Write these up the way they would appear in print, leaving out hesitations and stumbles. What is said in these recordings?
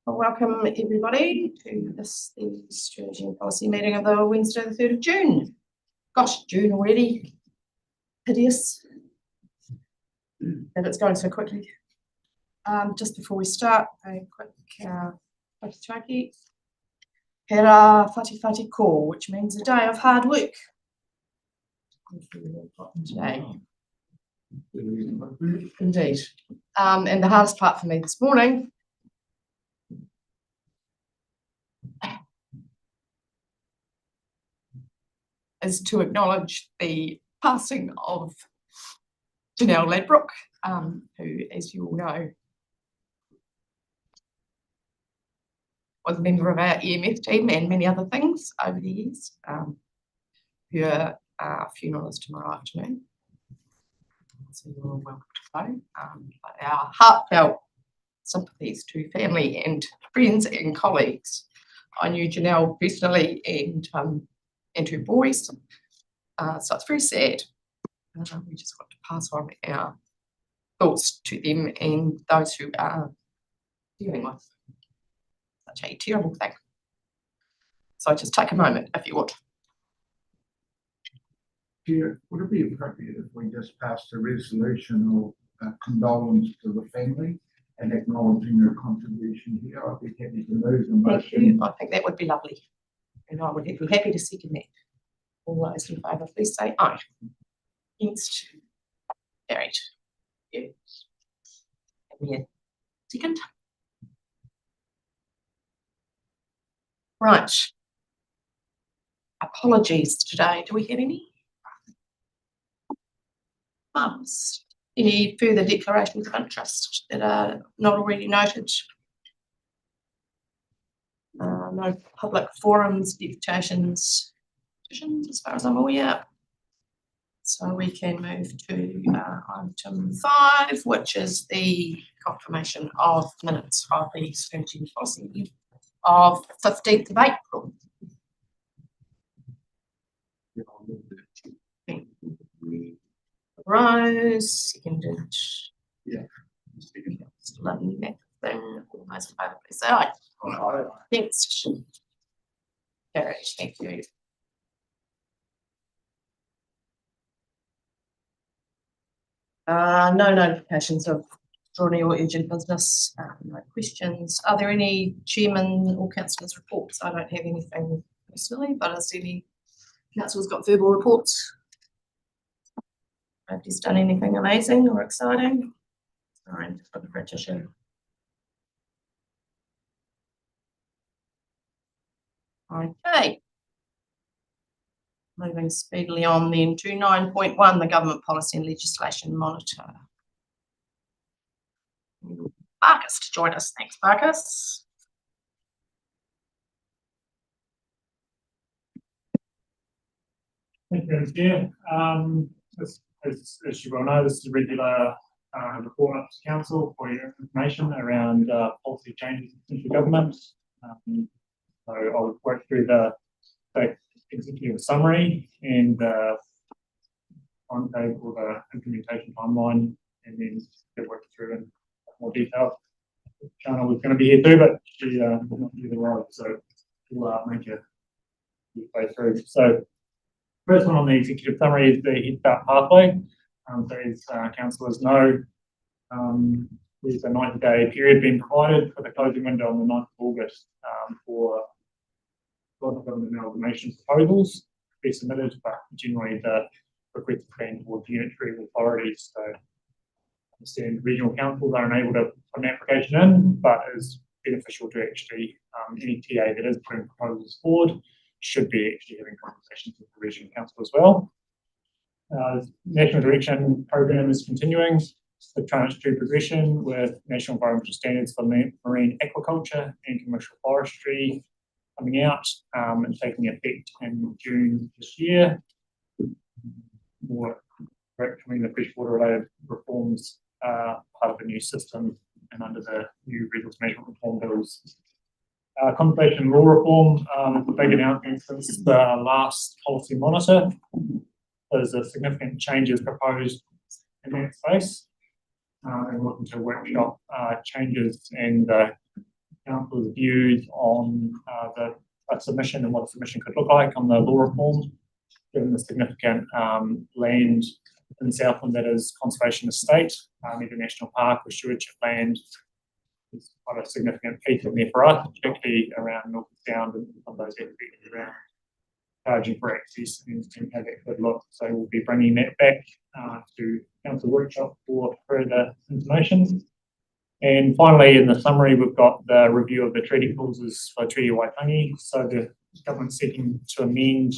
Well, welcome everybody to the Strategy Policy meeting of the Wednesday the 3rd of June. Gosh, June already. Hideous that it's going so quickly. Just before we start, a quick whakataki. Pera whati whati ko, which means a day of hard work. Today. Indeed. And the hardest part for me this morning is to acknowledge the passing of Janelle Ladbrook, who, as you all know, was a member of our EMF team and many other things over the years. Her funeral is tomorrow afternoon, so you're all welcome to go. But our heartfelt sympathies to family and friends and colleagues. I knew Janelle personally and her boys, so it's very sad. We just want to pass on our thoughts to them and those who are dealing with such a terrible thing. So just take a moment if you want. Chair, would it be appropriate if we just passed a resolution of condolence to the family and acknowledging their contribution here? I'd be happy to move the motion. Thank you. I think that would be lovely. And I would be happy to second that. All those in favour, please say aye. Against? Carried. Yes. Second. Right. Apologies today. Do we have any? Any further declarations of interest that are not already noted? No public forums, deputations, as far as I'm aware. So we can move to item 5, which is the confirmation of minutes of the strategy policy of 15th of April. Rose, seconded. Yeah. Lovely that thing. All those in favour, please say aye. Thanks. Carried. Thank you. No notifications of extraordinary or urgent business. No questions. Are there any chairman or councillors' reports? I don't have anything personally, but is there any councillors got verbal reports? Nobody's done anything amazing or exciting. All right, for the British. Okay. Moving speedily on then to 9.1, the Government Policy and Legislation Monitor. Marcus to join us. Thanks, Marcus. Thank you, Chair. As you well know, this is a regular report up to Council for your information around policy changes in the government. So I'll work through the executive summary and timetable, the implementation timeline, and then work through in more detail. Shana was going to be here too, but she will not do the role, so we'll make a way through. So first one on the executive summary is the Head Start pathway. So as councillors know, there's a 90-day period being provided for the closing window on the 9th of August for local government amalgamation proposals to be submitted, but generally the request is being towards unitary authorities. So I understand regional councils are unable to put an application in, but it's beneficial to actually any TA that is putting proposals forward should be actually having conversations with the regional council as well. National Direction Program is continuing the tranche 2 progression with National Environmental Standards for Marine Aquaculture and Commercial Forestry coming out and taking effect in June this year. More coming the freshwater related reforms part of the new system and under the new resource management reform bills. Conservation law reform, the big announcement since the last policy monitor. There's a significant changes proposed in that space, and looking to workshop changes and council's views on a submission and what a submission could look like on the law reform, given the significant land in Southland that is conservation estate, either national park or stewardship land. It's quite a significant piece in there for us, particularly around North Sound and some of those areas around charging for access and have a good look. So we'll be bringing that back to council workshop for further information. And finally, in the summary, we've got the review of the treaty clauses for Treaty Waitangi. So the government's seeking to amend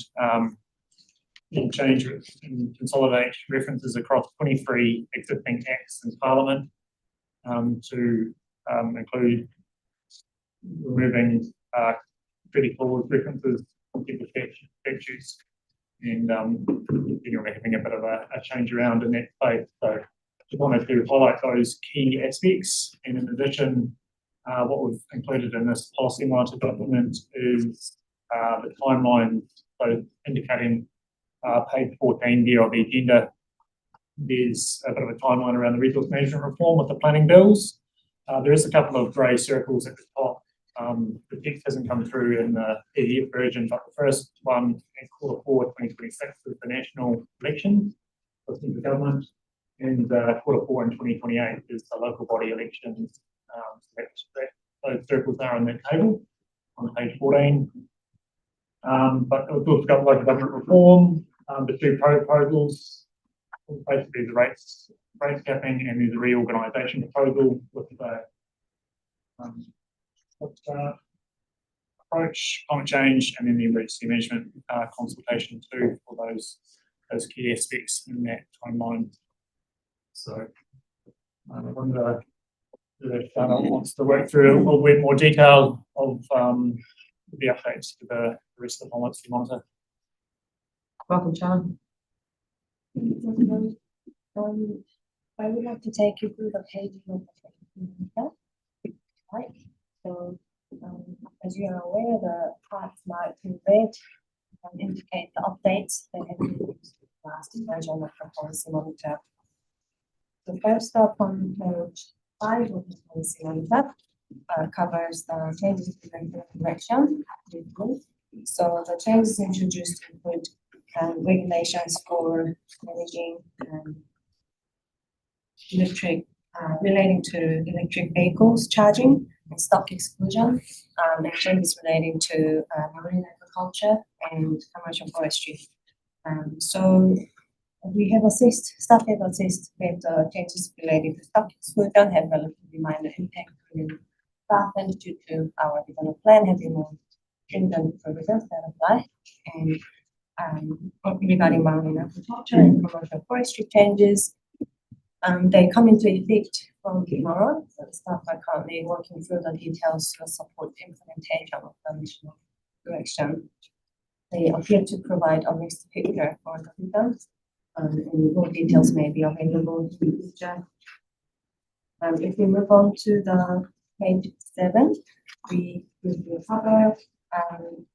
and change and consolidate references across 23 existing acts in Parliament to include removing treaty clause references from people's statutes and having a bit of a change around in that space. So just wanted to highlight those key aspects. And in addition, what we've included in this policy monitor document is the timeline, so indicating page 14 there of the agenda. There's a bit of a timeline around the resource management reform with the planning bills. There is a couple of grey circles at the top. The text hasn't come through in the PDF version, but the first one in Q4 2026 is the national election for central government, and Q4 in 2028 is the local body elections. Those circles are on that table on page 14. But we've also got local government reform, the two proposals, basically the rates capping, and there's a reorganisation proposal with the approach, climate change, and then the emergency management consultation too for those key aspects in that timeline. So I wonder if Shana wants to work through a little bit more detail of the updates to the rest of the policy monitor. Welcome, Sean. I would like to take you through the pages of the right. So, as you are aware, the parts marked in red indicate the updates that have been used last version of the policy monitor. The first up on page 5 of the policy monitor covers the changes in the direction. So the changes introduced include regulations for managing relating to electric vehicles charging and stock exclusion, and changes relating to marine agriculture and commercial forestry. So we have staff have assessed that changes relating to stock exclusion have relatively minor impact on staff, and due to our development plan having more stringent provisions that apply. And regarding marine agriculture and commercial forestry changes, they come into effect from tomorrow. So the staff are currently working through the details to support the implementation of the national direction. They appear to provide a mixed picture for the victims, and more details may be available in the future. If we move on to the page 7, we will cover an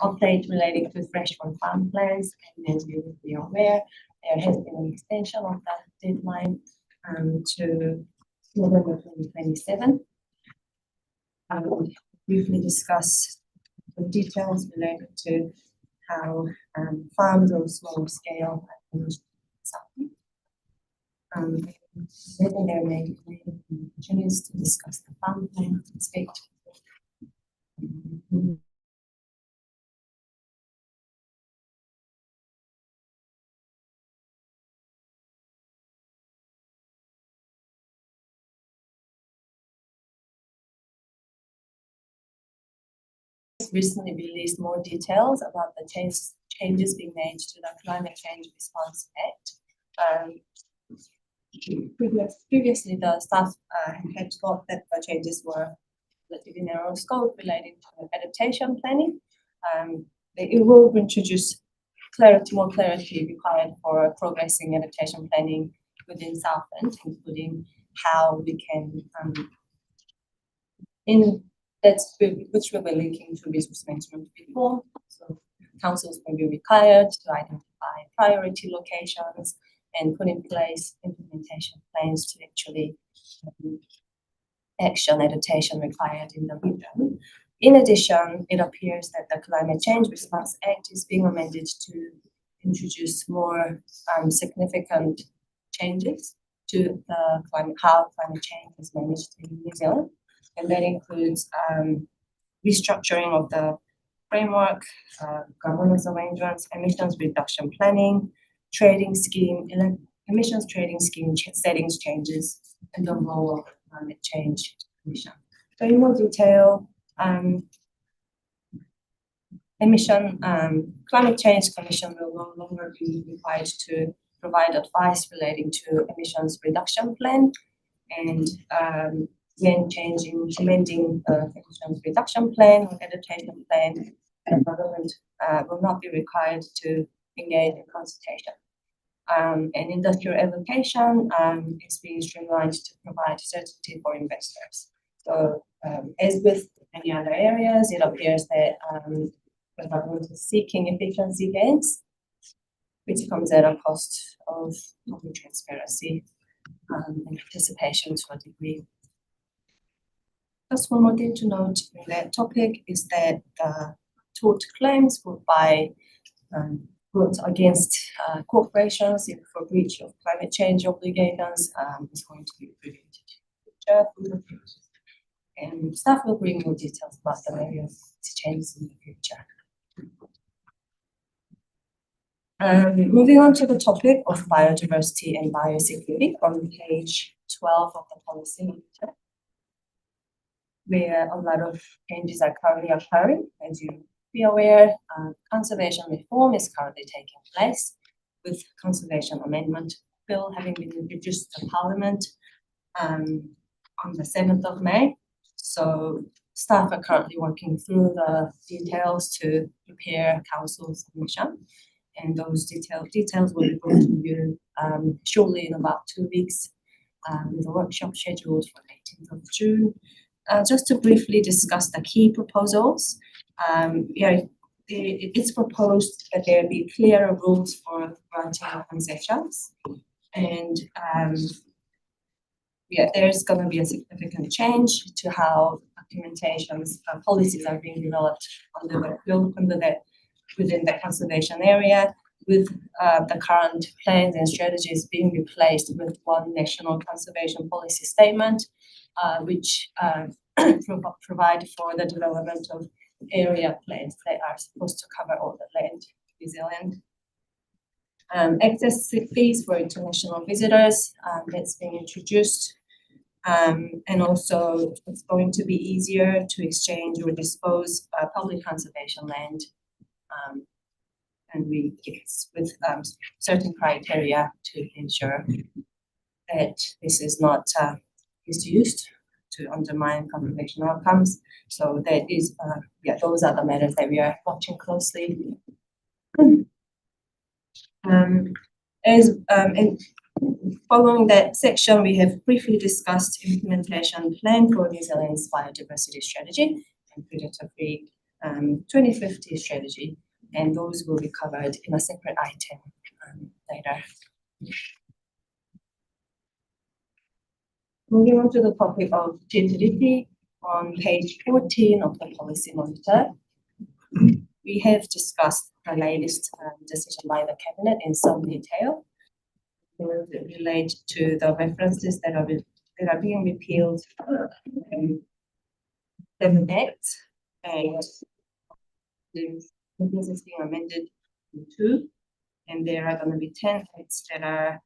update relating to fresh from farm plans, and as you will be aware, there has been an extension of that deadline to November 2027. I will briefly discuss the details related to how farms on small scale are managed. Then there may be opportunities to discuss the farm plan aspect. Recently released more details about the changes being made to the Climate Change Response Act. Previously, the staff had thought that the changes were relatively narrow scope relating to adaptation planning. It will introduce more clarity required for progressing adaptation planning within Southland, including how we can which we were linking to resource management reform. So councils will be required to identify priority locations and put in place implementation plans to actually action adaptation required in the region. In addition, it appears that the Climate Change Response Act is being amended to introduce more significant changes to how climate change is managed in New Zealand, and that includes restructuring of the framework, governance arrangements, emissions reduction planning, trading scheme, emissions trading scheme settings changes, and the role of climate change commission. So in more detail, Climate Change Commission will no longer be required to provide advice relating to emissions reduction plan, and when amending the emissions reduction plan or adaptation plan, the government will not be required to engage in consultation. And industrial application is being streamlined to provide certainty for investors. So as with many other areas, it appears that the government is seeking efficiency gains, which comes at a cost of public transparency and participation to a degree. Just one more thing to note in that topic is that the tort claims brought against corporations for breach of climate change obligations is going to be reviewed in the future. And staff will bring more details about the various changes in the future. Moving on to the topic of biodiversity and biosecurity on page 12 of the policy monitor, where a lot of changes are currently occurring. As you be aware, conservation reform is currently taking place, with conservation amendment bill having been introduced to Parliament on the 7th of May. So staff are currently working through the details to prepare council's submission, and those details will be brought to you shortly in about 2 weeks, with a workshop scheduled for 18th of June. Just to briefly discuss the key proposals, it's proposed that there be clearer rules for granting concessions, and there's going to be a significant change to how documentations, policies are being developed within the conservation area, with the current plans and strategies being replaced with one national conservation policy statement, which provide for the development of area plans that are supposed to cover all the land in New Zealand. Access fees for international visitors, that's being introduced. And also it's going to be easier to exchange or dispose public conservation land, and with certain criteria to ensure that this is not misused to undermine conservation outcomes. So that is, those are the matters that we are watching closely. And following that section, we have briefly discussed implementation plan for New Zealand's biodiversity strategy and predator-free 2050 strategy, and those will be covered in a separate item later. Moving on to the topic of fertility, on page 14 of the policy monitor, we have discussed the latest decision by the Cabinet in some detail. They relate to the references that are being repealed in 7 acts, and this is being amended in 2, and there are going to be 10 acts that are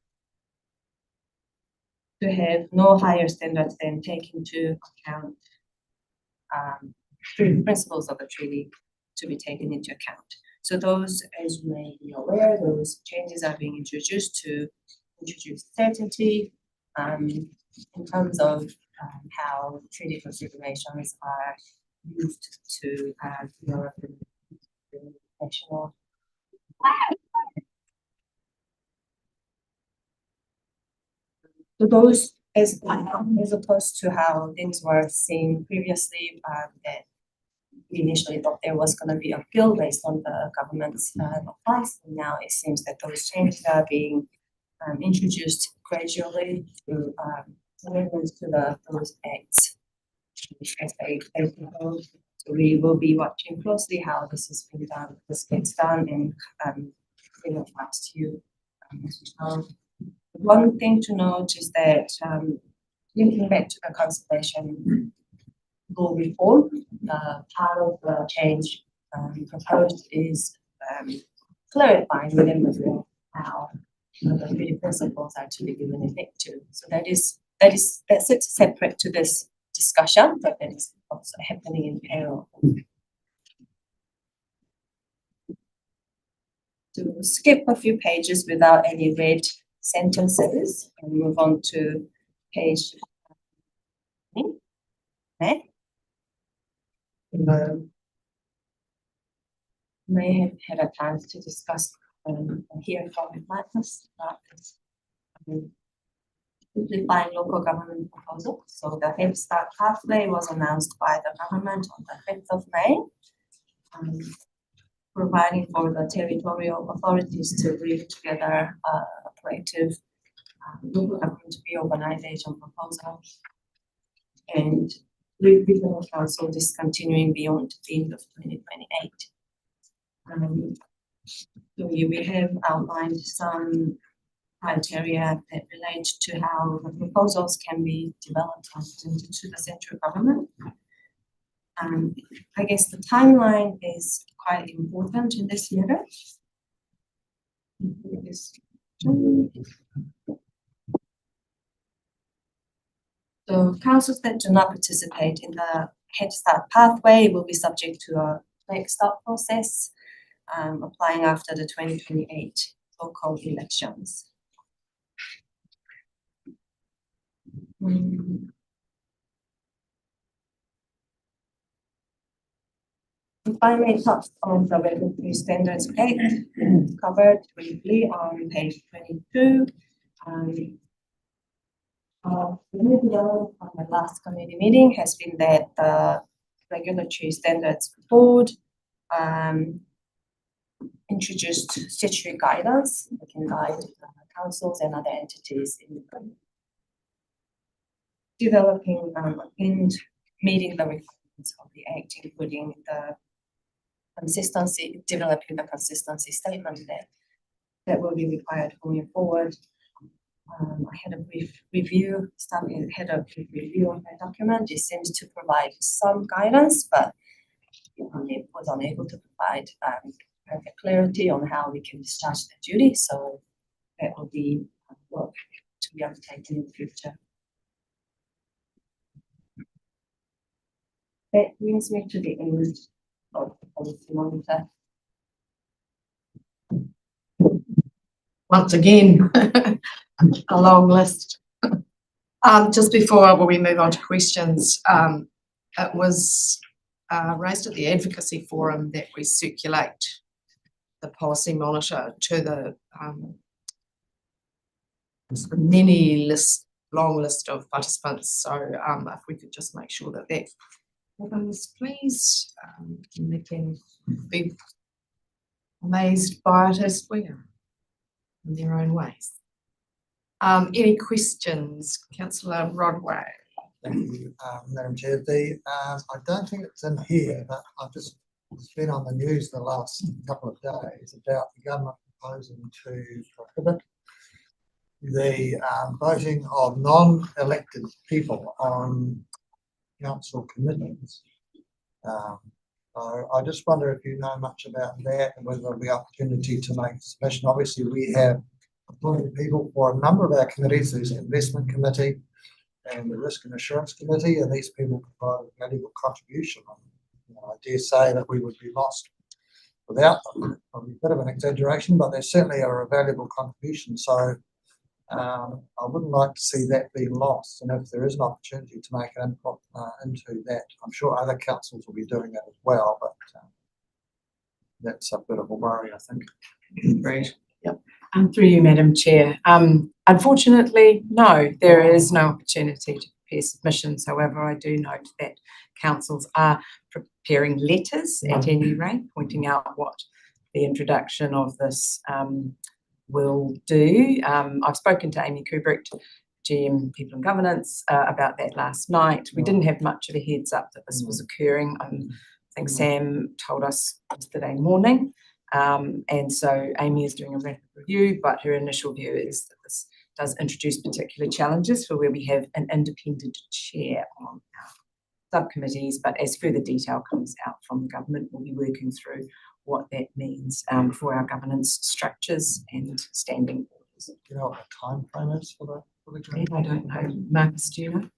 to have no higher standards than take into account the principles of the treaty to be taken into account. So those, as you may be aware, those changes are being introduced to introduce certainty in terms of how treaty considerations are used to develop the national. So those, as opposed to how things were seen previously, that we initially thought there was going to be a bill based on the government's advice, and now it seems that those changes are being introduced gradually through amendments to those acts. as a whole. So we will be watching closely how this is being done, this gets done, and bring it back to you as well. One thing to note is that linking back to the conservation law reform, part of the change proposed is clarifying within the law how the three principles are to be given effect to. So that's separate to this discussion, but that is also happening in parallel. To skip a few pages without any red sentences and move on to page may have had a chance to discuss hear from Marcus about this simplifying local government proposal. So the Head Start pathway was announced by the government on the 5th of May, providing for the territorial authorities to bring together a collective local government reorganization proposal and with regional council discontinuing beyond the end of 2028. So we have outlined some criteria that relate to how the proposals can be developed and presented to the central government. I guess the timeline is quite important in this matter. So councils that do not participate in the Head Start pathway will be subject to a backstop process, applying after the 2028 local elections. If I may touch on the Regulatory Standards Act, covered briefly on page 22. The new development from the last committee meeting has been that the Regulatory Standards Board introduced statutory guidance that can guide councils and other entities in developing and meeting the requirements of the Act, including the consistency, developing the consistency statement that will be required going forward. I had a brief review, had a brief review of my document. It seems to provide some guidance, but it was unable to provide perfect clarity on how we can discharge the duty. So that will be work to be undertaken in the future. That brings me to the end of the policy monitor. Once again, a long list. Just before we move on to questions, it was raised at the advocacy forum that we circulate the policy monitor to the long list of participants. So if we could just make sure that happens, please. And they can be amazed by it as we are in their own ways. Any questions, Councillor Rodway? Thank you, Madam Chair. I don't think it's in here, but it's been on the news the last couple of days about the government proposing to prohibit the voting of non-elected people on council committees. I just wonder if you know much about that and whether there'll be opportunity to make a submission. Obviously, we have appointed people for a number of our committees. There's the Investment Committee and the Risk and Assurance Committee, and these people provide a valuable contribution. I dare say that we would be lost without them. Probably a bit of an exaggeration, but they certainly are a valuable contribution. So I wouldn't like to see that be lost. And if there is an opportunity to make an input into that, I'm sure other councils will be doing that as well. But that's a bit of a worry, I think. Great. Yep. Through you, Madam Chair. Unfortunately, no, there is no opportunity to prepare submissions. However, I do note that councils are preparing letters at any rate, pointing out what the introduction of this will do. I've spoken to Amy Kubrick, GM People and Governance about that last night. We didn't have much of a heads up that this was occurring. I think Sam told us yesterday morning. And so Amy is doing a rapid review, but her initial view is that this does introduce particular challenges for where we have an independent chair on our subcommittees. But as further detail comes out from the government, we'll be working through what that means for our governance structures and standing orders. Do you know what the timeframe is for the journey? I don't know. Marcus, do you know?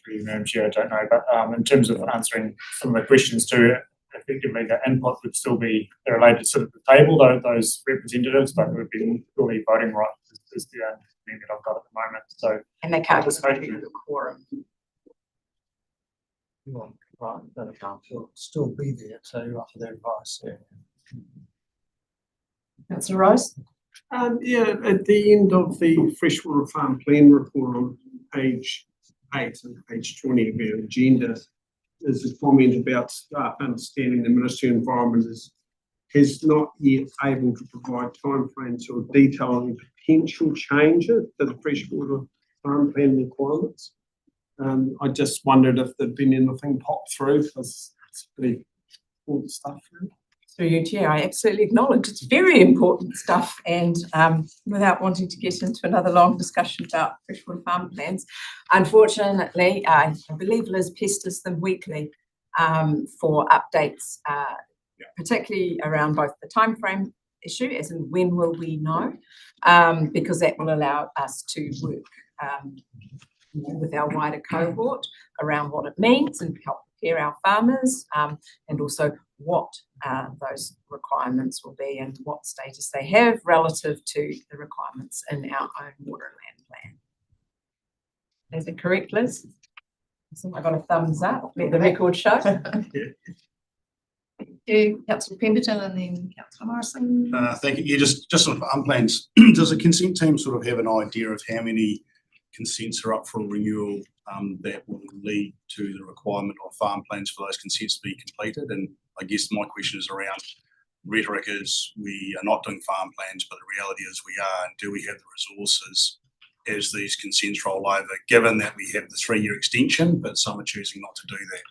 Through you, Madam Chair, I don't know, but in terms of answering some of the questions too, effectively the input would still be, they're allowed to sit at the table, those representatives, but it would be fully voting rights is the thing that I've got at the moment. So, And they can't contribute the quorum. Right, that will still be there to offer their advice. Yeah. Councillor Rose? Yeah, at the end of the Freshwater Farm Plan report on page 8 and page 20 of our agenda, there's a comment about staff understanding the Ministry of Environment is not yet able to provide timeframes or detail on potential changes to the Freshwater Farm Plan requirements. I just wondered if there'd been anything popped through, because it's pretty important stuff. Really. Through you, Chair, I absolutely acknowledge it's very important stuff, and without wanting to get into another long discussion about freshwater farm plans, unfortunately, I believe Liz pesters them weekly for updates, particularly around both the timeframe issue, as in when will we know, because that will allow us to work with our wider cohort around what it means and help prepare our farmers, and also what those requirements will be and what status they have relative to the requirements in our own water and land plan. Is it correct, Liz? I got a thumbs up. Let the record show. Thank you, Councillor Pemberton, and then Councillor Morrison. Thank you. Yeah, just on farm plans, does the consent team sort of have an idea of how many consents are up for renewal that will lead to the requirement of farm plans for those consents to be completed? And I guess my question is around rhetoric is we are not doing farm plans, but the reality is we are, and do we have the resources as these consents roll over, given that we have the 3-year extension, but some are choosing not to do that?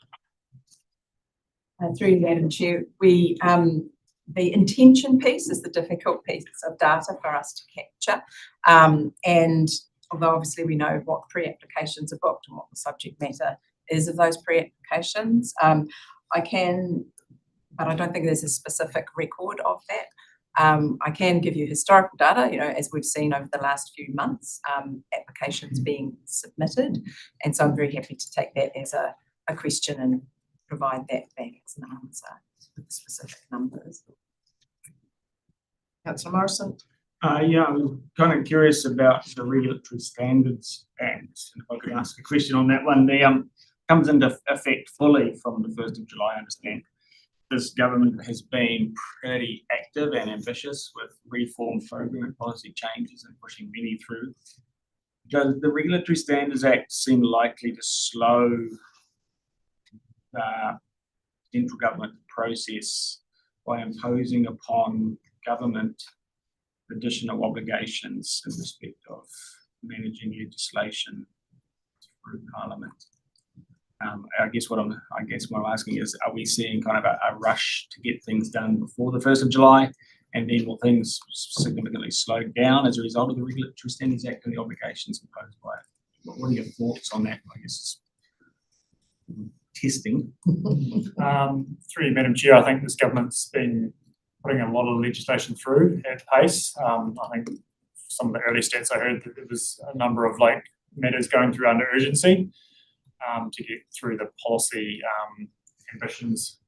Through you, Madam Chair, we the intention piece is the difficult piece of data for us to capture, and although obviously we know what pre-applications are booked and what the subject matter is of those pre-applications, I can, but I don't think there's a specific record of that. I can give you historical data, as we've seen over the last few months, applications being submitted, and so I'm very happy to take that as a question and provide that back as an answer with the specific numbers. Councillor Morrison. Yeah, I'm kind of curious about the Regulatory Standards Act, and if I could ask a question on that one. The comes into effect fully from the 1st of July, I understand. This government has been pretty active and ambitious with reform program and policy changes and pushing many through. Does the Regulatory Standards Act seem likely to slow the central government process by imposing upon government additional obligations in respect of managing legislation through Parliament? I guess what I'm asking is, are we seeing kind of a rush to get things done before the 1st of July, and then will things significantly slow down as a result of the Regulatory Standards Act and the obligations imposed by it? What are your thoughts on that? I guess it's testing. Through you, Madam Chair, I think this government's been putting a lot of legislation through at pace. I think some of the early stats I heard that there was a number of matters going through under urgency to get through the policy ambitions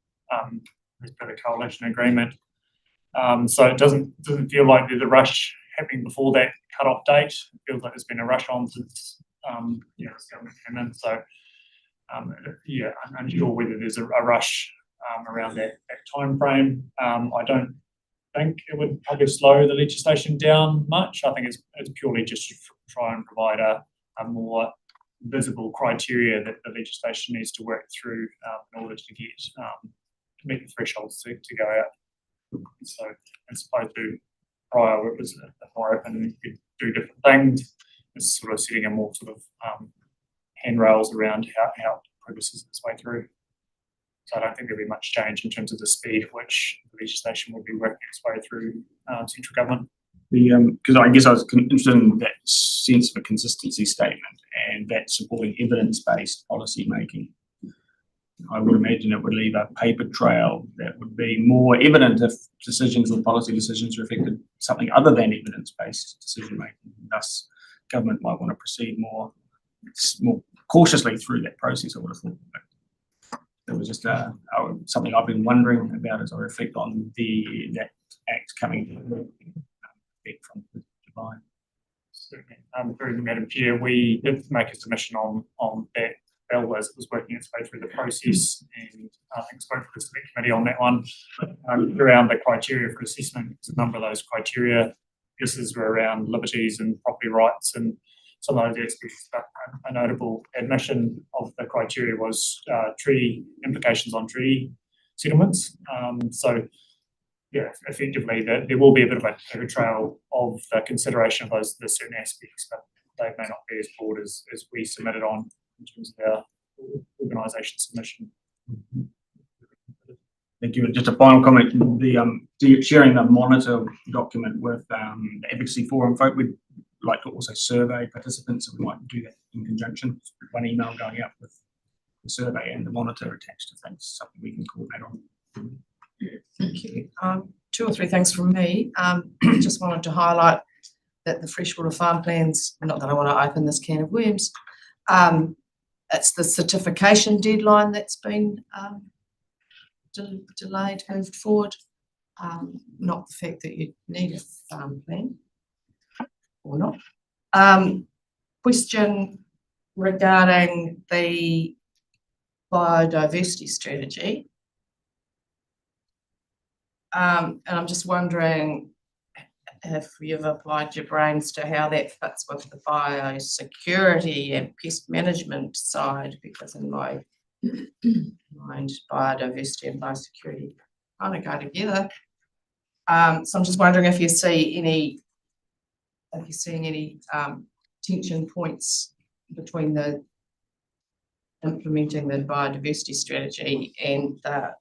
as per the coalition agreement. So it doesn't feel like there's a rush happening before that cut-off date. It feels like there's been a rush on since this government came in. So I'm unsure whether there's a rush around that time frame. I don't think it would probably slow the legislation down much. I think it's purely just to try and provide a more visible criteria that the legislation needs to work through in order to get to meet the thresholds to go out. So as opposed to prior, where it was more open and you could do different things. is sort of setting a more sort of handrails around how it progresses its way through. So I don't think there'll be much change in terms of the speed at which the legislation will be working its way through central government. Because I guess I was interested in that sense of a consistency statement and that supporting evidence-based policy making. I would imagine it would leave a paper trail that would be more evident if decisions or policy decisions reflected something other than evidence-based decision making. Thus, government might want to proceed more cautiously through that process, I would have thought. It was just something I've been wondering about as I reflect on that act coming into effect from July. Through Madam Chair, we did make a submission on that bill as it was working its way through the process, and I think spoke to the select committee on that one around the criteria for assessment. A number of those criteria, guesses were around liberties and property rights, and some of those aspects. A notable admission of the criteria was treaty implications on treaty settlements. So, yeah, effectively, there will be a bit of a paper trail of the consideration of the certain aspects, but they may not be as broad as we submitted on in terms of our organisation submission. Thank you. Just a final comment: sharing the monitor document with the Advocacy Forum folk, we'd like to also survey participants, so we might do that in conjunction. One email going out with the survey and the monitor attached to things, something we can coordinate on. Thank you. 2 or 3 things from me. Just wanted to highlight that the freshwater farm plans, not that I want to open this can of worms, it's the certification deadline that's been delayed, moved forward, not the fact that you need a farm plan or not. Question regarding the biodiversity strategy. And I'm just wondering if you've applied your brains to how that fits with the biosecurity and pest management side, because in my mind, biodiversity and biosecurity kind of go together. So I'm just wondering if you see if you're seeing any tension points between the implementing the biodiversity strategy and the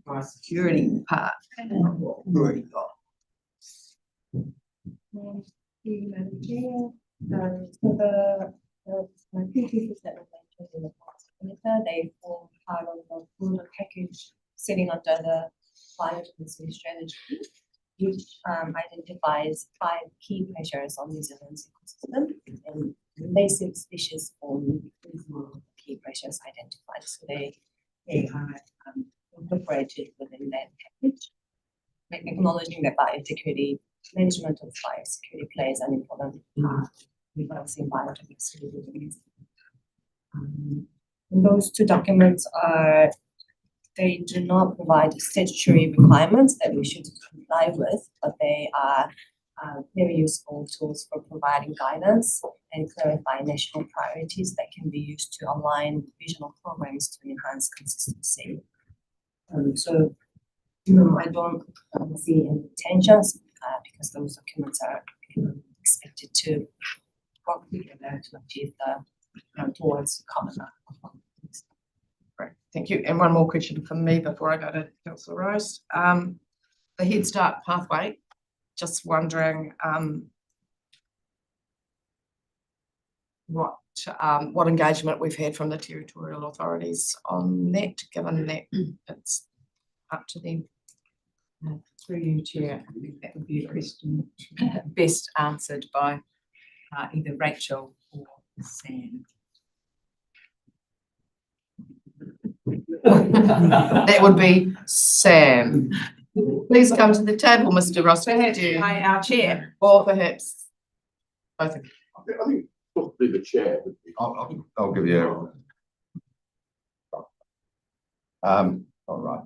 biosecurity part of what we've already got. Thank you, Madam Chair. So the two pieces that were mentioned in the past monitor, they form part of the broader package sitting under the biodiversity strategy, which identifies 5 key pressures on New Zealand's ecosystem, and invasive species form these key pressures identified. So they are incorporated within that package, acknowledging that biosecurity, management of biosecurity plays an important part in balancing biodiversity. And those 2 documents they do not provide statutory requirements that we should comply with, but they are very useful tools for providing guidance and clarify national priorities that can be used to align regional programs to enhance consistency. So, I don't see any tensions because those documents are expected to work together to achieve the towards common outcomes. Great, thank you. And one more question from me before I go to Councillor Rose. The Head Start pathway, just wondering what engagement we've had from the territorial authorities on that, given that it's up to them. Through you, Chair, I think that would be a question best answered by either Rachel or Sam. That would be Sam. Please come to the table, Mr. Ross. By our Chair. Or perhaps both of you. I think probably the chair. I'll give you. All right.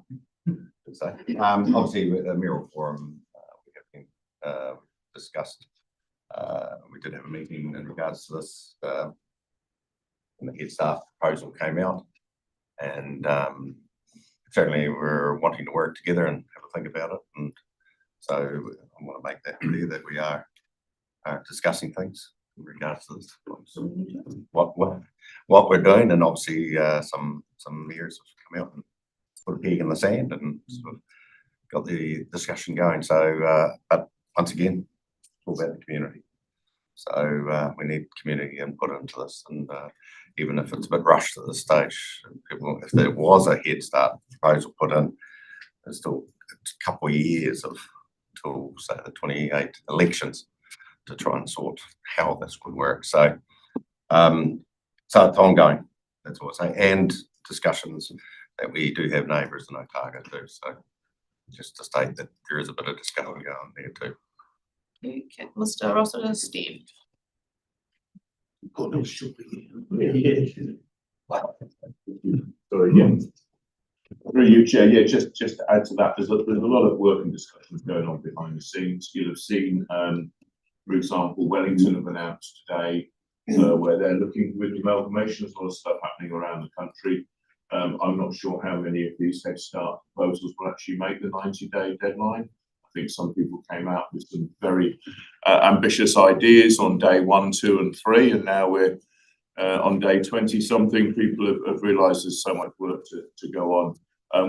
So, obviously, with the Mural Forum, we have been discussed. We did have a meeting in regards to this. When the Head Start proposal came out, and certainly we're wanting to work together and have a think about it. And so I want to make that clear that we are discussing things. in regards to this, what we're doing, and obviously, some mayors have come out and put a peg in the sand and sort of got the discussion going. So, but once again, it's all about the community. So, we need community input into this, and even if it's a bit rushed at this stage, people, if there was a Head Start proposal put in, there's still a couple of years till say the 28 elections to try and sort how this would work. So, so it's ongoing. That's all I say, and discussions that we do have neighbours in Otago too. So, just to state that there is a bit of discussion going there too. Okay, Mr. Rossiter, Steve. Sorry, yeah. Through you, Chair, yeah, just to add to that, there's a lot of work and discussions going on behind the scenes. You'll have seen, for example, Wellington have announced today where they're looking with amalgamation. There's a lot of stuff happening around the country. I'm not sure how many of these Head Start proposals will actually make the 90-day deadline. I think some people came out with some very ambitious ideas on day 1, 2 and 3, and now we're on day 20 something. People have realised there's so much work to go on.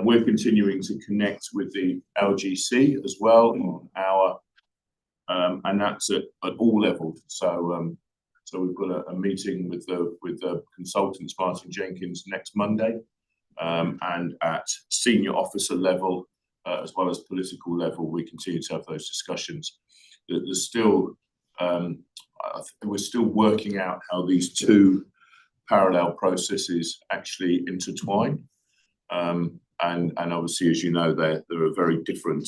We're continuing to connect with the LGC as well on our, and that's at all levels. So so we've got a meeting with the consultants, Martin Jenkins, next Monday, and at senior officer level as well as political level, we continue to have those discussions. There's still we're still working out how these two parallel processes actually intertwine. And obviously, as you know, there are very different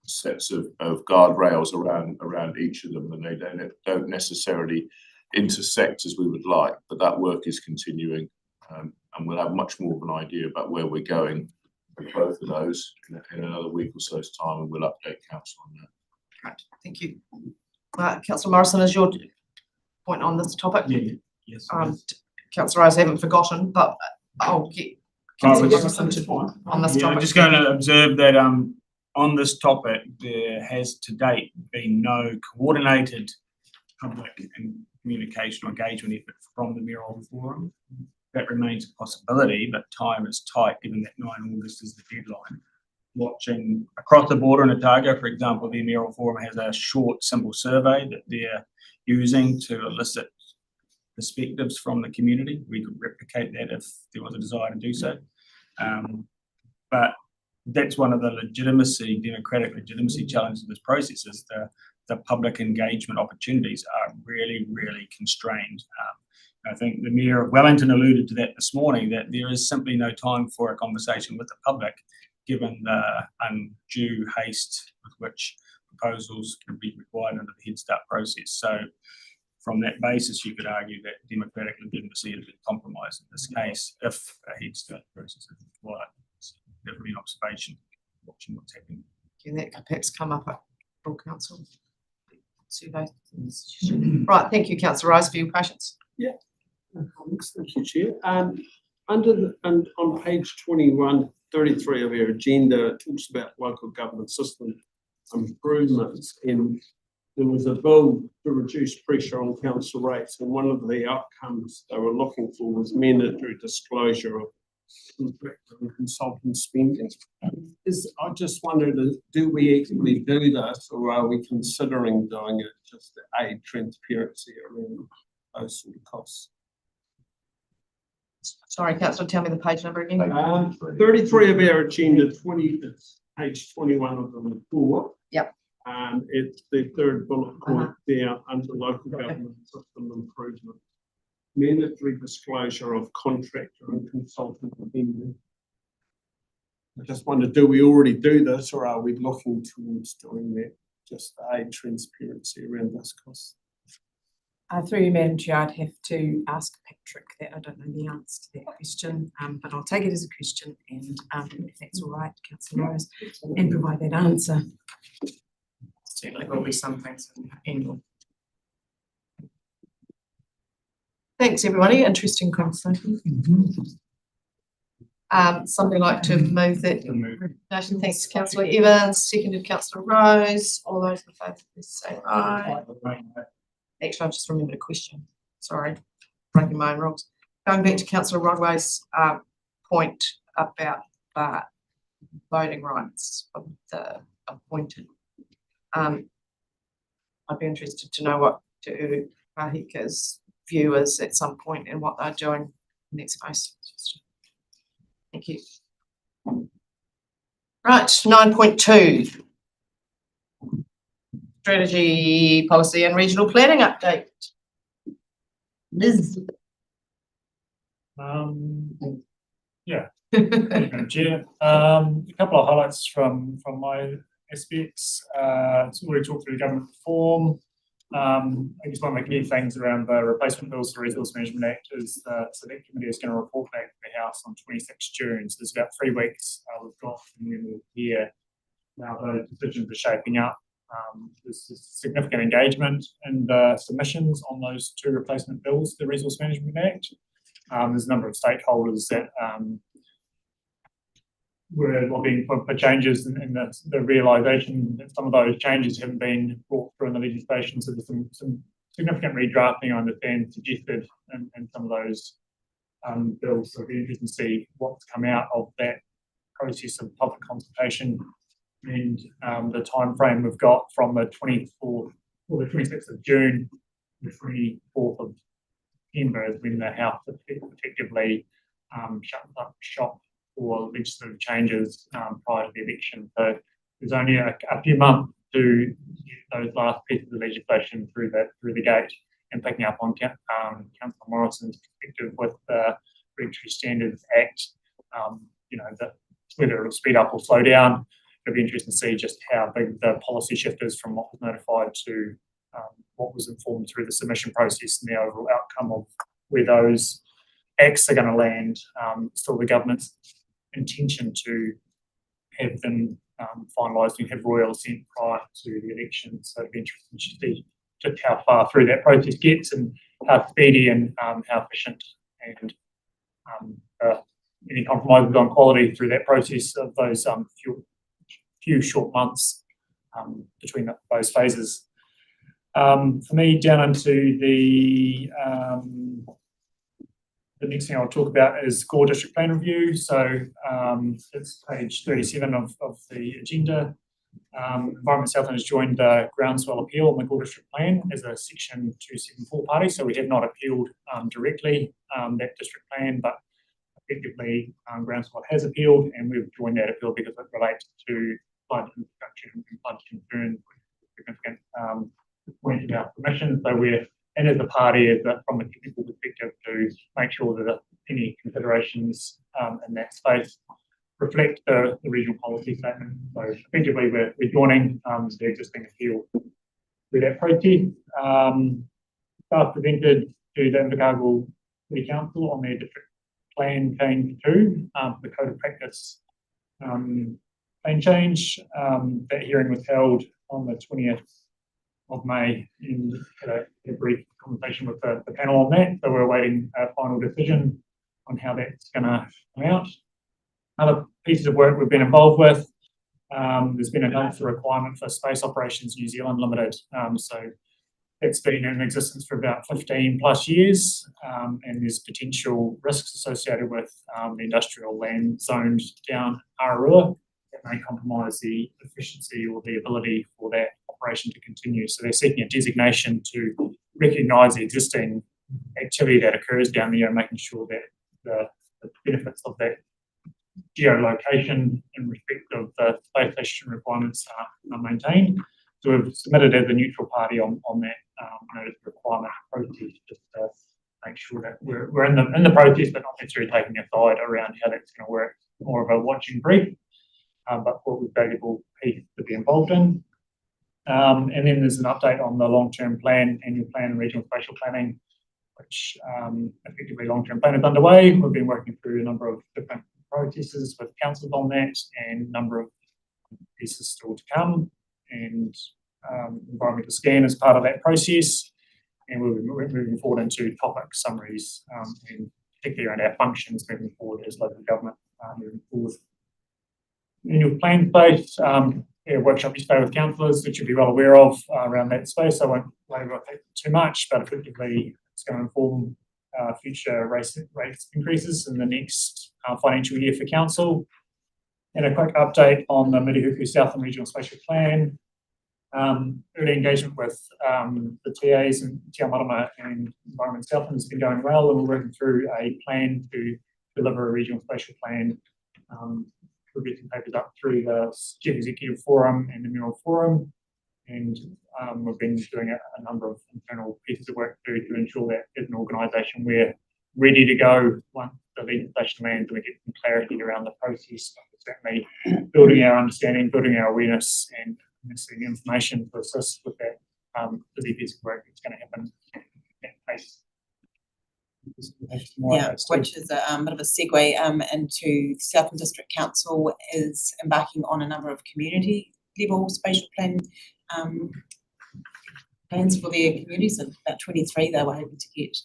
sets of guardrails around each of them, and they don't necessarily intersect as we would like. But that work is continuing, and we'll have much more of an idea about where we're going with both of those in another week or so's time, and we'll update council on that. Right, thank you. Councillor Morrison, is your point on this topic? Yeah, yes. Councillor Rose, I haven't forgotten, but I'll get Councillor Morrison to on this Yeah, topic. I'm just going to observe that on this topic, there has to date been no coordinated public and communication or engagement effort from the Mayoral Forum. That remains a possibility, but time is tight, given that 9 August is the deadline. Watching across the border in Otago, for example, the Mayoral Forum has a short, simple survey that they're using to elicit perspectives from the community. We could replicate that if there was a desire to do so. But that's one of the democratic legitimacy challenges of this process, is the public engagement opportunities are really, really constrained. I think the Mayor of Wellington alluded to that this morning, that there is simply no time for a conversation with the public, given the undue haste with which proposals can be required under the Head Start process. So from that basis, you could argue that democratic legitimacy has been compromised in this case if a Head Start process is required. It's definitely an observation watching what's happening. And that could perhaps come up at full council survey. Right, thank you, Councillor Rose, for your patience. No comments. Thank you, Chair. And on page 21, 33 of our agenda, it talks about local government system improvements, and there was a bill to reduce pressure on council rates, and one of the outcomes they were looking for was mandatory disclosure of contractor and consultant spending. I just wondered, do we actually do this, or are we considering doing it just to aid transparency around those sort of costs? Sorry, Councillor, tell me the page number again. 33 of our agenda, it's page 21 of the report. Yep. It's the third bullet point there under local government system improvement. Mandatory disclosure of contractor and consultant spending. I just wonder, do we already do this, or are we looking towards doing that just to aid transparency around those costs? Through you, Madam Chair, I'd have to ask Patrick that. I don't know the answer to that question, but I'll take it as a question, and if that's all right, Councillor Rose, and provide that answer. Certainly will be some things in annual. Thanks, everybody. Interesting conversation. Somebody like to move that recommendation. Thanks, Councillor Evans, seconded Councillor Rose. All those in favour, please say aye. Actually, I just remembered a question. Sorry, breaking my own rules. Going back to Councillor Rodway's point about voting rights of the appointed. I'd be interested to know what Te Kahika's view is at some point and what they're doing in that space. Thank you. Right, 9.2. Strategy, policy and regional planning update. Liz. Yeah. Madam Chair, a couple of highlights from my aspects. So we talked through government reform. I guess one of the key things around the replacement bills to the Resource Management Act is so that committee is going to report back to the House on 26 June. So there's about 3 weeks we've got, and then we'll hear how those decisions are shaping up. There's significant engagement and submissions on those 2 replacement bills to the Resource Management Act. There's a number of stakeholders that we're looking for changes in the realisation that some of those changes haven't been brought through in the legislation. So there's some significant redrafting, I understand, suggested in some of those bills. So it'll be interesting to see what's come out of that process of public consultation and the time frame we've got from the 24th or the 26th of June, the 24th of September is when the House effectively shuts up shop for legislative changes prior to the election. So there's only a few months to get those last pieces of legislation through the gate. And picking up on Councillor Morrison's perspective with the Regulatory Standards Act, that whether it'll speed up or slow down, it'll be interesting to see just how big the policy shift is from what was notified to what was informed through the submission process and the overall outcome of where those acts are going to land. Still the government's intention to have them finalised and have royal assent prior to the election. So it'd be interesting to see just how far through that process gets and how speedy and how efficient and any compromises on quality through that process of those few short months between those phases. For me, down into the next thing I'll talk about is core district plan review. So it's page 37 of the agenda. Environment Southland has joined the groundswell appeal on the core district plan as a section 274 party. So we have not appealed directly that district plan, but effectively groundswell has appealed, and we've joined that appeal because it relates to flood infrastructure and flood concerns, significant point about permission. So we're in as a party from a technical perspective to make sure that any considerations in that space reflect the regional policy statement. So effectively we're joining the existing appeal through that process. Staff presented to the Invercargill City Council on their district plan change 2, the code of practice plan change. That hearing was held on the 20th of May and had a brief conversation with the panel on that. So we're awaiting a final decision on how that's going to come out. Other pieces of work we've been involved with, there's been another requirement for Space Operations New Zealand Limited. So it's been in existence for about 15 plus years, and there's potential risks associated with the industrial land zoned down Ararua that may compromise the efficiency or the ability for that operation to continue. So they're seeking a designation to recognise the existing activity that occurs down there, making sure that the benefits of that geolocation in respect of the space station requirements are maintained. So we've submitted as a neutral party on that notice requirement process, just to make sure that we're in the process, but not necessarily taking a side around how that's going to work. More of a watching brief, but what was valuable piece to be involved in. And then there's an update on the long-term plan, annual plan and regional spatial planning, which effectively long-term plan is underway. We've been working through a number of different processes with councils on that, and a number of pieces still to come, and environmental scan as part of that process. And we're moving forward into topic summaries, and particularly around our functions moving forward as local government moving forward. Annual plan space, workshop yesterday with councillors that you'll be well aware of around that space. I won't labour it too much, but effectively it's going to inform future rates increases in the next financial year for council. And a quick update on the Murihuku Southland Regional Spatial Plan. Early engagement with the TAs and Te Amarama and Environment Southland has been going well, and we're working through a plan to deliver a regional spatial plan. We're getting papers up through the Chief Executive Forum and the Mural Forum, and we've been doing a number of internal pieces of work to ensure that as an organisation we're ready to go once the legislation lands and we get some clarity around the process. Certainly building our understanding, building our awareness, and the information to assist with that busy piece of work that's going to happen at that pace. Yeah, which is a bit of a segue into Southland District Council is embarking on a number of community level spatial plan plans for their communities, and about 23 they were hoping to get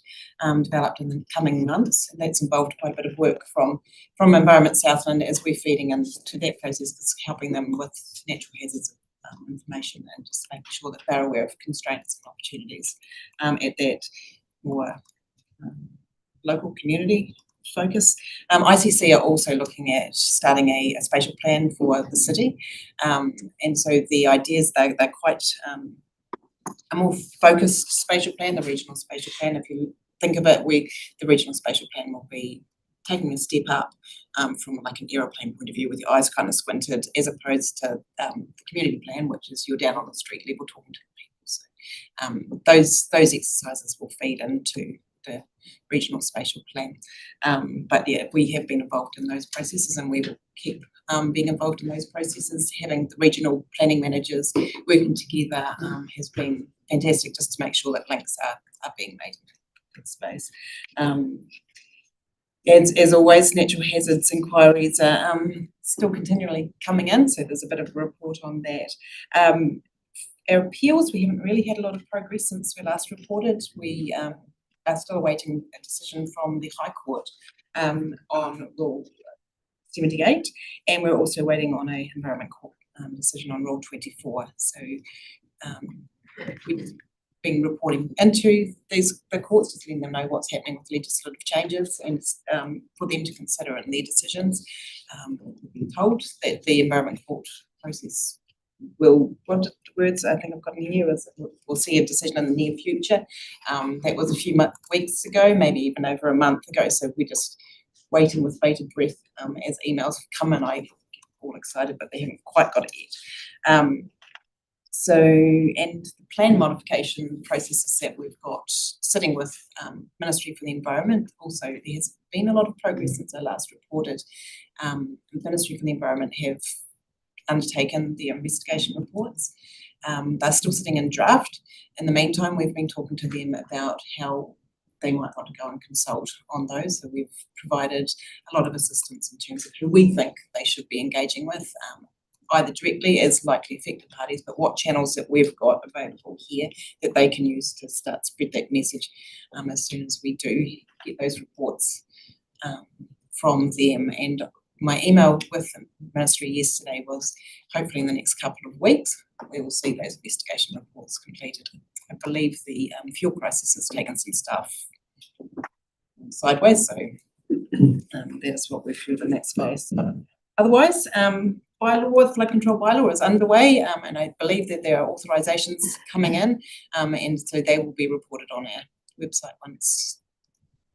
developed in the coming months, and that's involved quite a bit of work from Environment Southland as we're feeding into that process, that's helping them with natural hazards information and just making sure that they're aware of constraints and opportunities at that more local community focus. ICC are also looking at starting a spatial plan for the city, and so the ideas they're quite a more focused spatial plan, the regional spatial plan. If you think of it, the regional spatial plan will be taking a step up from like an aeroplane point of view with your eyes kind of squinted, as opposed to the community plan, which is you're down on the street level talking to people. So those exercises will feed into the regional spatial plan. But yeah, we have been involved in those processes, and we will keep being involved in those processes. Having the regional planning managers working together has been fantastic, just to make sure that links are being made in that space. As always, natural hazards inquiries are still continually coming in, so there's a bit of a report on that. Our appeals, we haven't really had a lot of progress since we last reported. We are still awaiting a decision from the High Court on Rule 78, and we're also waiting on a Environment Court decision on Rule 24. So we've been reporting into the courts, just letting them know what's happening with legislative changes, and for them to consider it in their decisions. We've been told that the Environment Court process will, what words I think I've got in here is we'll see a decision in the near future. That was a few weeks ago, maybe even over a month ago, so we're just waiting with bated breath as emails come in. I get all excited, but they haven't quite got it yet. And the plan modification processes that we've got sitting with Ministry for the Environment, also there has been a lot of progress since I last reported. The Ministry for the Environment have undertaken the investigation reports. They're still sitting in draft. In the meantime, we've been talking to them about how they might want to go and consult on those. So we've provided a lot of assistance in terms of who we think they should be engaging with, either directly as likely affected parties, but what channels that we've got available here that they can use to start spread that message as soon as we do get those reports from them. And my email with the Ministry yesterday was hopefully in the next couple of weeks we will see those investigation reports completed. I believe the fuel crisis has taken some stuff sideways, so that's what we've heard in that space. Otherwise, bylaw, flood control bylaw is underway, and I believe that there are authorisations coming in, and so they will be reported on our website once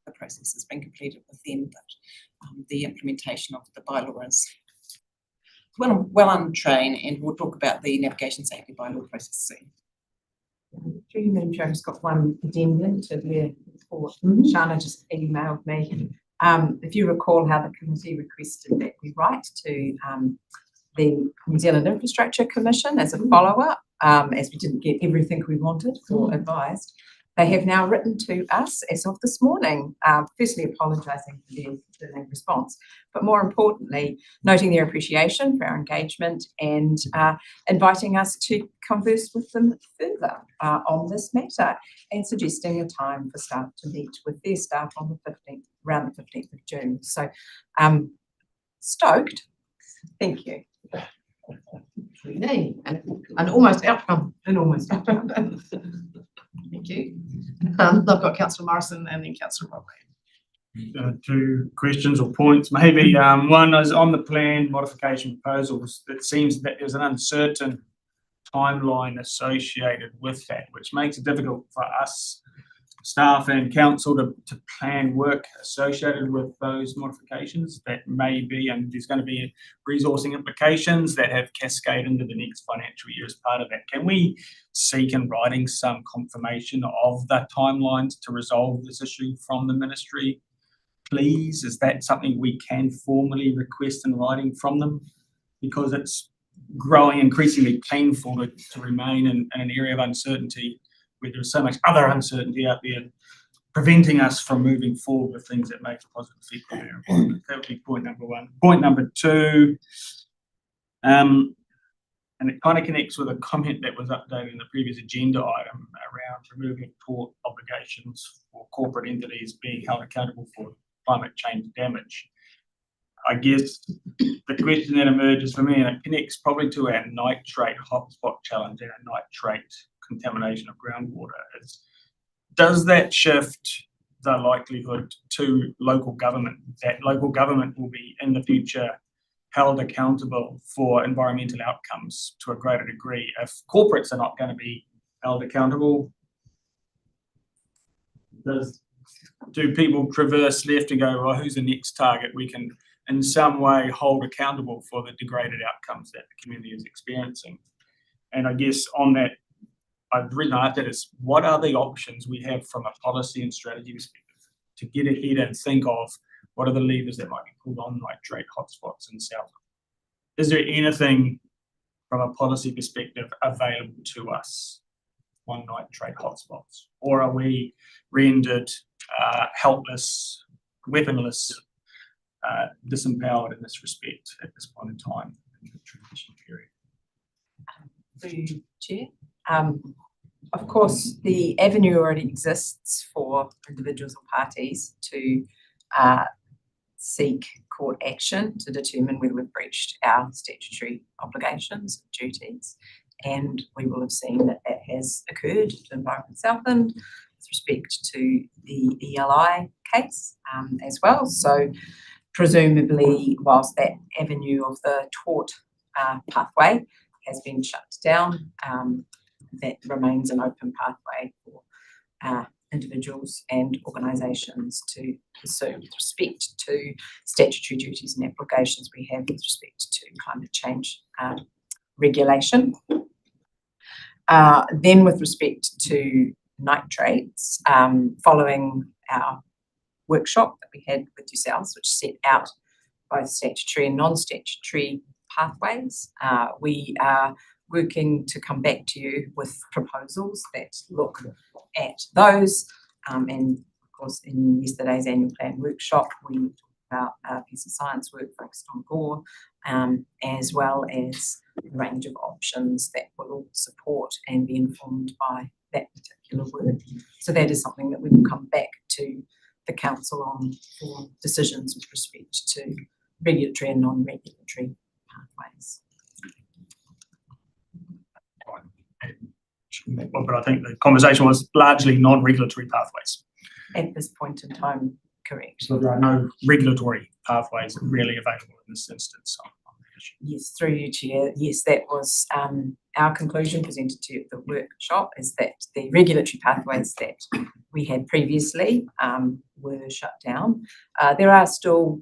the process has been completed with them. But the implementation of the bylaw is well on train, and we'll talk about the navigation safety bylaw process soon. Through you, Madam Chair, I've just got one addendum to the report. Shana just emailed me. If you recall how the committee requested that we write to the New Zealand Infrastructure Commission as a follow-up, as we didn't get everything we wanted or advised. They have now written to us as of this morning, firstly apologising for their delayed response, but more importantly, noting their appreciation for our engagement and inviting us to converse with them further on this matter, and suggesting a time for staff to meet with their staff on the 15th, around the 15th of June. So stoked. Thank you. Yay, an almost outcome. And almost. Thank you. I've got councillor Morrison and then councillor Robley. Two questions or points, maybe. One is on the plan modification proposals. It seems that there's an uncertain timeline associated with that, which makes it difficult for us, staff and council, to plan work associated with those modifications that may be, and there's going to be resourcing implications that have cascaded into the next financial year as part of that. Can we seek in writing some confirmation of that timelines to resolve this issue from the ministry, please? Is that something we can formally request in writing from them? Because it's growing increasingly painful to remain in an area of uncertainty where there's so much other uncertainty out there preventing us from moving forward with things that make a positive effect on our environment. That would be point number one. Point number two, and it kind of connects with a comment that was updated in the previous agenda item around removal of tort obligations for corporate entities being held accountable for climate change damage. I guess the question that emerges for me, and it connects probably to our nitrate hotspot challenge and our nitrate contamination of groundwater, is does that shift the likelihood to local government that local government will be in the future held accountable for environmental outcomes to a greater degree? If corporates are not going to be held accountable, do people traverse left and go, well, who's the next target we can in some way hold accountable for the degraded outcomes that the community is experiencing? And I guess on that, I've written out that is, what are the options we have from a policy and strategy perspective to get ahead and think of what are the levers that might be pulled on nitrate hotspots in Southland? Is there anything from a policy perspective available to us on nitrate hotspots? Or are we rendered helpless, weaponless, disempowered in this respect at this point in time in the transition period? Through Chair. Of course, the avenue already exists for individuals or parties to seek court action to determine whether we've breached our statutory obligations and duties. And we will have seen that that has occurred to Environment Southland with respect to the ELI case as well. So presumably, whilst that avenue of the tort pathway has been shut down, that remains an open pathway for individuals and organisations to pursue with respect to statutory duties and obligations we have with respect to climate change regulation. Then with respect to nitrates, following our workshop that we had with yourselves, which set out both statutory and non-statutory pathways, we are working to come back to you with proposals that look at those. And of course, in yesterday's annual plan workshop, we talked about a piece of science work focused on Gore, as well as a range of options that will all support and be informed by that particular work. So that is something that we will come back to the council on for decisions with respect to regulatory and non-regulatory pathways. Well, but I think the conversation was largely non-regulatory pathways. At this point in time, correct. So there are no regulatory pathways really available in this instance on the issue. Yes, through you, Chair. Yes, that was our conclusion presented to you at the workshop, is that the regulatory pathways that we had previously were shut down. There are still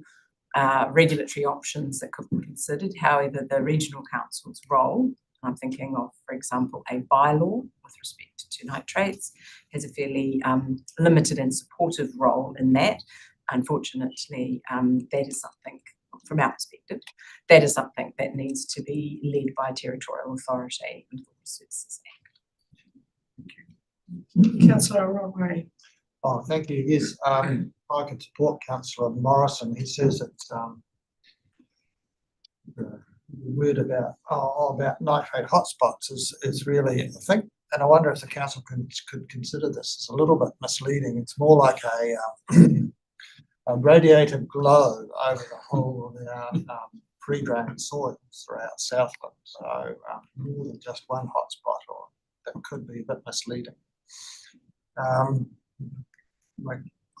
regulatory options that could be considered. However, the regional council's role, I'm thinking of, for example, a bylaw with respect to nitrates, has a fairly limited and supportive role in that. Unfortunately, that is something, from our perspective, that is something that needs to be led by a territorial authority under the Services Act. Councillor Robley. Oh, thank you. Yes, I can support Councillor Morrison. He says it's the word about nitrate hotspots is really, I think, and I wonder if the council could consider this as a little bit misleading. It's more like a radiative glow over the whole of our pre-drained soils throughout Southland, so more than just one hotspot, or that could be a bit misleading.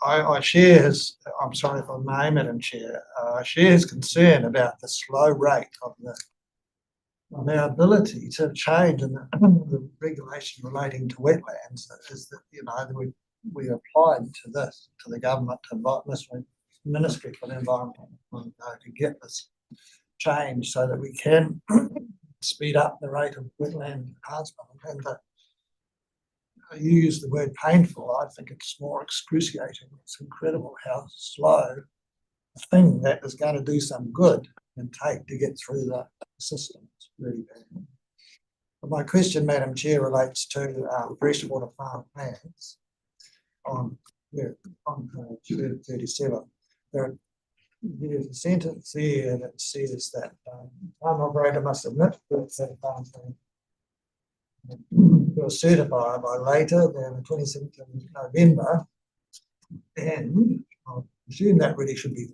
I share his, I'm sorry if I may, Madam Chair, I share his concern about the slow rate of our ability to change in the regulation relating to wetlands. Is that, you know, that we applied to this, to the government, to Ministry for the Environment, to get this change so that we can speed up the rate of wetland enhancement. And you use the word painful, I think it's more excruciating. It's incredible how slow a thing that is going to do some good can take to get through the system. It's really bad. But my question, Madam Chair, relates to freshwater farm plans on page 37. There's a sentence there that says that farm operator must submit that farm plan to a certifier by later than the 27th of November, and I presume that really should be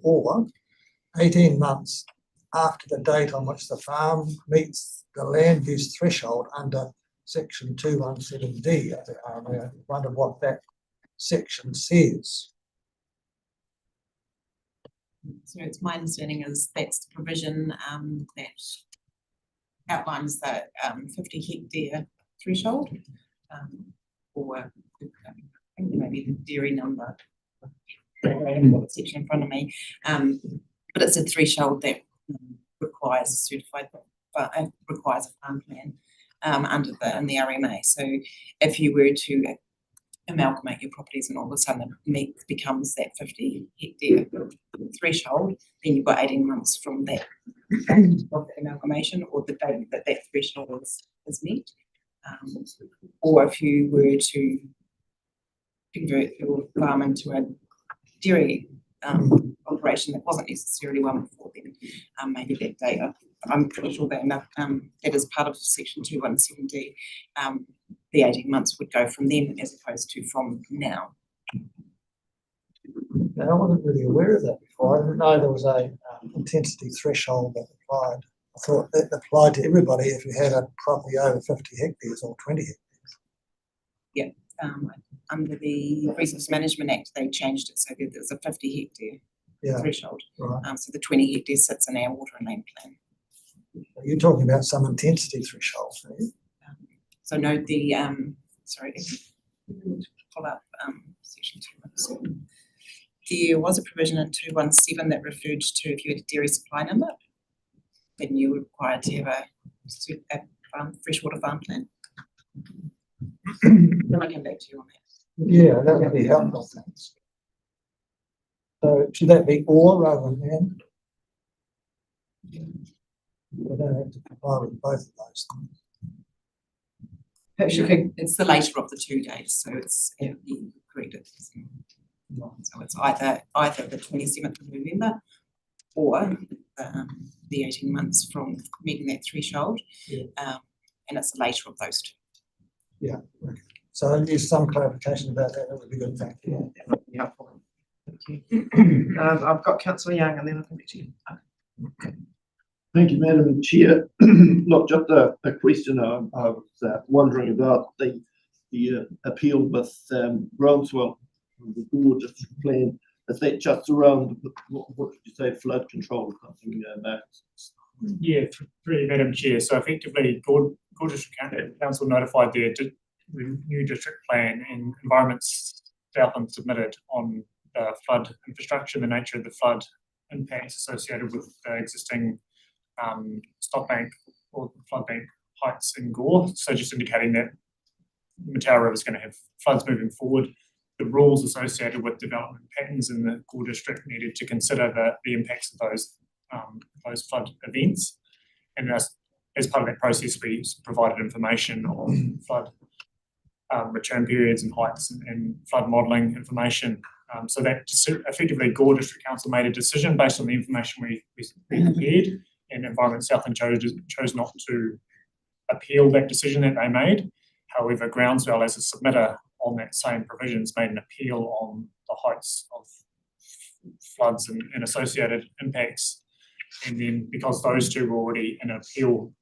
18 months after the date on which the farm meets the land use threshold under section 217D. I wonder what that section says. So it's my understanding is that's the provision that outlines the 50 hectare threshold, or I think there may be the dairy number. I haven't got the section in front of me, but it's a threshold that requires a certified, requires a farm plan under in the RMA. So if you were to amalgamate your properties and all of a sudden it becomes that 50 hectare threshold, then you've got 18 months from that of the amalgamation or the date that that threshold is met. Or if you were to convert your farm into a dairy operation that wasn't necessarily one before then, maybe that date, I'm pretty sure that that is part of section 217D. The 18 months would go from then as opposed to from now. Now, I wasn't really aware of that before. I didn't know there was a intensity threshold that applied. I thought that applied to everybody if you had a property over 50 hectares or 20 hectares. Yeah, under the Resource Management Act, they changed it so that there's a 50 hectare threshold. Right. So the 20 hectares sits in our water and land plan. You're talking about some intensity threshold, are you? So note the, sorry, pull up section 217. There was a provision in 217 that referred to if you had a dairy supply number, then you were required to have a freshwater farm plan. Then I come back to you on that. Yeah, that would be helpful. Thanks. So should that be or rather than and? We don't have to comply with both of those things. It's the later of the 2 days, so it's correct. So it's either the 27th of November or the 18 months from meeting that threshold, and it's the later of those two. Yeah. Okay. So I'll use some clarification about that. That would be good. Thank you. Yeah, that would be helpful. Thank you. I've got Councillor Young, and then I'll come back to you. Okay. Thank you, Madam Chair. Look, just a question. I was wondering about the appeal with Groundswell, the Gore District plan. Is that just around, what did you say, flood control or something? Yeah, through Madam Chair. So effectively, Gore District Council notified their new district plan, and Environment Southland submitted on flood infrastructure, the nature of the flood impacts associated with existing stock bank or flood bank heights in Gore. So just indicating that Mataura River is going to have floods moving forward. The rules associated with development patterns in the Gore district needed to consider the impacts of those flood events. And as part of that process, we provided information on flood return periods and heights and flood modelling information. So that effectively Gore District Council made a decision based on the information we prepared, and Environment Southland chose not to appeal that decision that they made. However, Groundswell, as a submitter on that same provisions, made an appeal on the heights of floods and associated impacts And then because those two were already in appeal,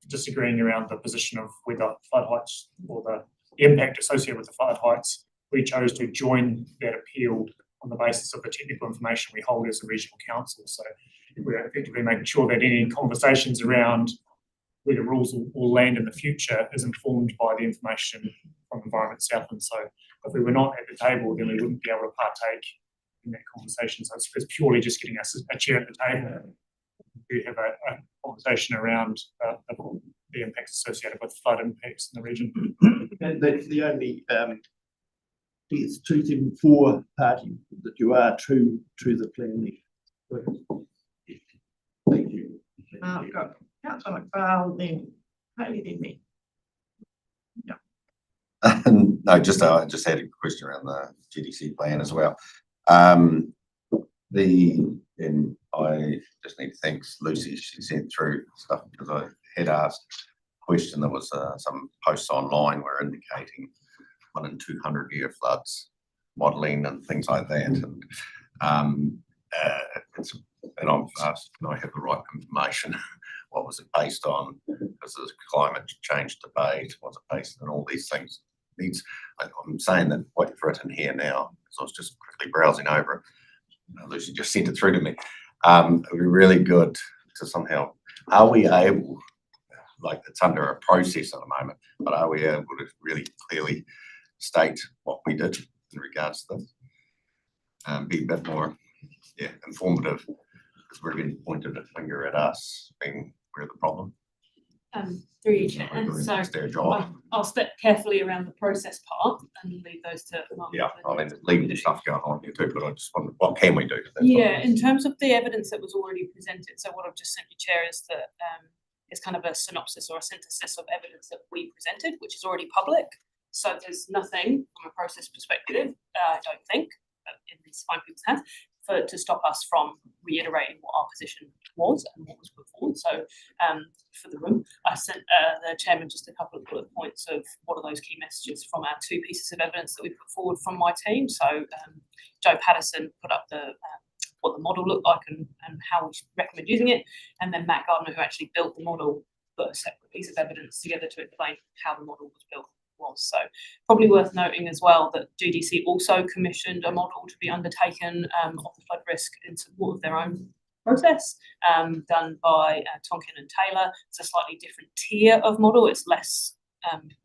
disagreeing around the position of whether flood heights or the impact associated with the flood heights, we chose to join that appeal on the basis of the technical information we hold as a regional council. So we're effectively making sure that any conversations around where the rules will land in the future is informed by the information from Environment Southland. So if we were not at the table, then we wouldn't be able to partake in that conversation. So it's purely just getting us a chair at the table. We have a conversation around the impacts associated with flood impacts in the region. And that's the only, it's 274 party that you are true to the planning. Thank you. I've got Councillor McFarlane, then Haley, then me. No, I just had a question around the GDC plan as well. And I just need to thank Lucy, she sent through stuff because I had asked a question. There was some posts online were indicating 1 in 200 year floods modelling and things like that. And and I've asked, can I have the right information? What was it based on? Because there's climate change debate, was it based on all these things? I'm saying that what you've written here now, because I was just quickly browsing over it. Lucy just sent it through to me. It would be really good to somehow, are we able, like it's under a process at the moment, but are we able to really clearly state what we did in regards to this? Be a bit more informative, because we're getting pointed a finger at us being we're the problem. Through you, Chair. So It's their job. I'll step carefully around the process part and leave those to Mark. Yeah, I mean, there's legal stuff going on here too, but I just wonder, what can we do? Yeah, in terms of the evidence that was already presented, so what I've just sent you, Chair, is that is kind of a synopsis or a synthesis of evidence that we presented, which is already public. So there's nothing from a process perspective, I don't think, in these fine people's hands, to stop us from reiterating what our position was and what was put forward. So for the room, I sent the chairman just a couple of bullet points of what are those key messages from our 2 pieces of evidence that we put forward from my team. So Joe Patterson put up what the model looked like and how we recommend using it, and then Matt Gardner, who actually built the model, put a separate piece of evidence together to explain how the model was built. So probably worth noting as well that GDC also commissioned a model to be undertaken of the flood risk in support of their own process, done by Tonkin and Taylor. It's a slightly different tier of model. It's less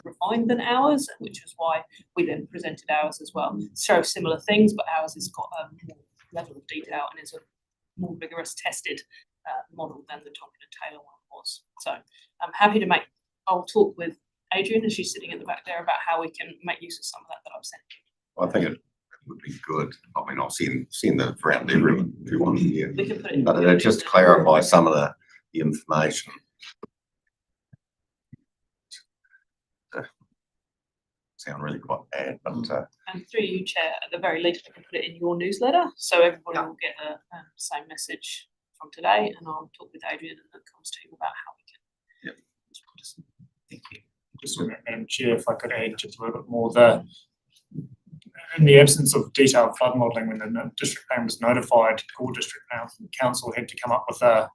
refined than ours, which is why we then presented ours as well. Show similar things, but ours has got a more level of detail and is a more rigorous tested model than the Tonkin and Taylor one was. So I'm happy to I'll talk with Adrian, as she's sitting at the back there, about how we can make use of some of that I've sent you. Well, I think it would be good. I mean, I've seen the around everyone who wants to hear, We can put it. but it just clarify some of the information. Sound really quite bad, but And through you, Chair, at the very least, I can put it in your newsletter, so everybody will get the same message from today, and I'll talk with Adrian and the comms team about how we can. Thank you. Just Madam Chair, if I could add just a little bit more, in the absence of detailed flood modelling, when the district plan was notified, Gore District Council had to come up with a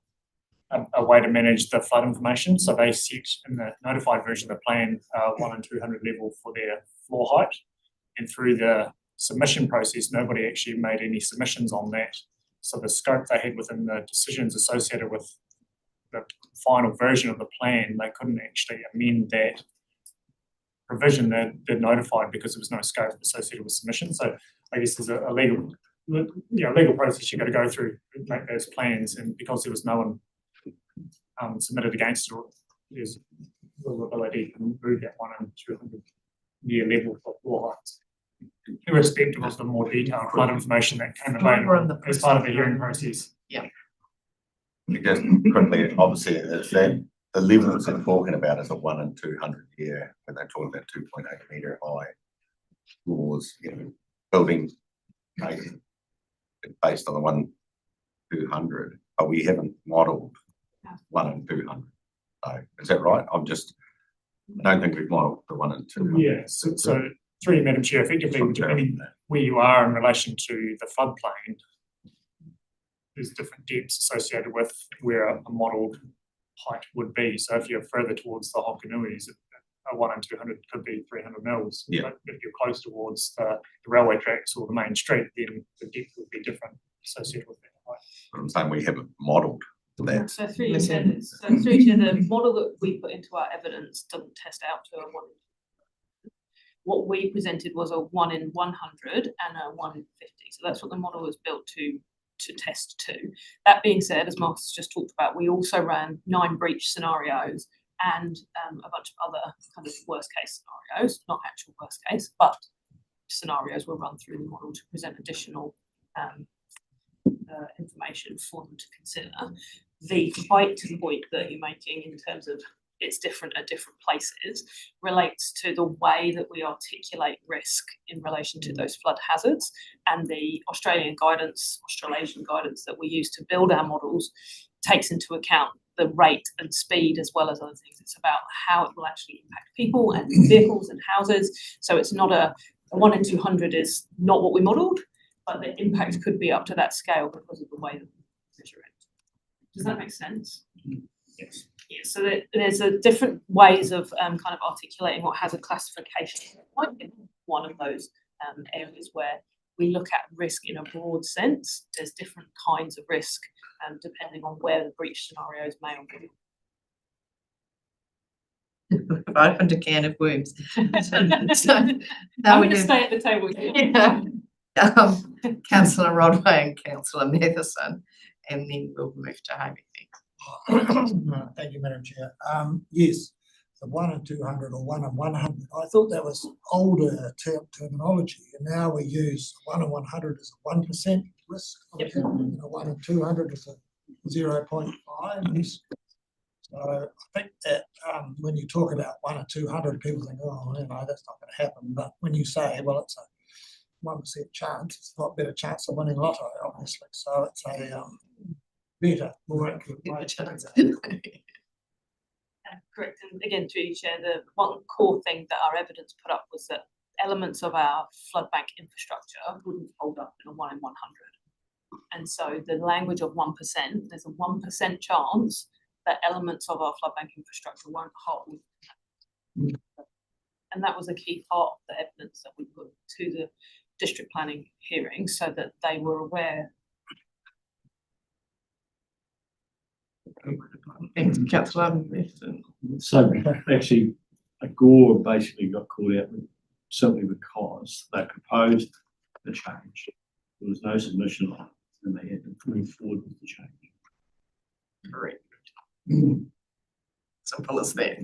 way to manage the flood information. So they set in the notified version of the plan 1 in 200 level for their floor height, and through the submission process, nobody actually made any submissions on that. So the scope they had within the decisions associated with the final version of the plan, they couldn't actually amend that provision that they're notified because there was no scope associated with submission. So I guess there's a legal process you've got to go through to make those plans, and because there was no one submitted against it, there's the ability to move that 1 in 200 year level for floor heights, irrespective of the more detailed flood information that came available as part of the hearing process. Yeah. just quickly, obviously, is that the level that they're talking about is a 1 in 200 year, when they're talking about 2.8 metre high floors, building based on the 1 in 200, but we haven't modelled 1 in 200. So is that right? I don't think we've modelled the 1 in 200. Yeah, so through you, Madam Chair, effectively, depending where you are in relation to the floodplain, there's different depths associated with where a modelled height would be. So if you're further towards the Hokanuis, a 1 in 200 could be 300 mils. Yeah. But if you're close towards the railway tracks or the main street, then the depth would be different associated with that height. But I'm saying we haven't modelled that. So through you, Chair, the model that we put into our evidence doesn't test out to a 1 in. What we presented was a 1 in 100 and a 1 in 50. So that's what the model was built to test to. That being said, as Marcus just talked about, we also ran 9 breach scenarios and a bunch of other kind of worst case scenarios, not actual worst case, but scenarios were run through the model to present additional information for them to consider. The height point that you're making in terms of it's different at different places relates to the way that we articulate risk in relation to those flood hazards, and the Australasian guidance that we use to build our models takes into account the rate and speed as well as other things. It's about how it will actually impact people and vehicles and houses. So it's not a 1 in 200 is not what we modelled, but the impact could be up to that scale because of the way that we measure it. Does that make sense? Yes. Yeah, so there's a different ways of kind of articulating what has a classification. Might be one of those areas where we look at risk in a broad sense. There's different kinds of risk depending on where the breach scenarios may or may I've opened a can of worms. So I'm now we going to have, stay at the table. Councillor Rodway and Councillor Matheson, and then we'll move to Amy. Thank you, Madam Chair. Yes, the 1 in 200 or 1 in 100. I thought that was older terminology, and now we use 1 in 100 as a 1% risk. Yep. 1 in 200 is a 0.5. So I think that when you talk about 1 in 200, people think, oh, you know, that's not going to happen. But when you say, well, it's a 1% chance, it's a lot better chance of winning lotto, obviously. So it's a better, more accurate way. Correct. And again, through you, Chair, the one core thing that our evidence put up was that elements of our flood bank infrastructure wouldn't hold up in a 1 in 100. And so the language of 1%, there's a 1% chance that elements of our flood bank infrastructure won't hold. And that was a key part of the evidence that we put to the district planning hearing so that they were aware. Thanks, Councillor Matheson. So actually, Gore basically got called out simply because they proposed the change. There was no submission on it, and they had to move forward with the change. Correct. Simple as that.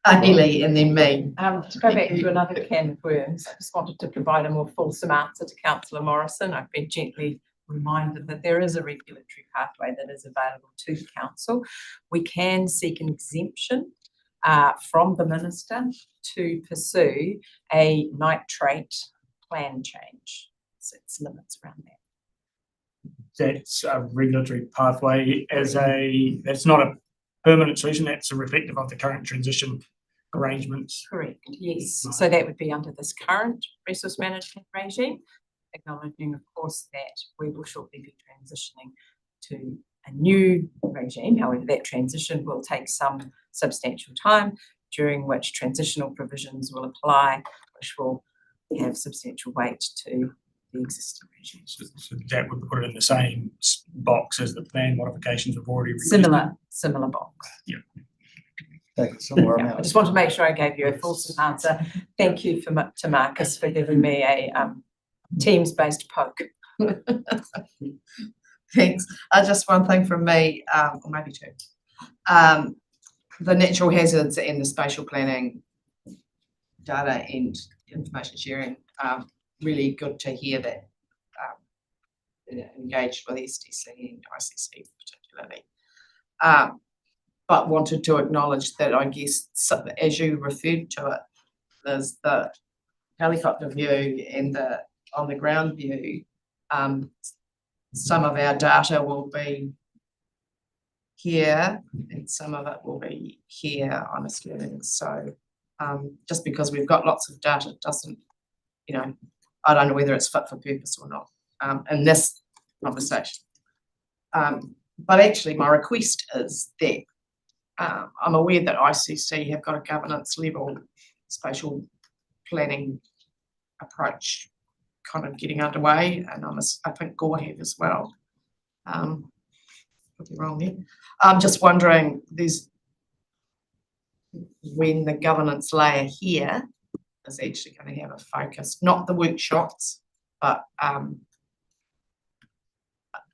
Haley and then me. To go back to another can of worms, I just wanted to provide a more fulsome answer to Councillor Morrison. I've been gently reminded that there is a regulatory pathway that is available to the council. We can seek an exemption from the minister to pursue a nitrate plan change. So it's limits around that. That's a regulatory pathway that's not a permanent solution, that's a reflective of the current transition arrangements. Correct, yes. So that would be under this current resource management regime, acknowledging, of course, that we will shortly be transitioning to a new regime. However, that transition will take some substantial time, during which transitional provisions will apply, which will have substantial weight to the existing regime. So that would put it in the same box as the plan modifications we've already reviewed. Similar box. Yeah. Take it somewhere Yeah, I else. just want to make sure I gave you a fulsome answer. Thank you to Marcus for giving me a Teams-based poke. Thanks. Just one thing from me, or maybe two. The natural hazards and the spatial planning data and information sharing, really good to hear that engaged with SDC and ICC particularly. But wanted to acknowledge that I guess, as you referred to it, there's the helicopter view and the on the ground view. Some of our data will be here and some of it will be here, I'm assuming. So just because we've got lots of data doesn't, I don't know whether it's fit for purpose or not. in this conversation. But actually my request is that I'm aware that ICC have got a governance level spatial planning approach kind of getting underway, and I think Gore have as well. Could be wrong there. I'm just wondering, when the governance layer here is actually going to have a focus, not the workshops, but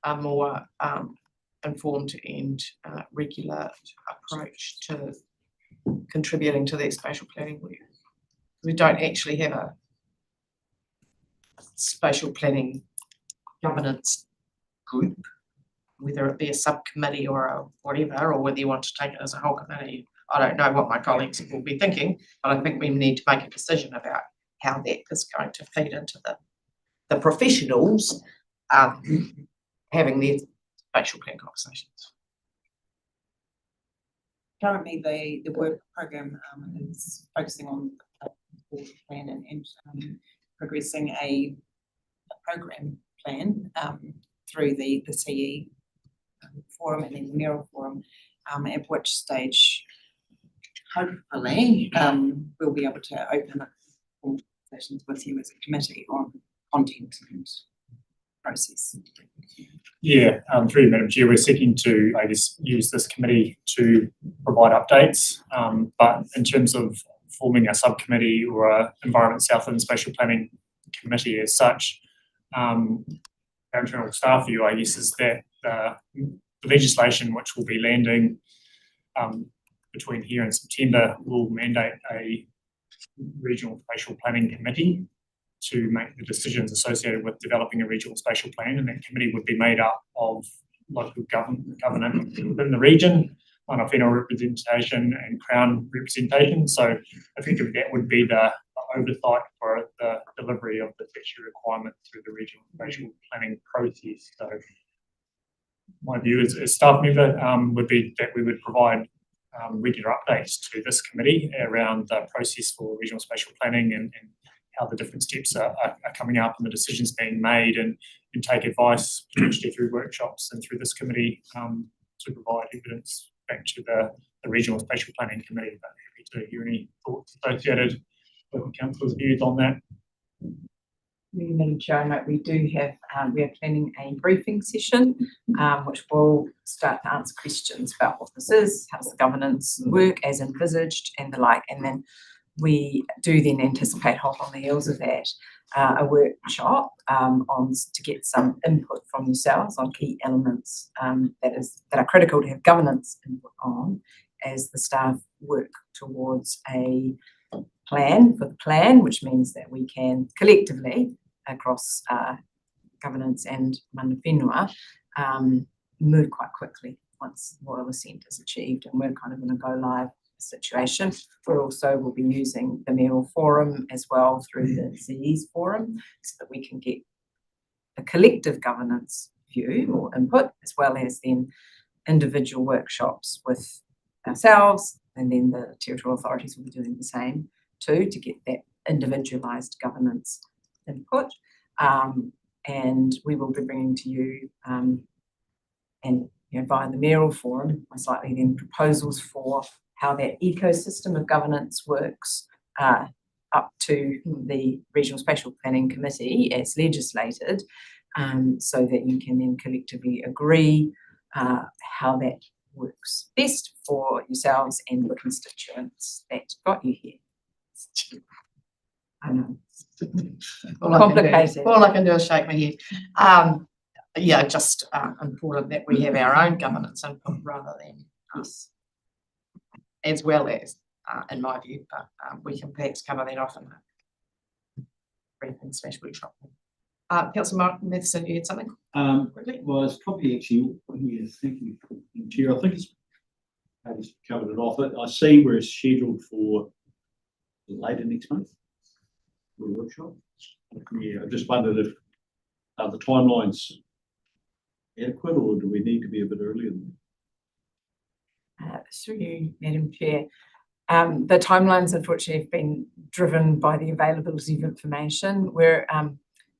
a more informed and regular approach to contributing to that spatial planning work. We don't actually have a spatial planning governance group, whether it be a subcommittee or a whatever, or whether you want to take it as a whole committee. I don't know what my colleagues will be thinking, but I think we need to make a decision about how that is going to feed into the professionals having their spatial plan conversations. Currently, the work program is focusing on the plan and progressing a program plan through the CE forum and then the Mayoral Forum, at which stage hopefully we'll be able to open up conversations with you as a committee on content and process. Yeah, through you, Madam Chair, we're seeking to, I guess, use this committee to provide updates, but in terms of forming a subcommittee or a Environment Southland Spatial Planning Committee as such, our internal staff view, I guess, is that the legislation which will be landing between here and September will mandate a regional spatial planning committee to make the decisions associated with developing a regional spatial plan, and that committee would be made up of local government within the region, whānau representation and Crown representation. So I think that would be the oversight for the delivery of the statutory requirement through the regional spatial planning process. So my view as a staff member would be that we would provide regular updates to this committee around the process for regional spatial planning and how the different steps are coming up and the decisions being made, and take advice potentially through workshops and through this committee to provide evidence back to the regional spatial planning committee. But happy to hear any thoughts associated with the council's views on that. Madam Chair, I note we do have, we are planning a briefing session, which will start to answer questions about what this is, how does the governance work as envisaged and the like, and then we do then anticipate hot on the heels of that a workshop to get some input from yourselves on key elements that are critical to have governance input on as the staff work towards a plan for the plan, which means that we can collectively across governance and mana whenua move quite quickly once royal assent is achieved, and we're kind of in a go live situation. We also will be using the Mayoral Forum as well through the CE's forum, so that we can get a collective governance view or input, as well as then individual workshops with ourselves, and then the territorial authorities will be doing the same too, to get that individualised governance input. And we will be bringing to you and via the Mayoral Forum, most likely then proposals for how that ecosystem of governance works up to the Regional Spatial Planning Committee as legislated, so that you can then collectively agree how that works best for yourselves and the constituents that got you here. I know. Complicated. All I can do is shake my head. Yeah, just important that we have our own governance input rather than us, as well as, in my view, but we can perhaps cover that off in a briefing / workshop. Councillor Matheson, you had something? Well, it's probably actually, yeah, thank you, Chair. I think it's maybe covered it off. I see where it's scheduled for later next month for a workshop. Yeah, I just wondered if the timeline's adequate, or do we need to be a bit earlier than that? Through you, Madam Chair. The timelines unfortunately have been driven by the availability of information. We're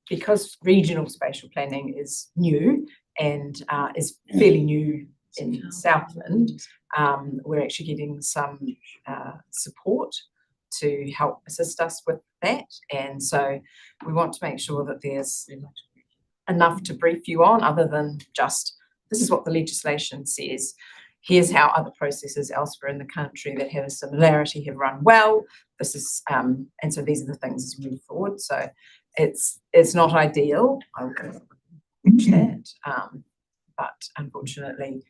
because regional spatial planning is new and is fairly new in Southland, we're actually getting some support to help assist us with that. And so we want to make sure that there's enough to brief you on, other than just, this is what the legislation says. Here's how other processes elsewhere in the country that have a similarity have run well. This is, and so these are the things as we move forward. So it's not ideal. I will that, but unfortunately,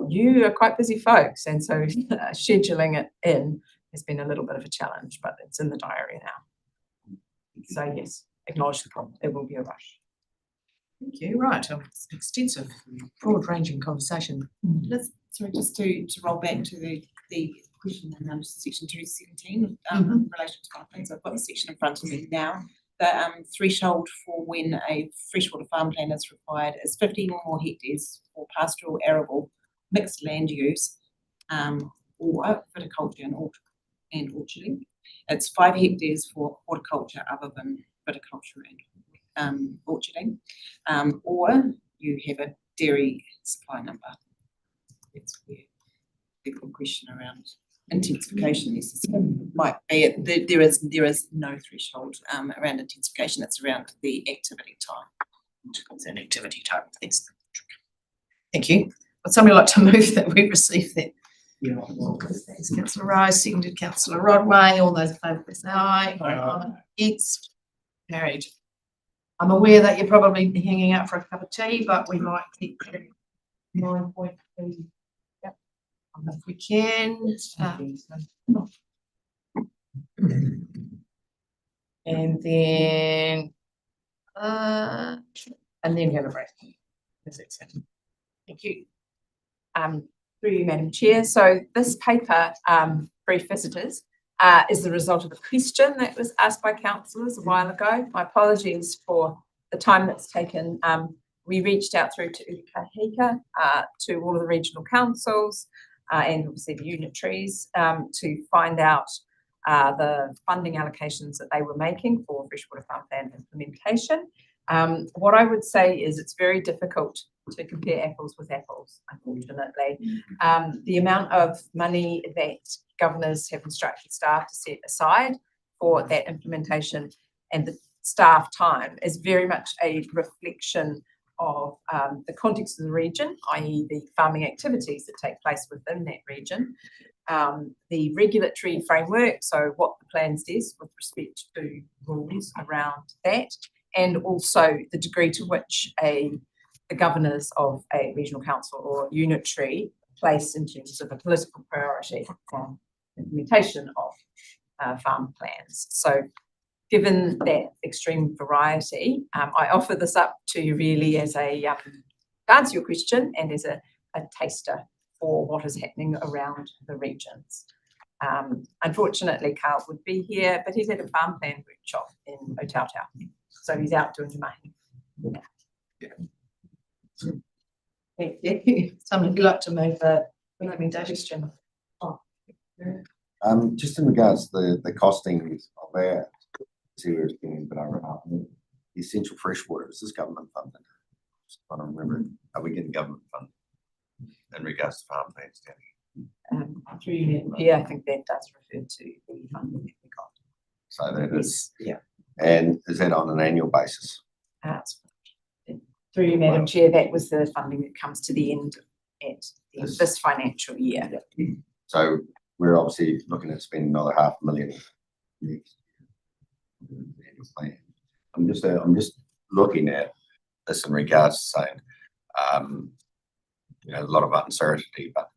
you are quite busy folks, and so scheduling it in has been a little bit of a challenge, but it's in the diary now. So yes, acknowledge the problem. It will be a rush. Thank you. Right, extensive, broad-ranging conversation. Sorry, just to roll back to the question in section 217 in relation to farm plans. I've got the section in front of me now. The threshold for when a freshwater farm plan is required is 15 or more hectares for pastoral, arable, mixed land use, or viticulture and orcharding. It's 5 hectares for horticulture other than viticulture and orcharding, or you have a dairy supply number. That's where the question around intensification is might be. There is no threshold around intensification. It's around the activity type. It's an activity type. Thank you. Would somebody like to move that we receive that? Yeah. Thanks, Councillor Rice, seconded Councillor Rodway. All those in favour, please say aye. Aye. Against? Carried. I'm aware that you're probably hanging out for a cup of tea, but we might keep 9.3. Yep. If we can. And then have a break. Thank you. Through you, Madam Chair. So this paper, Brief Visitors, is the result of a question that was asked by councillors a while ago. My apologies for the time that's taken. We reached out through to Ukahika, to all of the regional councils and obviously the unitaries to find out the funding allocations that they were making for freshwater farm plan implementation. What I would say is it's very difficult to compare apples with apples, unfortunately. The amount of money that governors have instructed staff to set aside for that implementation and the staff time is very much a reflection of the context of the region, i.e. the farming activities that take place within that region, the regulatory framework, so what the plan says with respect to rules around that, and also the degree to which the governors of a regional council or unitary place in terms of a political priority on implementation of farm plans. So given that extreme variety, I offer this up to you really as a, to answer your question and as a taster for what is happening around the regions. Unfortunately, Carl would be here, but he's at a farm plan workshop in Otautau. So he's out doing the mahi. Yeah. Thank you. Somebody would like to move the recommendation. Just in regards to the costings of that, see where it's getting, but the essential freshwater, is this government funded? I don't remember. Are we getting government funded in regards to farm plans down here? Yeah, I think that does refer to the funding that we got. So that is, yeah. And is that on an annual basis? Through you, Madam Chair, that was the funding that comes to the end at this financial year. So we're obviously looking at spending another $500,000 next annual plan. I'm just looking at this in regards to saying, a lot of uncertainty, but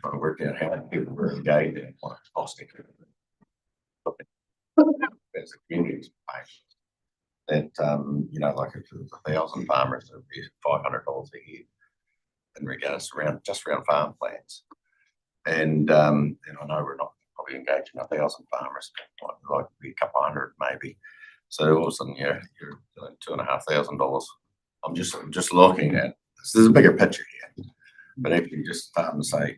trying to work out how people were engaged and what it's costing. As a community that like if it was 1,000 farmers, it would be $500 a year in regards to just around farm plans. And I know we're not probably engaging 1,000 farmers, like be a couple hundred maybe. So all of a sudden, you're doing $2,500. I'm just looking at this. There's a bigger picture here, but if you just start and say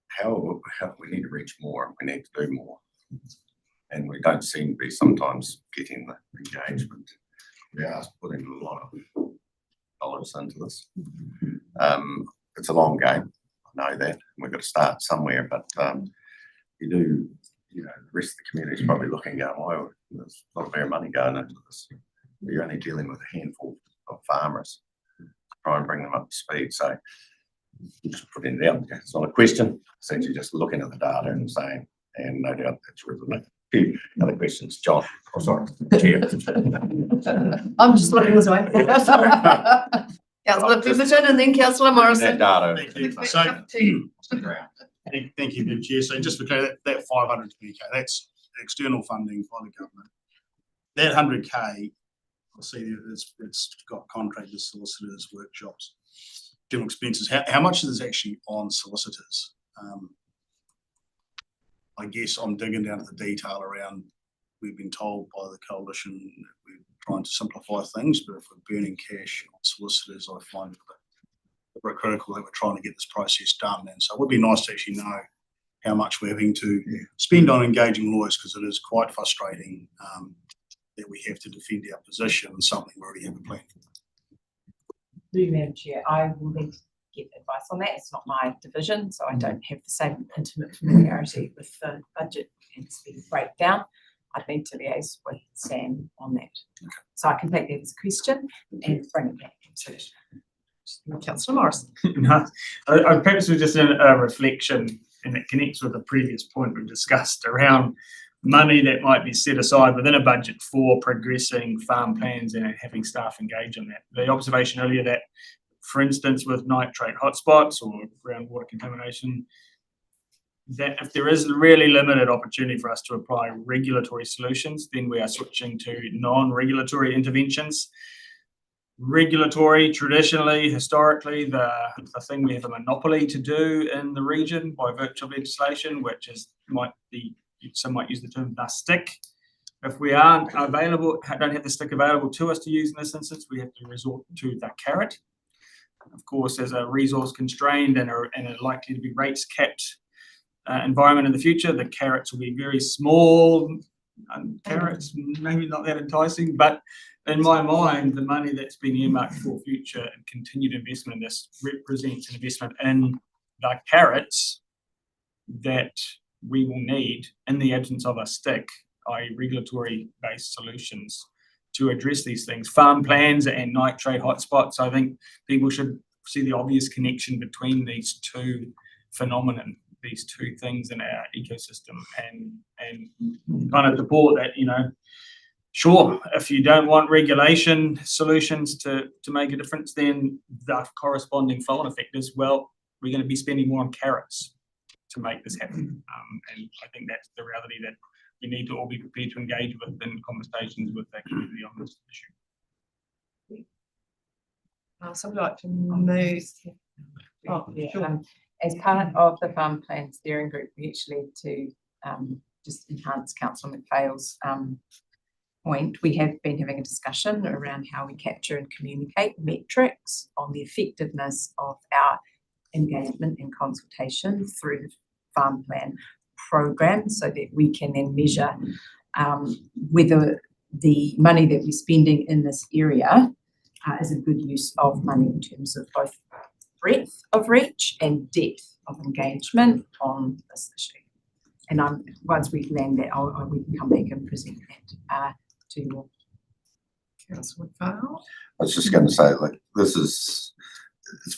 how we need to reach more, we need to do more. And we don't seem to be sometimes getting the engagement. we are putting a lot of dollars into this. It's a long game, I know that, and we've got to start somewhere, but, you do, you know, the rest of the community is probably looking, going, well, there's a lot of our money going into this. You're only dealing with a handful of farmers, try and bring them up to speed, so just putting it out there. It's not a question, it's actually just looking at the data and saying, and no doubt that's relevant. Few other questions, John, oh, sorry, Chair. I'm just looking this way. Councillor Pemberton and then Councillor Morrison. That data. Thank you. So, thank you, Madam Chair. So just for clarity, that 520K, that's external funding by the government. That 100K, I'll see there, it's got contractors, solicitors, workshops, general expenses. How much is actually on solicitors? I guess I'm digging down to the detail around, we've been told by the coalition that we're trying to simplify things, but if we're burning cash on solicitors, I find it very critical that we're trying to get this process done. And so it would be nice to actually know how much we're having to spend on engaging lawyers, because it is quite frustrating that we have to defend our position on something we already have a plan for. Madam Chair, I will need to get advice on that. It's not my division, so I don't have the same intimate familiarity with the budget and spend breakdown. I'd need to liaise with Sam on that. So I can take that as a question and bring it back. Councillor Morrison. No, I perhaps was just a reflection, and it connects with the previous point we've discussed around money that might be set aside within a budget for progressing farm plans and having staff engage in that. The observation earlier that, for instance, with nitrate hotspots or groundwater contamination, that if there is really limited opportunity for us to apply regulatory solutions, then we are switching to non-regulatory interventions. Regulatory, traditionally, historically, the thing we have a monopoly to do in the region by virtue of legislation, which is some might use the term the stick. If we aren't available, don't have the stick available to us to use in this instance, we have to resort to the carrot. Of course, as a resource constrained and a likely to be rates capped environment in the future, the carrots will be very small. Carrots, maybe not that enticing, but in my mind, the money that's been earmarked for future and continued investment in this represents an investment in the carrots that we will need in the absence of a stick, i.e. regulatory-based solutions to address these things. Farm plans and nitrate hotspots, I think people should see the obvious connection between these two phenomena, these two things in our ecosystem, and kind of support that, you know, sure, if you don't want regulation solutions to make a difference, then the corresponding flow-on effect is, well, we're going to be spending more on carrots to make this happen. And I think that's the reality that we need to all be prepared to engage with in conversations with that community on this issue. Somebody like to move. Oh, yeah. As part of the farm plan steering group, we actually to just enhance Councillor McPhail's point, we have been having a discussion around how we capture and communicate metrics on the effectiveness of our engagement and consultation through the farm plan program, so that we can then measure whether the money that we're spending in this area is a good use of money in terms of both breadth of reach and depth of engagement on this issue. And once we land that, we can come back and present that to you all. Councillor McPhail. I was just going to say, like, it's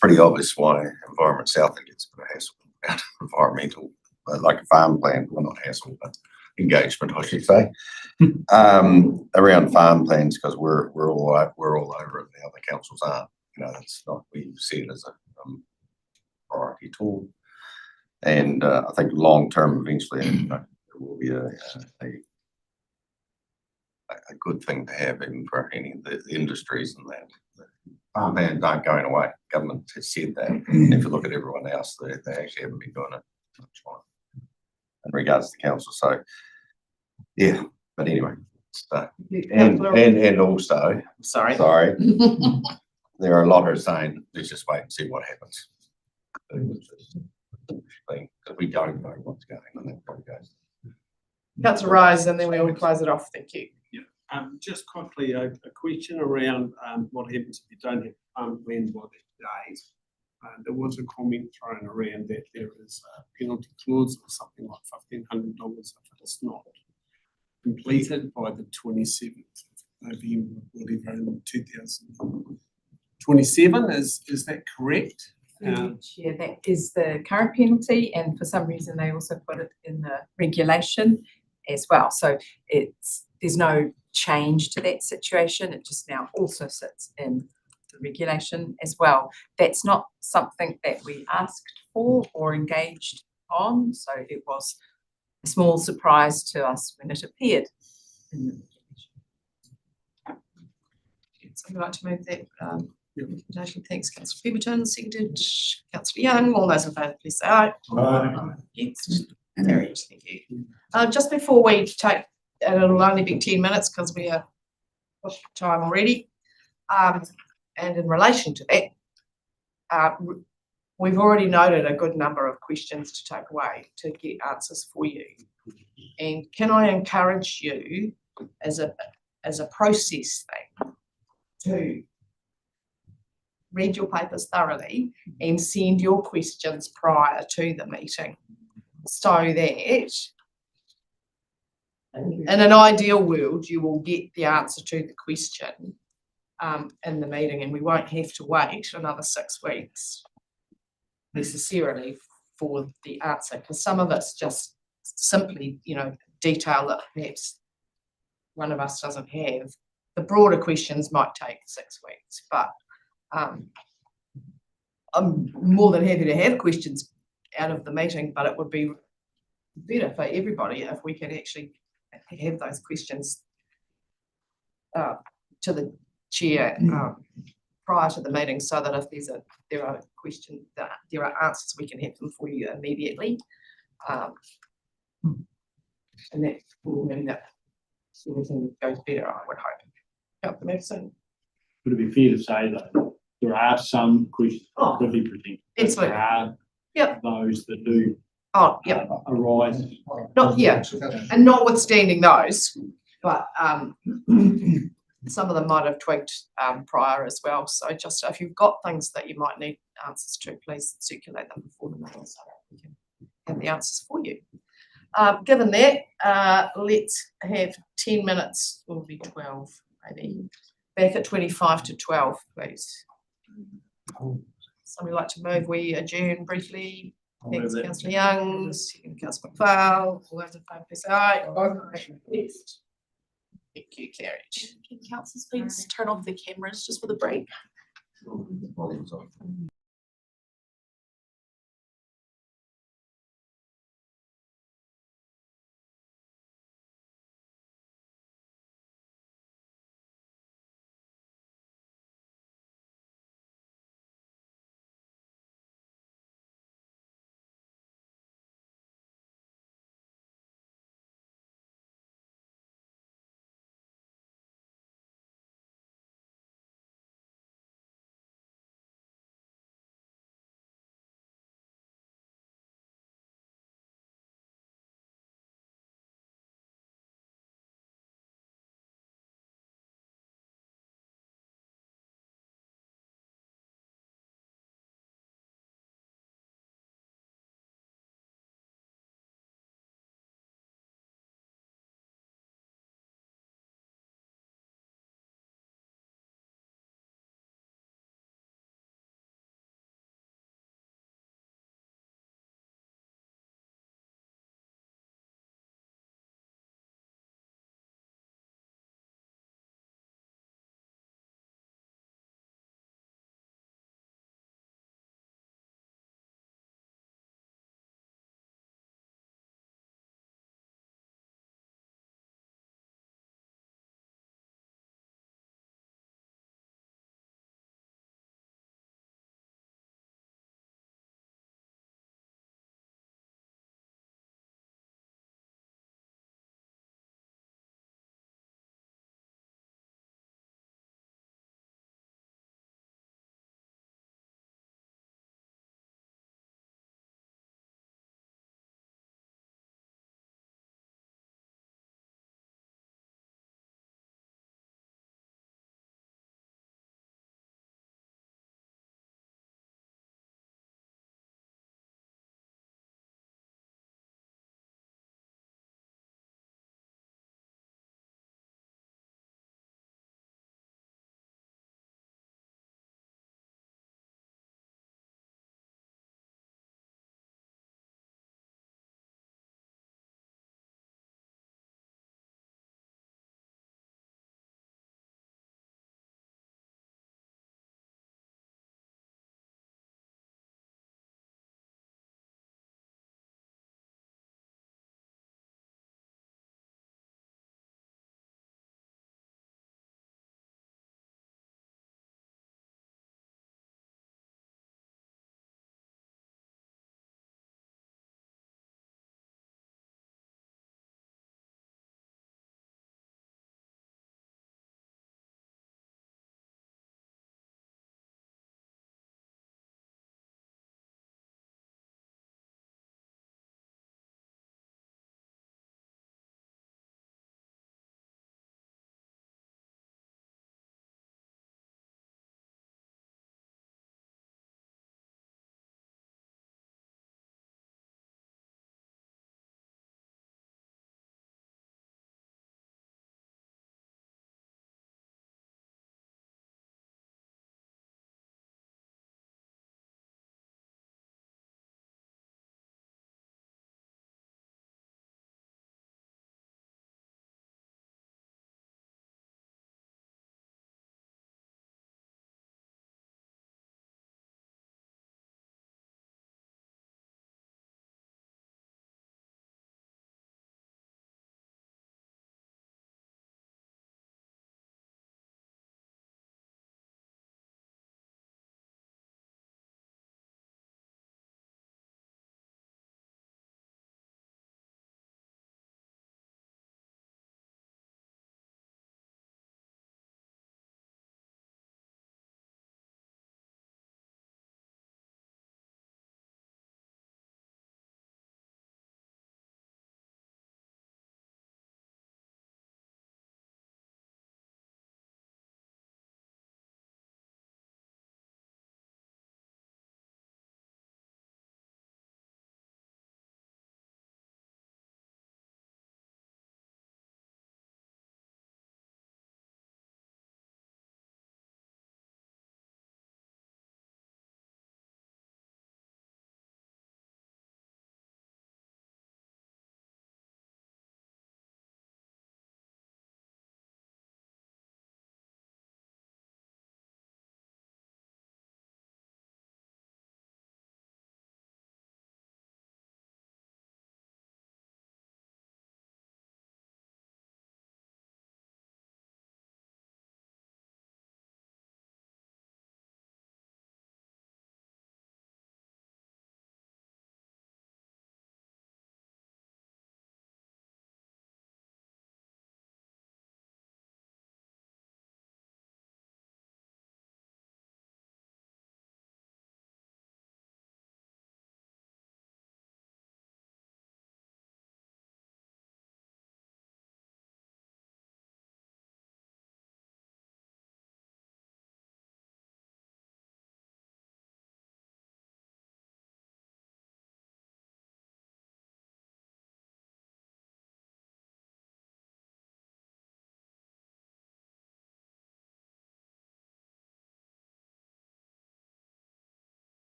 pretty obvious why Environment South gets a bit of hassle about environmental, like a farm plan, well, not hassle, but engagement, I should say, around farm plans, because we're all over it now. The councils aren't. You know, it's not, we see it as a priority tool, and I think long term, eventually, you know, it will be a good thing to have, even for any of the industries and that. Farm plans aren't going away. Government has said that. And if you look at everyone else, they actually haven't been doing it much more in regards to council. So, yeah. But anyway, and also, sorry, there are a lot who are saying, let's just wait and see what happens. Because we don't know what's going on. That probably goes. Councillor Rise, and then we will close it off. Thank you. Just quickly, a question around, what happens if you don't have farm plan by that date? There was a comment thrown around that there is a penalty clause or something like $1,500 if it is not completed by the 27th of November, whatever, in 2027. Is that correct? Yeah, that is the current penalty, and for some reason they also put it in the regulation as well. So there's no change to that situation. It just now also sits in the regulation as well. That's not something that we asked for or engaged on, so it was a small surprise to us when it appeared in the regulation. So I'd like to move that recommendation. Thanks, councillor Pemberton, seconded councillor Young. All those in favour, please say aye. Aye. Against? Carried. Thank you. Just before we take, and it'll only be 10 minutes because we are pushed for time already. And in relation to that, we've already noted a good number of questions to take away to get answers for you. And can I encourage you as a process thing to read your papers thoroughly and send your questions prior to the meeting, so that in an ideal world you will get the answer to the question in the meeting, and we won't have to wait another 6 weeks necessarily for the answer, because some of it's just simply, detail that perhaps one of us doesn't have. The broader questions might take 6 weeks, but I'm more than happy to have questions out of the meeting, but it would be better for everybody if we could actually have those questions to the chair prior to the meeting, so that if there are questions, that there are answers, we can have them for you immediately. And that will mean that everything goes better, I would hope. Councillor Madison. Would it be fair to say that there are some questions that could be presented? Absolutely. There are those that do arise. And notwithstanding those, but some of them might have tweaked prior as well. So just if you've got things that you might need answers to, please circulate them before the meeting so that we can have the answers for you. Given that, let's have 10 minutes, or be 12 maybe, back at 25 to 12, please. Somebody like to move, we adjourn briefly. Thanks, councillor Young, second councillor McPhail, all those in favour, please say aye. Next. Thank you, carried. Can councillors please turn off the cameras just for the break?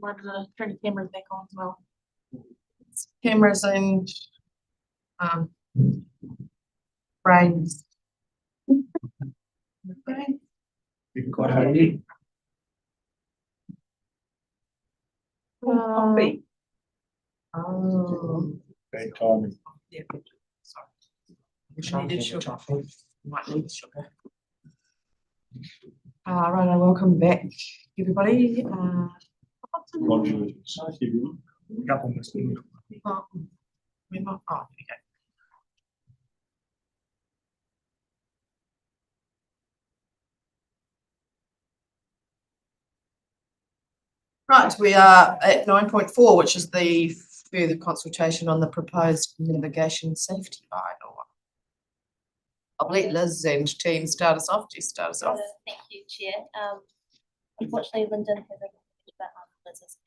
Might turn the cameras back on as well. Cameras and brains. Brain. You can quite hardly. Coffee. Oh. Bad timing. Yeah. Sorry. I needed sugar. Might need sugar. Right, welcome back, everybody. Roger. Couple minutes. Oh, there we go. Right, we are at 9.4, which is the further consultation on the proposed navigation safety bylaw. I'll let Liz and team start us off. Just start us off. Thank you, Chair. Unfortunately, Lyndon hasn't but Liz is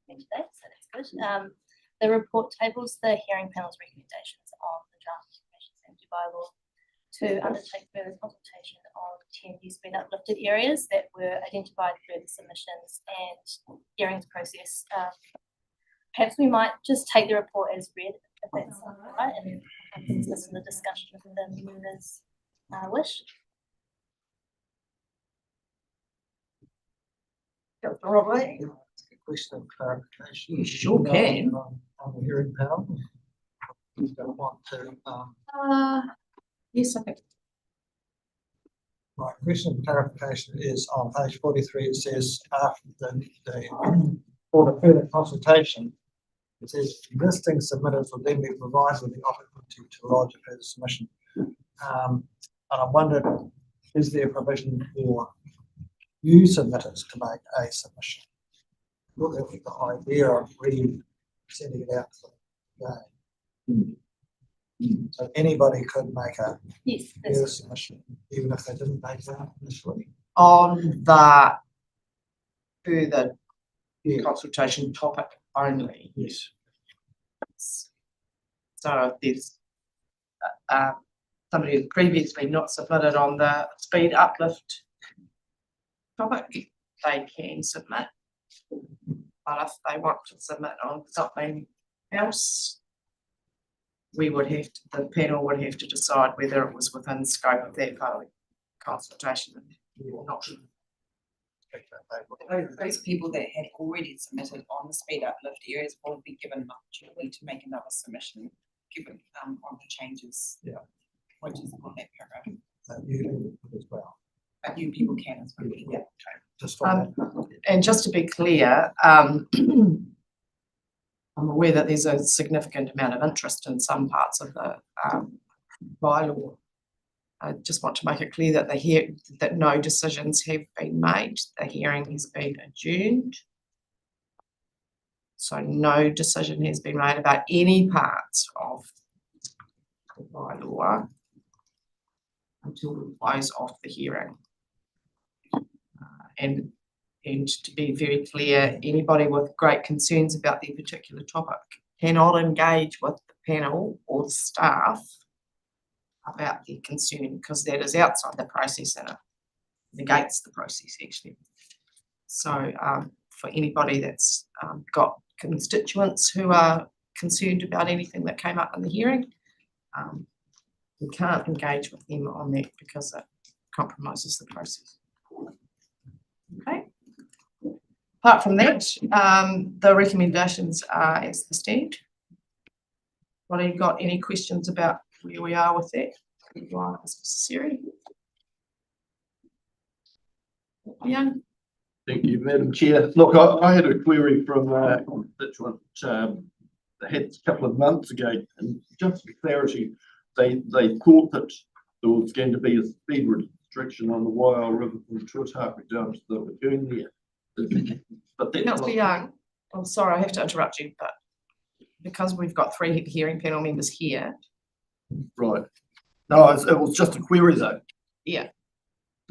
here today, so that's good. The report tables the hearing panel's recommendations on the draft navigation safety bylaw to undertake further consultation on 10 new speed uplifted areas that were identified through the submissions and hearings process. Perhaps we might just take the report as read, if that's all right, and listen to the discussion of the members' wish. Robert? Question of clarification. You sure can. On the hearing panel. Who's gonna want to, Yes, I think. my question of clarification is on page 43, it says after for the further consultation, it says listing submitters will then be provided with the opportunity to lodge a further submission. And I wondered, is there a provision for new submitters to make a submission? Look at the idea of sending it out to the game. So anybody could make a Yes, further submission, even if they didn't make that initially. On the further consultation topic only. Yes. So if there's somebody who's previously not submitted on the speed uplift topic, they can submit. But if they want to submit on something else, we would have to, the panel would have to decide whether it was within scope of that public consultation or not. Those people that had already submitted on the speed uplift areas will be given an opportunity to make another submission, given on the changes. Yeah. Which is on that paragraph. You as well. But new people can as well. Yeah. Just on that. And just to be clear, I'm aware that there's a significant amount of interest in some parts of the bylaw. I just want to make it clear that that no decisions have been made. The hearing has been adjourned. So no decision has been made about any parts of the bylaw until we close off the hearing. And to be very clear, anybody with great concerns about the particular topic cannot engage with the panel or the staff about their concern, because that is outside the process and it negates the process actually. So for anybody that's got constituents who are concerned about anything that came up in the hearing, we can't engage with them on that because it compromises the process. Okay. Apart from that, the recommendations are as the stand. Well, have you got any questions about where we are with that? Mr. Siri? Yeah. Thank you, Madam Chair. Look, I had a query from a constituent that had a couple of months ago, and just for clarity, they thought that there was going to be a speed restriction on the Waiau River from Tuatara down to the lagoon there. But that's Councillor Young, I'm sorry, I have to interrupt you, but because we've got 3 hearing panel members here. Right. No, it was just a query though. Yeah.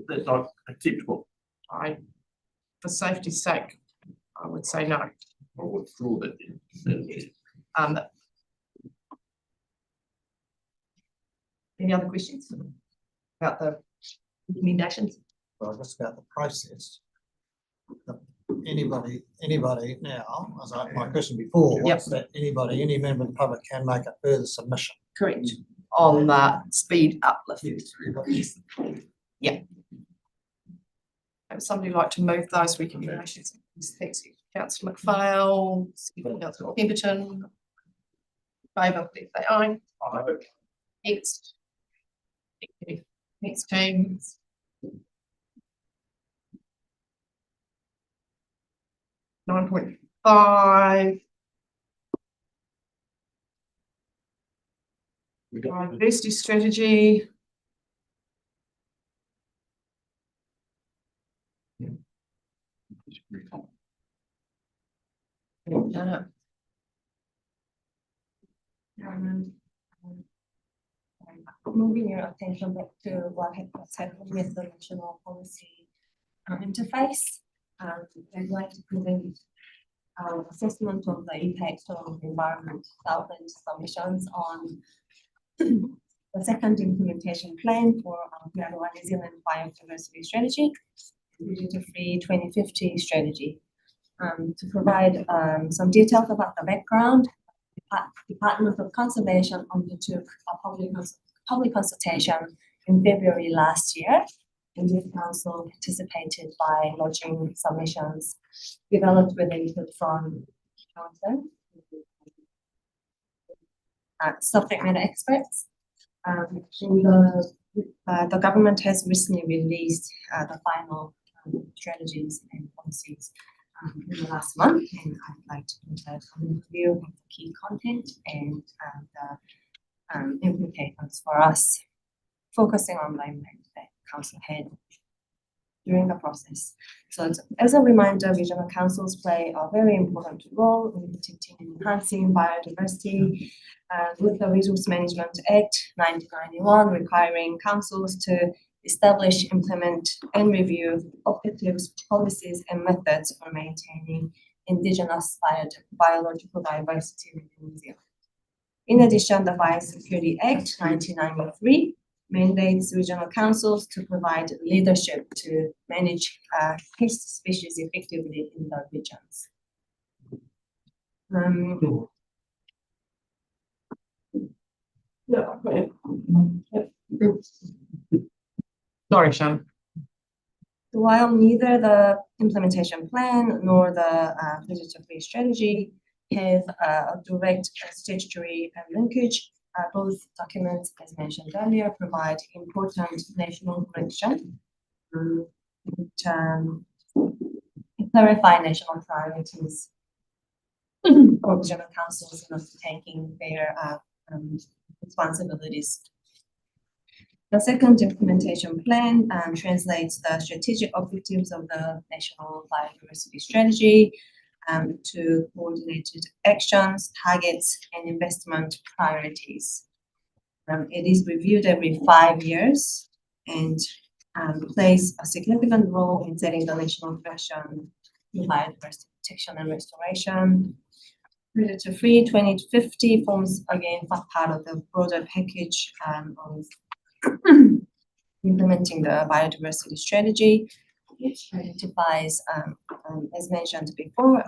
That's not acceptable. For safety's sake, I would say no. I'll withdraw that then. Any other questions about the recommendations? Well, just about the process. anybody now, as my question before, Yep. was that any member of the public can make a further submission. Correct. On the speed uplift. Yeah. Would somebody like to move those recommendations? Thanks, councillor McPhail, second councillor Pemberton. Favour, please say aye. Aye. Next. Next team. $9.5. Diversity strategy. Moving your attention back to what's happening with the national policy interface. I'd like to present our assessment of the impact of the environment Southland submissions on the second implementation plan for our New Zealand biodiversity strategy, Digital-Free 2050 strategy. To provide some details about the background, Department of Conservation undertook a public consultation in February last year, and the council participated by lodging submissions developed with input from council, subject matter experts. The government has recently released the final strategies and policies in the last month, and I'd like to present an overview of the key content and the implications for us, focusing on the impact that council had during the process. So as a reminder, regional councils play a very important role in protecting and enhancing biodiversity, with the Resource Management Act 1991 requiring councils to establish, implement and review objectives, policies and methods for maintaining indigenous biological diversity in New Zealand. In addition, the Biosecurity Act 1993 mandates regional councils to provide leadership to manage pest species effectively in the regions. Sorry, Shannon. While neither the implementation plan nor the digital-free strategy have a direct statutory linkage, both documents, as mentioned earlier, provide important national direction and clarify national priorities for regional councils in undertaking their responsibilities. The second implementation plan translates the strategic objectives of the National Biodiversity Strategy to coordinated actions, targets, and investment priorities. It is reviewed every 5 years and plays a significant role in setting the national direction in biodiversity protection and restoration. Predator-Free 2050 forms again part of the broader package of implementing the biodiversity strategy, which identifies, as mentioned before,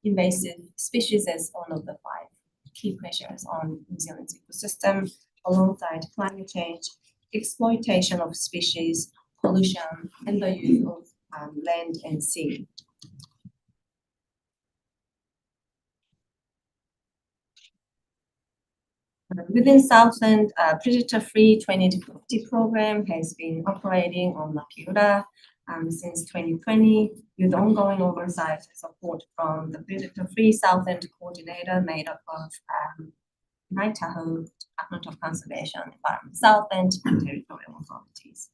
invasive species as one of the 5 key pressures on New Zealand's ecosystem, alongside climate change, exploitation of species, pollution, and the use of land and sea. Within Southland, Predator-Free 2050 program has been operating on Makiura since 2020, with ongoing oversight and support from the Predator-Free Southland coordinator made up of Ngāi Tahu, Department of Conservation, Environment Southland, and territorial authorities.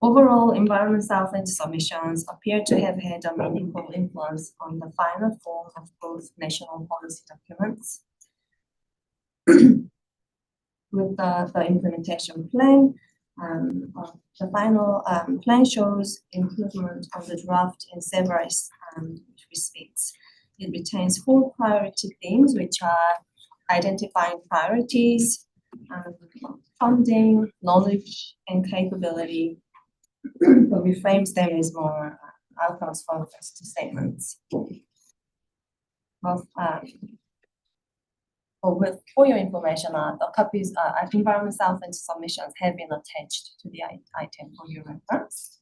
Overall, Environment Southland submissions appear to have had a meaningful influence on the final form of both national policy documents. With the implementation plan, the final plan shows improvement on the draft in several respects. It retains 4 priority themes, which are identifying priorities, funding, knowledge, and capability, but reframes them as more outcomes for the first two statements. Of, for your information, the copies, Environment South End submissions have been attached to the item for your reference.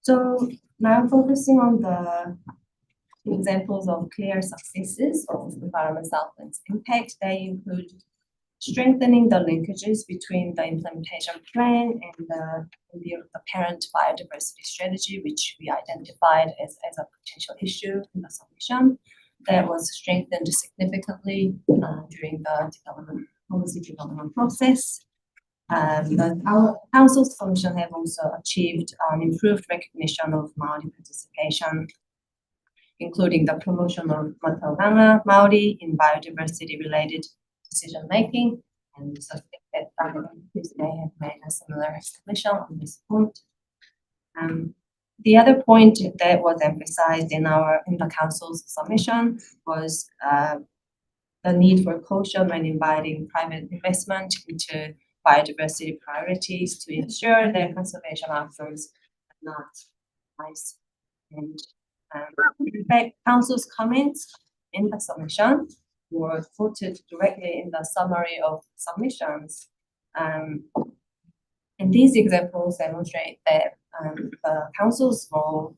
So now focusing on the examples of clear successes of Environment South End's impact, they include strengthening the linkages between the implementation plan and the parent biodiversity strategy, which we identified as a potential issue in the submission. That was strengthened significantly during the policy development process. Our council's submission have also achieved improved recognition of Māori participation, including the promotion of Matauranga Māori in biodiversity-related decision-making, and so I think that may have made a similar submission on this point. The other point that was emphasized in the council's submission was the need for caution when inviting private investment into biodiversity priorities to ensure that conservation outcomes are not nice. And in fact, council's comments in the submission were quoted directly in the summary of submissions. And these examples demonstrate that the council's role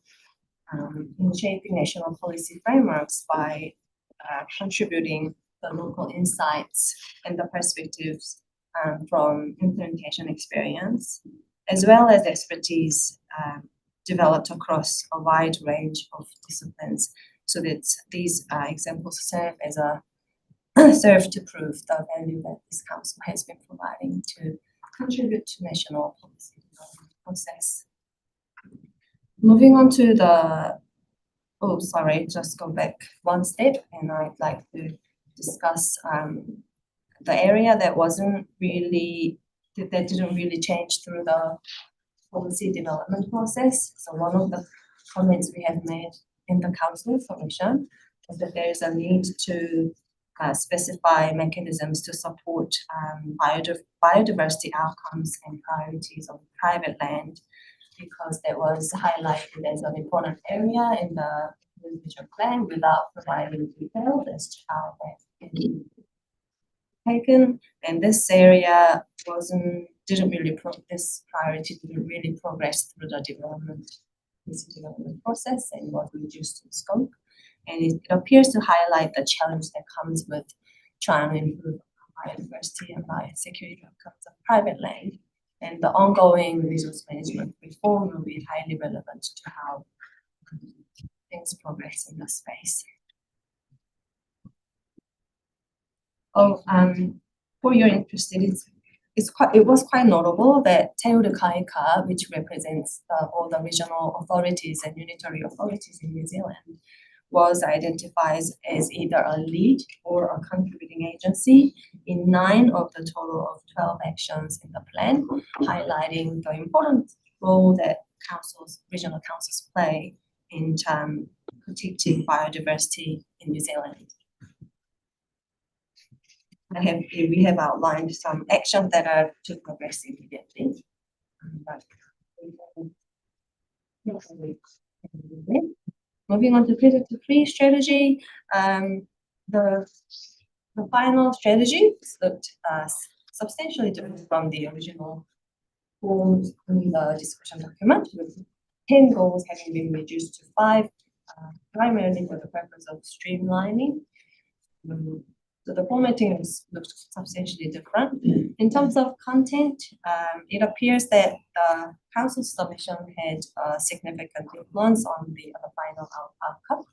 in shaping national policy frameworks by contributing the local insights and the perspectives from implementation experience, as well as expertise developed across a wide range of disciplines, so that these examples serve to prove the value that this council has been providing to contribute to national policy development process. Moving on to just go back one step, and I'd like to discuss the area that didn't really change through the policy development process. So one of the comments we have made in the council submission is that there is a need to specify mechanisms to support biodiversity outcomes and priorities of private land, because that was highlighted as an important area in the vision plan without providing details as to how that can be taken. And this area this priority didn't really progress through the development process and was reduced in scope. And it appears to highlight the challenge that comes with trying to improve biodiversity and biosecurity outcomes of private land. And the ongoing resource management reform will be highly relevant to how things progress in the space. For your interest, it was quite notable that Te Uru Kaika, which represents all the regional authorities and unitary authorities in New Zealand, was identified as either a lead or a contributing agency in 9 of the total of 12 actions in the plan, highlighting the important role that regional councils play in protecting biodiversity in New Zealand. We have outlined some actions that are to progress immediately. Moving on to predator-free strategy, the final strategy looked substantially different from the original form in the discussion document, with 10 goals having been reduced to 5, primarily for the purpose of streamlining. So the formatting looked substantially different. In terms of content, it appears that the council submission had a significant influence on the final outcome,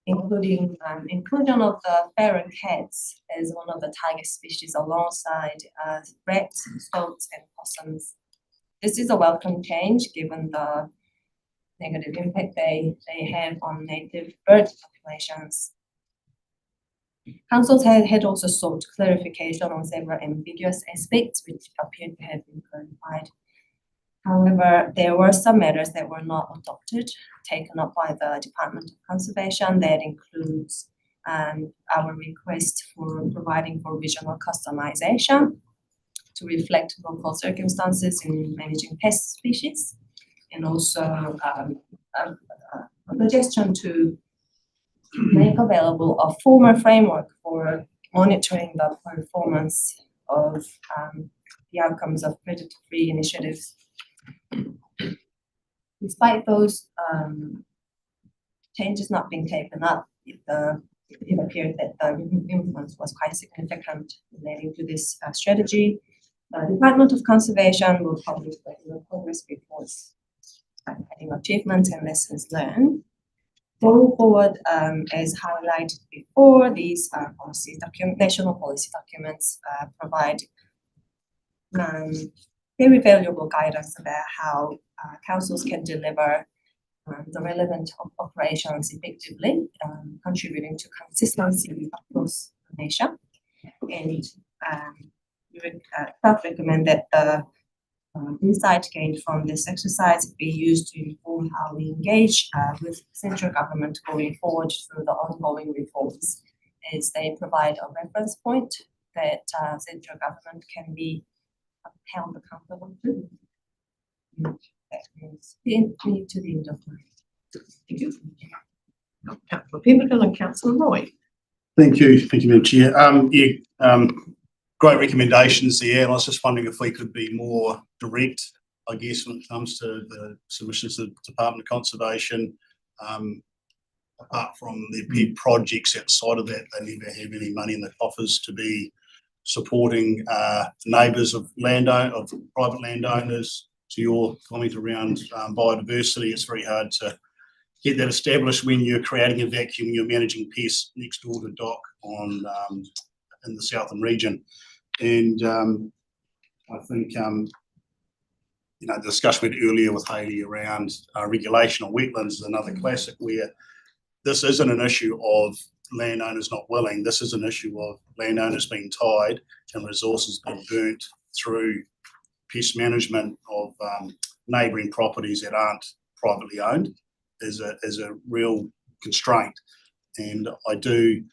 including inclusion of the feral cats as one of the target species alongside rats, stoats, and possums. This is a welcome change given the negative impact they have on native bird populations. Councils had also sought clarification on several ambiguous aspects which appeared to have been clarified. However, there were some matters that were not adopted, taken up by the Department of Conservation. That includes our request for providing for regional customization to reflect local circumstances in managing pest species, and also a suggestion to make available a formal framework for monitoring the performance of the outcomes of predator-free initiatives. Despite those changes not being taken up, it appeared that the influence was quite significant relating to this strategy. The Department of Conservation will publish regular progress reports highlighting achievements and lessons learned. Going forward, as highlighted before, these national policy documents provide very valuable guidance about how councils can deliver the relevant operations effectively, contributing to consistency across the nation. And we would recommend that the insight gained from this exercise be used to inform how we engage with central government going forward through the ongoing reforms, as they provide a reference point that central government can be held accountable to. That brings me to the end of my. Thank you. Councillor Pemberton and Councillor Roy. Thank you, Madam Chair. Great recommendations there, and I was just wondering if we could be more direct, I guess, when it comes to the submissions to the Department of Conservation. Apart from their pet projects outside of that, they never have any money in the coffers to be supporting neighbours of private landowners. To your comment around biodiversity, it's very hard to get that established when you're creating a vacuum, you're managing pests next door to DOC in the southern region. And I think the discussion we had earlier with Hayley around regulation of wetlands is another classic where this isn't an issue of landowners not willing, this is an issue of landowners being tied and resources being burnt through pest management of neighbouring properties that aren't privately owned is a real constraint. And I do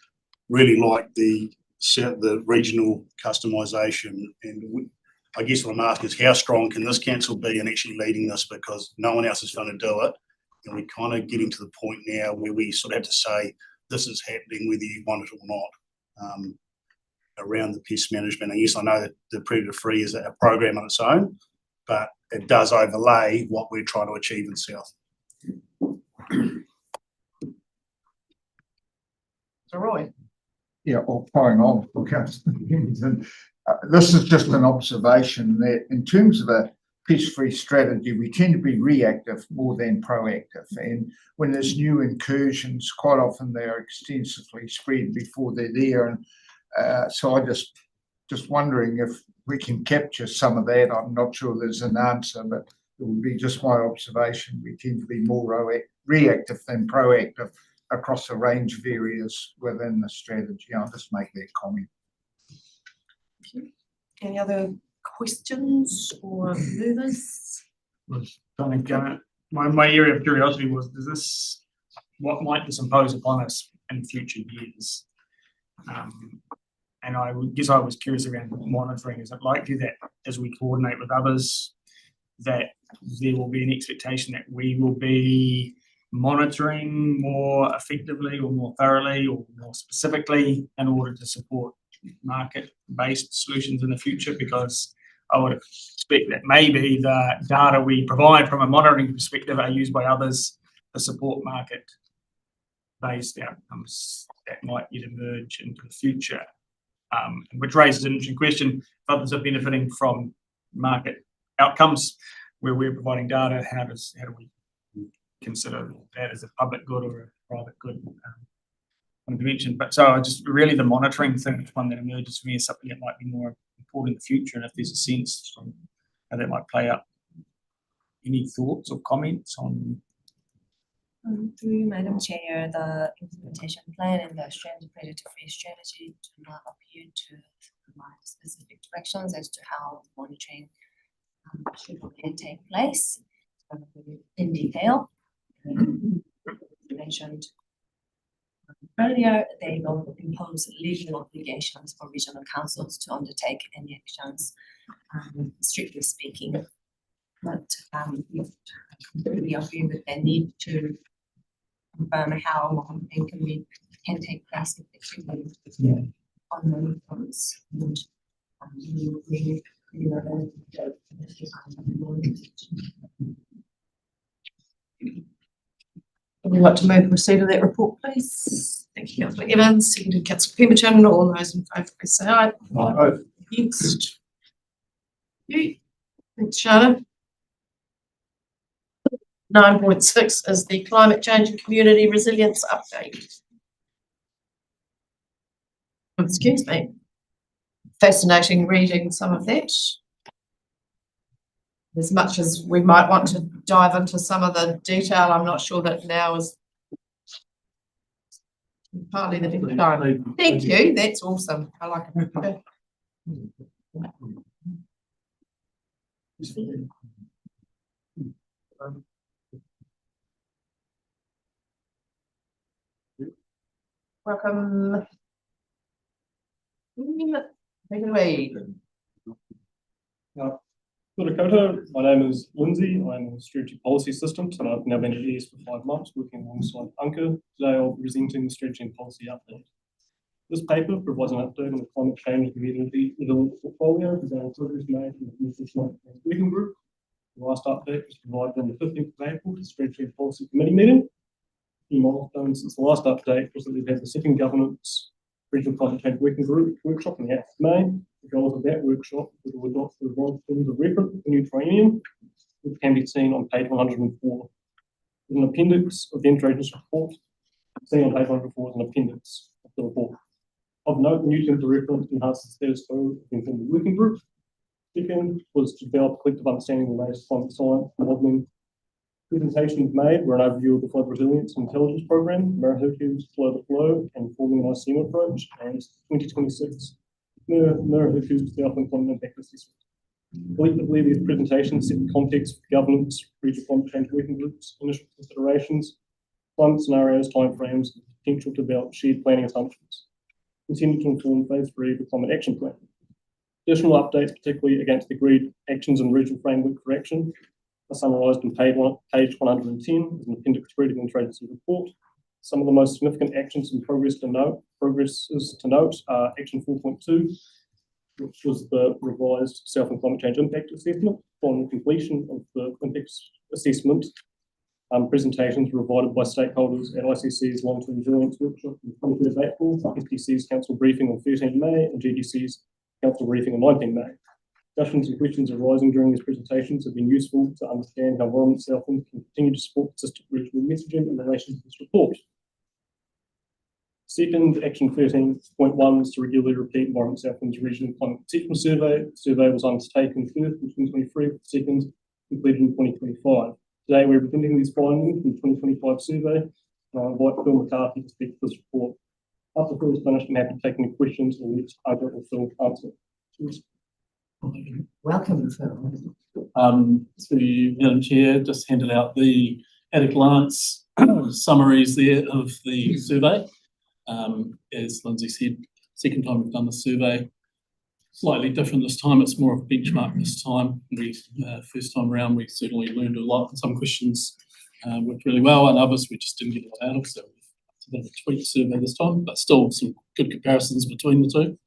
really like the regional customisation, and I guess what I'm asking is how strong can this council be in actually leading this, because no one else is going to do it, and we're kind of getting to the point now where we sort of have to say this is happening whether you want it or not around the pest management. And yes, I know that the predator free is a program on its own, but it does overlay what we're trying to achieve in South. So Roy. Yeah, or following on from Councillor Pemberton, this is just an observation that in terms of a pest-free strategy, we tend to be reactive more than proactive. And when there's new incursions, quite often they're extensively spread before they're there. And so I just wondering if we can capture some of that. I'm not sure there's an answer, but it would be just my observation. We tend to be more reactive than proactive across a range of areas within the strategy. I'll just make that comment. Any other questions or movers? My area of curiosity was, what might this impose upon us in future years? And I guess I was curious around monitoring. Is it likely that as we coordinate with others, that there will be an expectation that we will be monitoring more effectively or more thoroughly or more specifically in order to support market-based solutions in the future? Because I would expect that maybe the data we provide from a monitoring perspective are used by others to support market-based outcomes that might yet emerge into the future, which raises an interesting question. If others are benefiting from market outcomes where we're providing data, how do we consider that as a public good or a private good? Convention. But so just really the monitoring thing is one that emerges for me as something that might be more important in the future, and if there's a sense from how that might play out. Any thoughts or comments on? Through you, Madam Chair, the implementation plan and the predator-free strategy do not appear to provide specific directions as to how monitoring should take place in detail. Mentioned earlier, they will impose legal obligations for regional councils to undertake any actions, strictly speaking. But completely agree that they need to confirm how long and can take place effectively on the funds. And, Would you like to move receipt of that report, please? Thank you, Councillor Evans, seconded Councillor Pemberton. All those in favour, please say aye. Aye. Against? You. Thanks, Shannon. 9.6 is the climate change and community resilience update. Excuse me. Fascinating reading some of that. As much as we might want to dive into some of the detail, I'm not sure that now is partly the different time. Thank you, that's awesome. I like it. Welcome. Take it away. Kia ora koutou. My name is Lindsay. I'm a strategy policy assistant and I've now been at ES for 5 months working alongside Anka. Today I'll be presenting the strategy and policy update. This paper provides an update on the climate change and community resilience portfolio designed progress made in the Commission Working Group. The last update was provided on the 15th of April to the Strategy and Policy Committee meeting. Key milestones since the last update was that we've had the second governance Regional Climate Change Working Group workshop on the 8th of May. The goals of that workshop were to adopt the revised terms of reference for the new triennium, which can be seen on page 104. There's an appendix of the interagency report. Seen on page 104 is an appendix of the report. Of note, the new terms of reference enhances the status quo of the intended working group. Second was to develop a collective understanding of the latest climate science and modelling. Presentations made were an overview of the Flood Resilience and Intelligence Programme, Marahuku's Flow to Flow and Forming an ICM approach, and 2026 Marahuku's Self-Employment Impact Assessment. Collectively, these presentations set the context for governance, regional climate change working groups, initial considerations, climate scenarios, timeframes, and potential to develop shared planning assumptions. Continue to inform phase 3 of the Climate Action Plan. Additional updates, particularly against the agreed actions and regional framework for action, are summarised on page 110 as an appendix 3 to the interagency report. Some of the most significant actions and progresses to note are action 4.2, which was the revised self and climate change impact assessment. Following the completion of the impact assessment, presentations were provided by stakeholders at ICC's long-term resilience workshop on the 23rd of April, SPC's council briefing on 13 May, and GDC's council briefing on 19 May. Discussions and questions arising during these presentations have been useful to understand how Environment Southland can continue to support consistent regional messaging in relation to this report. Second, action 13.1 was to regularly repeat Environment Southland's regional climate perception survey. The survey was undertaken first in 2023, with the second completed in 2025. Today, we're presenting these findings from the 2025 survey. I invite Phil McCarthy to speak to this report. After Phil is finished, I'm happy to take any questions or let Aga or Phil answer. Cheers. Welcome, Phil. To Madam Chair, just handed out the at a glance summaries there of the survey. As Lindsay said, second time we've done the survey. Slightly different this time, it's more of a benchmark this time. First time around, we certainly learned a lot. Some questions worked really well, and others we just didn't get a lot out of. So it's a bit of a tweaked survey this time, but still some good comparisons between the two.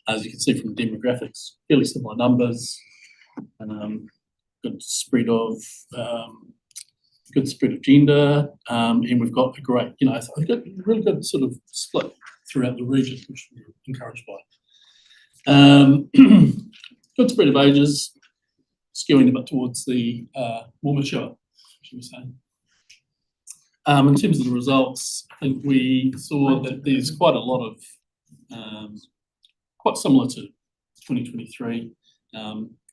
As you can see from the demographics, fairly similar numbers, good spread of gender, and we've got a great, I think a really good sort of split throughout the region, which we're encouraged by. Good spread of ages, skewing a bit towards the more mature, should we say. In terms of the results, I think we saw that there's quite a lot of quite similar to 2023,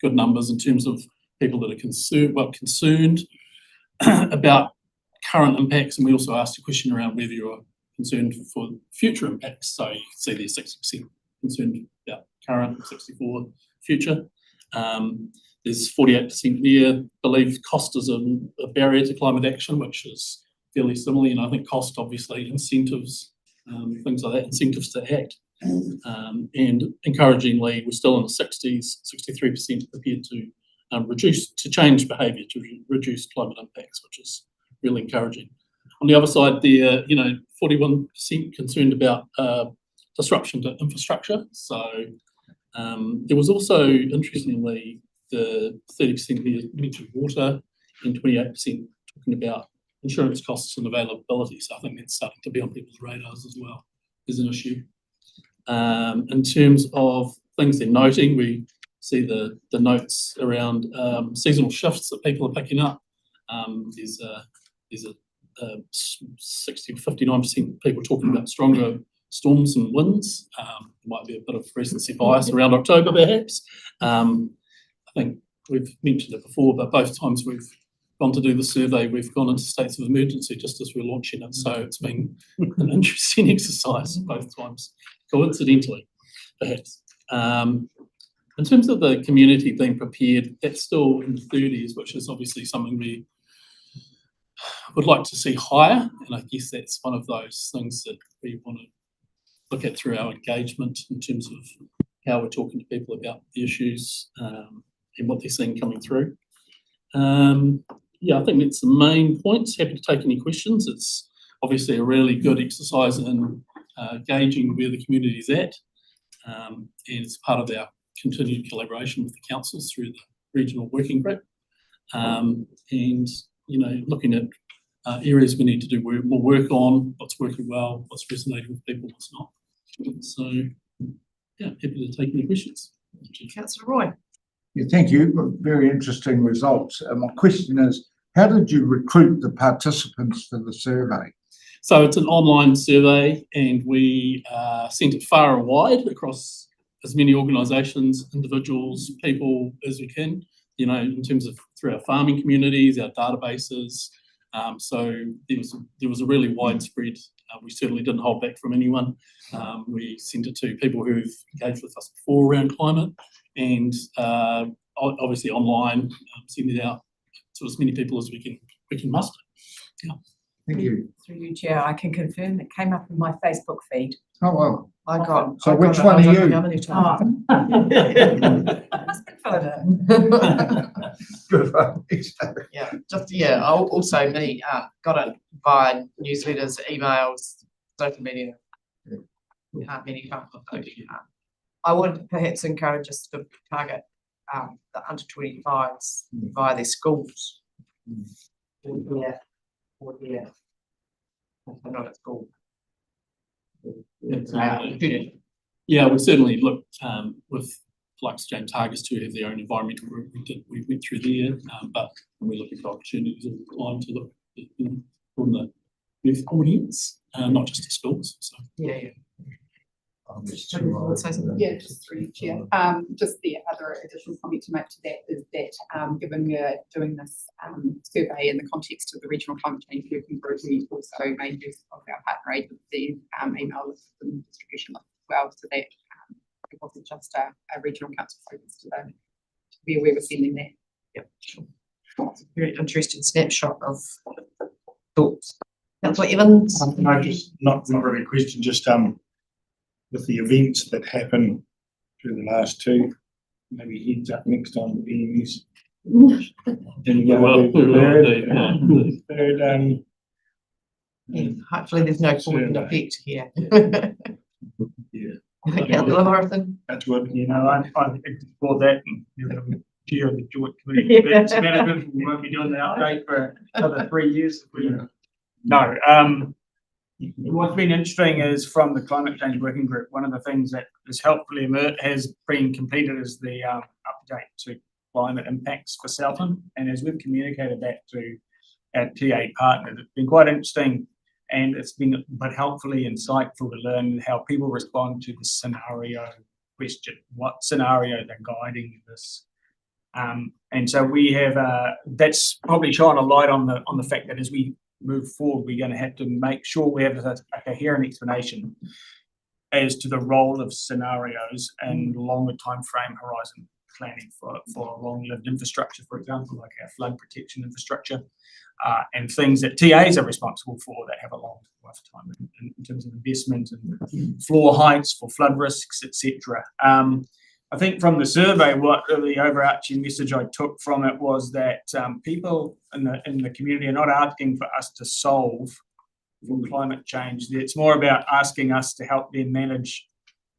good numbers in terms of people that are concerned about current impacts, and we also asked a question around whether you're concerned for future impacts. So you can see there's 60% concerned about current, 64 future. There's 48% there believe cost is a barrier to climate action, which is fairly similar. I think cost, obviously, incentives, things like that, incentives to act. And encouragingly, we're still in the 60s, 63% appeared to change behaviour to reduce climate impacts, which is really encouraging. On the other side, there, 41% concerned about disruption to infrastructure. So there was also, interestingly, the 30% there mentioned water and 28% talking about insurance costs and availability. So I think that's starting to be on people's radars as well as an issue. In terms of things they're noting, we see the notes around seasonal shifts that people are picking up. There's a 60 to 59% people talking about stronger storms and winds. There might be a bit of recency bias around October, perhaps. I think we've mentioned it before, but both times we've gone to do the survey, we've gone into states of emergency just as we're launching it. So it's been an interesting exercise both times, coincidentally, perhaps. In terms of the community being prepared, that's still in the 30s, which is obviously something we would like to see higher. And I guess that's one of those things that we want to look at through our engagement in terms of how we're talking to people about the issues and what they're seeing coming through. I think that's the main points. Happy to take any questions. It's obviously a really good exercise in gauging where the community is at. And it's part of our continued collaboration with the councils through the regional working group. Looking at areas we need to do more work on, what's working well, what's resonating with people, what's not. So, happy to take any questions. Councillor Roy. Yeah, thank you. Very interesting results. My question is, how did you recruit the participants for the survey? So it's an online survey, and we sent it far and wide across as many organisations, individuals, people as we can, in terms of through our farming communities, our databases. So there was a really widespread, we certainly didn't hold back from anyone. We sent it to people who've engaged with us before around climate, and obviously online, send it out to as many people as we can muster. Yeah. Thank you. Through you, Chair, I can confirm it came up in my Facebook feed. Oh, well. So I which got one it, are I don't you? know how many times. I must be further. Good one. Yeah, also me, got it via newsletters, emails, social media. Many those. I would perhaps encourage us to target the under 25s via their schools. Or not at school. Yeah, we certainly looked with Flux James Hargis to have their own environmental group. We went through there, but we're looking for opportunities all the time to look from the youth audience, not just the schools. So. Just through you, Chair. Just the other additional comment to make to that is that given we're doing this survey in the context of the Regional Climate Change Working Group, we also made use of our partner agency email list and distribution list as well, so that it wasn't just a regional council focus to be aware we're sending that. Yep, sure. It's a very interesting snapshot of thoughts. Councillor Evans. No, just not really a question, just with the events that happen through the last two, maybe heads up next time with EMS. Hopefully there's no cooling effect here. Councillor Morrison. That's good. I explore that and the chair of the joint committee. Events management, we won't be doing the update for another 3 years. No. What's been interesting is from the Climate Change Working Group, one of the things that has helpfully has been completed is the update to climate impacts for Southland. And as we've communicated that to our TA partners, it's been quite interesting, and it's been but helpfully insightful to learn how people respond to the scenario question, what scenarios are guiding this. And so we have that's probably shone a light on the fact that as we move forward, we're going to have to make sure we have a coherent explanation as to the role of scenarios and longer time frame horizon planning for long-lived infrastructure, for example, like our flood protection infrastructure, and things that TAs are responsible for that have a long lifetime in terms of investment and floor heights for flood risks, etc. I think from the survey, what the overarching message I took from it was that people in the community are not asking for us to solve for climate change. It's more about asking us to help them manage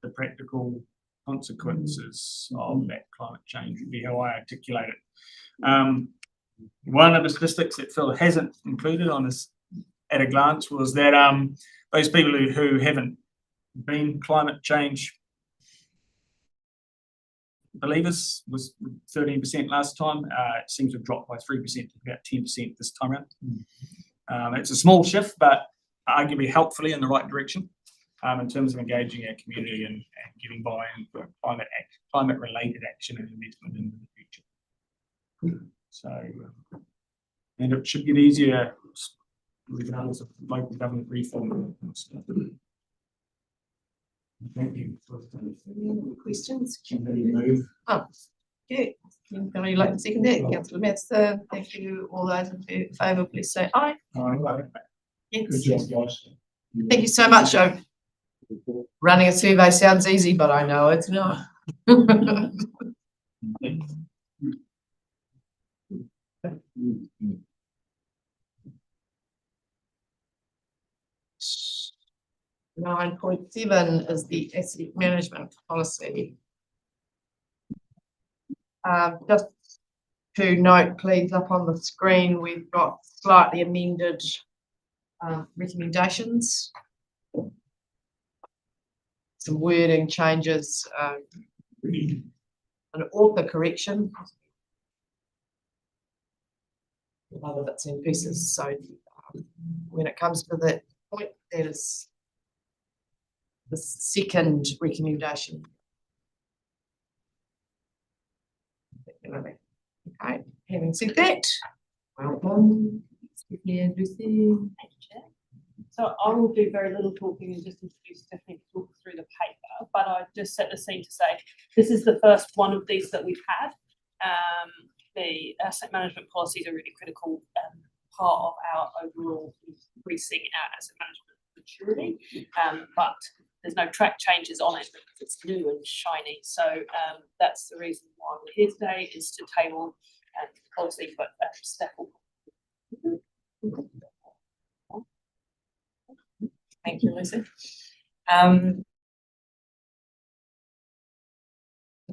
the practical consequences of that climate change, would be how I articulate it. One of the statistics that Phil hasn't included on this at a glance was that those people who haven't been climate change believers was 13% last time. It seems to have dropped by 3% to about 10% this time around. It's a small shift, but arguably helpfully in the right direction in terms of engaging our community and getting buy-in for climate-related action and investment into the future. So, and it should get easier regardless of local government reform. Thank you. Any questions? Move. Oh, okay. Anybody like to second that? Councillor Master, thank you. All those in favour, please say aye. Aye. Yes. Good job, guys. Thank you so much, Joe. Running a survey sounds easy, but I know it's not. 9.7 is the asset management policy. Just to note, please, up on the screen, we've got slightly amended recommendations. Some wording changes, an author correction. Other bits and pieces. So when it comes to that point, that is the second recommendation. Okay, having said that, welcome. Lucy. So I will do very little talking and just introduce Tiffany to talk through the paper, but I just set the scene to say this is the first one of these that we've had. The asset management policies are a really critical part of our overall increasing our asset management maturity, but there's no track changes on it because it's new and shiny. So that's the reason why we're here today, is to table policy for staff. Thank you, Lucy.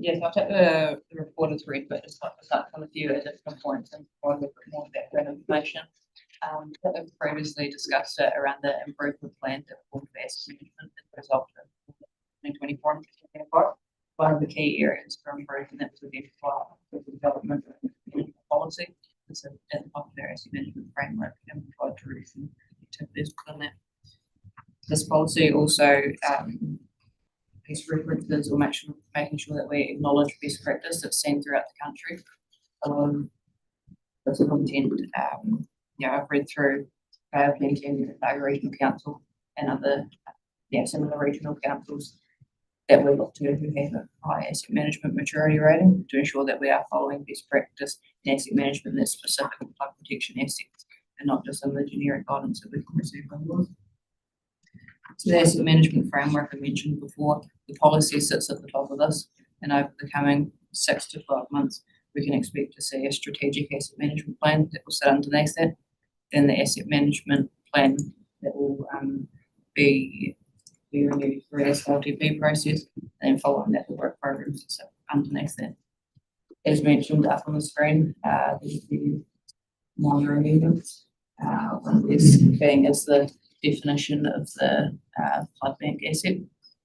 Yes, I'll take the report as read, but just like to touch on a few additional points and provide a bit more background information. That was previously discussed around the improvement plan that will be asset management as a result of 2024 and 2025. One of the key areas for improvement that was identified was the development of a policy. So at the top of their asset management framework and provide direction to this on that. This policy also references or making sure that we acknowledge best practice that's seen throughout the country. This content, I've read through plenty of the regional council and other similar regional councils that we look to who have a high asset management maturity rating to ensure that we are following best practice in asset management that's specific to flood protection assets and not just in the generic guidance that we can receive from law. So the asset management framework I mentioned before, the policy sits at the top of this, and over the coming 6 to 12 months, we can expect to see a strategic asset management plan that will sit underneath that, then the asset management plan that will be renewed through our LTP process, and then following that, the work programs that sit underneath that. As mentioned up on the screen, there's the minor amendments. One of this being is the definition of the flood bank asset.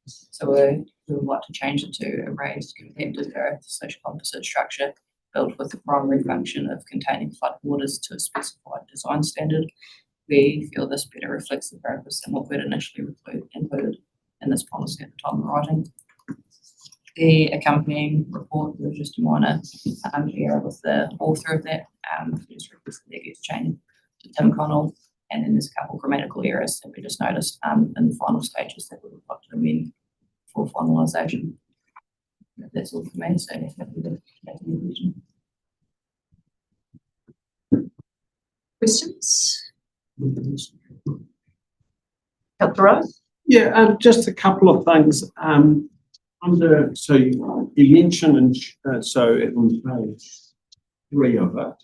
So we would like to change it to a raised compacted earth social composite structure built with the primary function of containing flood waters to a specified design standard. We feel this better reflects the purpose than what we'd initially included in this policy at the time of writing. The accompanying report was just a minor error with the author of that. Just request that gets changed to Tim Connell. And then there's a couple of grammatical errors that we just noticed in the final stages that we would like to amend for finalisation. That's all for me. So questions? Councillor Rose? Yeah, just a couple of things. So you mentioned, so on page 3 of it,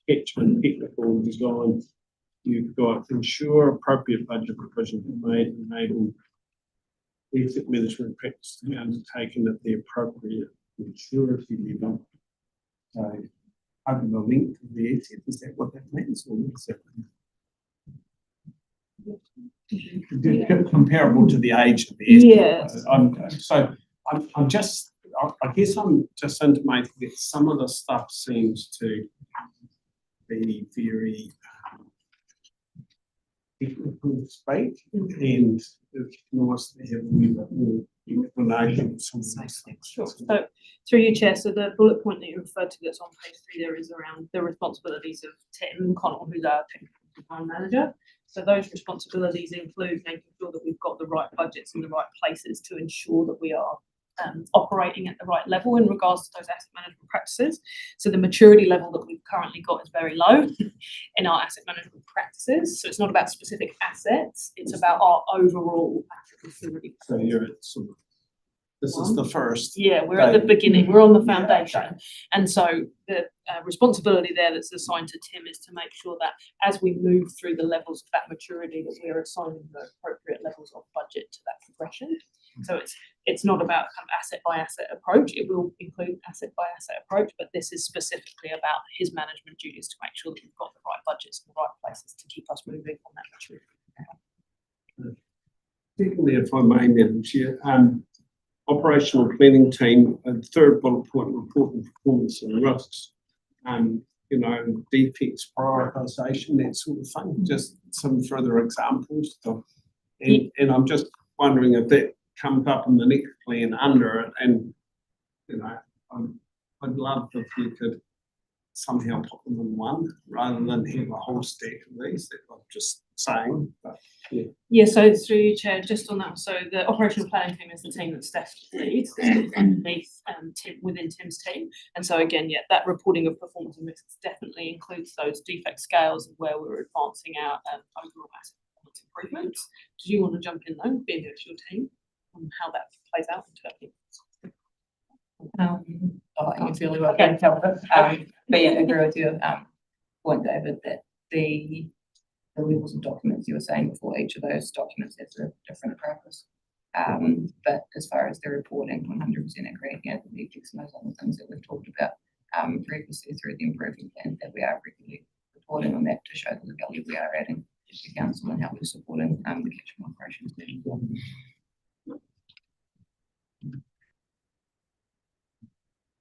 catchment technical design, you've got ensure appropriate budget provisions are made and enable asset management practice to be undertaken at the appropriate maturity level. So over the length of the asset, is that what that means, or is that comparable to the age of the asset? I guess I'm just intimating that some of the stuff seems to be very technical speak, and it's nice to have a little bit more explanation of some of those things. Sure. So through you, Chair, so the bullet point that you referred to that's on page 3 there is around the responsibilities of Tim Connell, who's our technical design manager. So those responsibilities include making sure that we've got the right budgets in the right places to ensure that we are operating at the right level in regards to those asset management practices. So the maturity level that we've currently got is very low in our asset management practices. So it's not about specific assets, it's about our overall asset maturity. So you're at sort of, this is the first. Yeah, we're at the beginning, we're on the foundation. And so the responsibility there that's assigned to Tim is to make sure that as we move through the levels of that maturity, that we're assigning the appropriate levels of budget to that progression. So it's not about kind of asset by asset approach. It will include asset by asset approach, but this is specifically about his management duties to make sure that we've got the right budgets in the right places to keep us moving on that maturity. Secondly, if I may, Madam Chair, operational planning team, third bullet point, reporting performance and risks, defects prioritisation, that sort of thing, just some further examples. And I'm just wondering if that comes up in the next plan under it, and I'd love if you could somehow put them in one rather than have a whole stack of these that I'm just saying, but yeah. Yeah, so through you, Chair, just on that, so the operational planning team is the team that Steph leads, underneath Tim, within Tim's team. And so again, yeah, that reporting of performance and risks definitely includes those defect scales and where we're advancing our overall asset performance improvements. Do you want to jump in though, being it's your team, on how that plays out internally? You feel well. Okay, but yeah, I agree with your point, David, that the levels of documents you were saying before, each of those documents has a different purpose. But as far as the reporting, 100% agree. Yeah, the metrics and those other things that we've talked about previously through the improvement plan, that we are regularly reporting on that to show the value we are adding to the council and how we're supporting the catchment operations.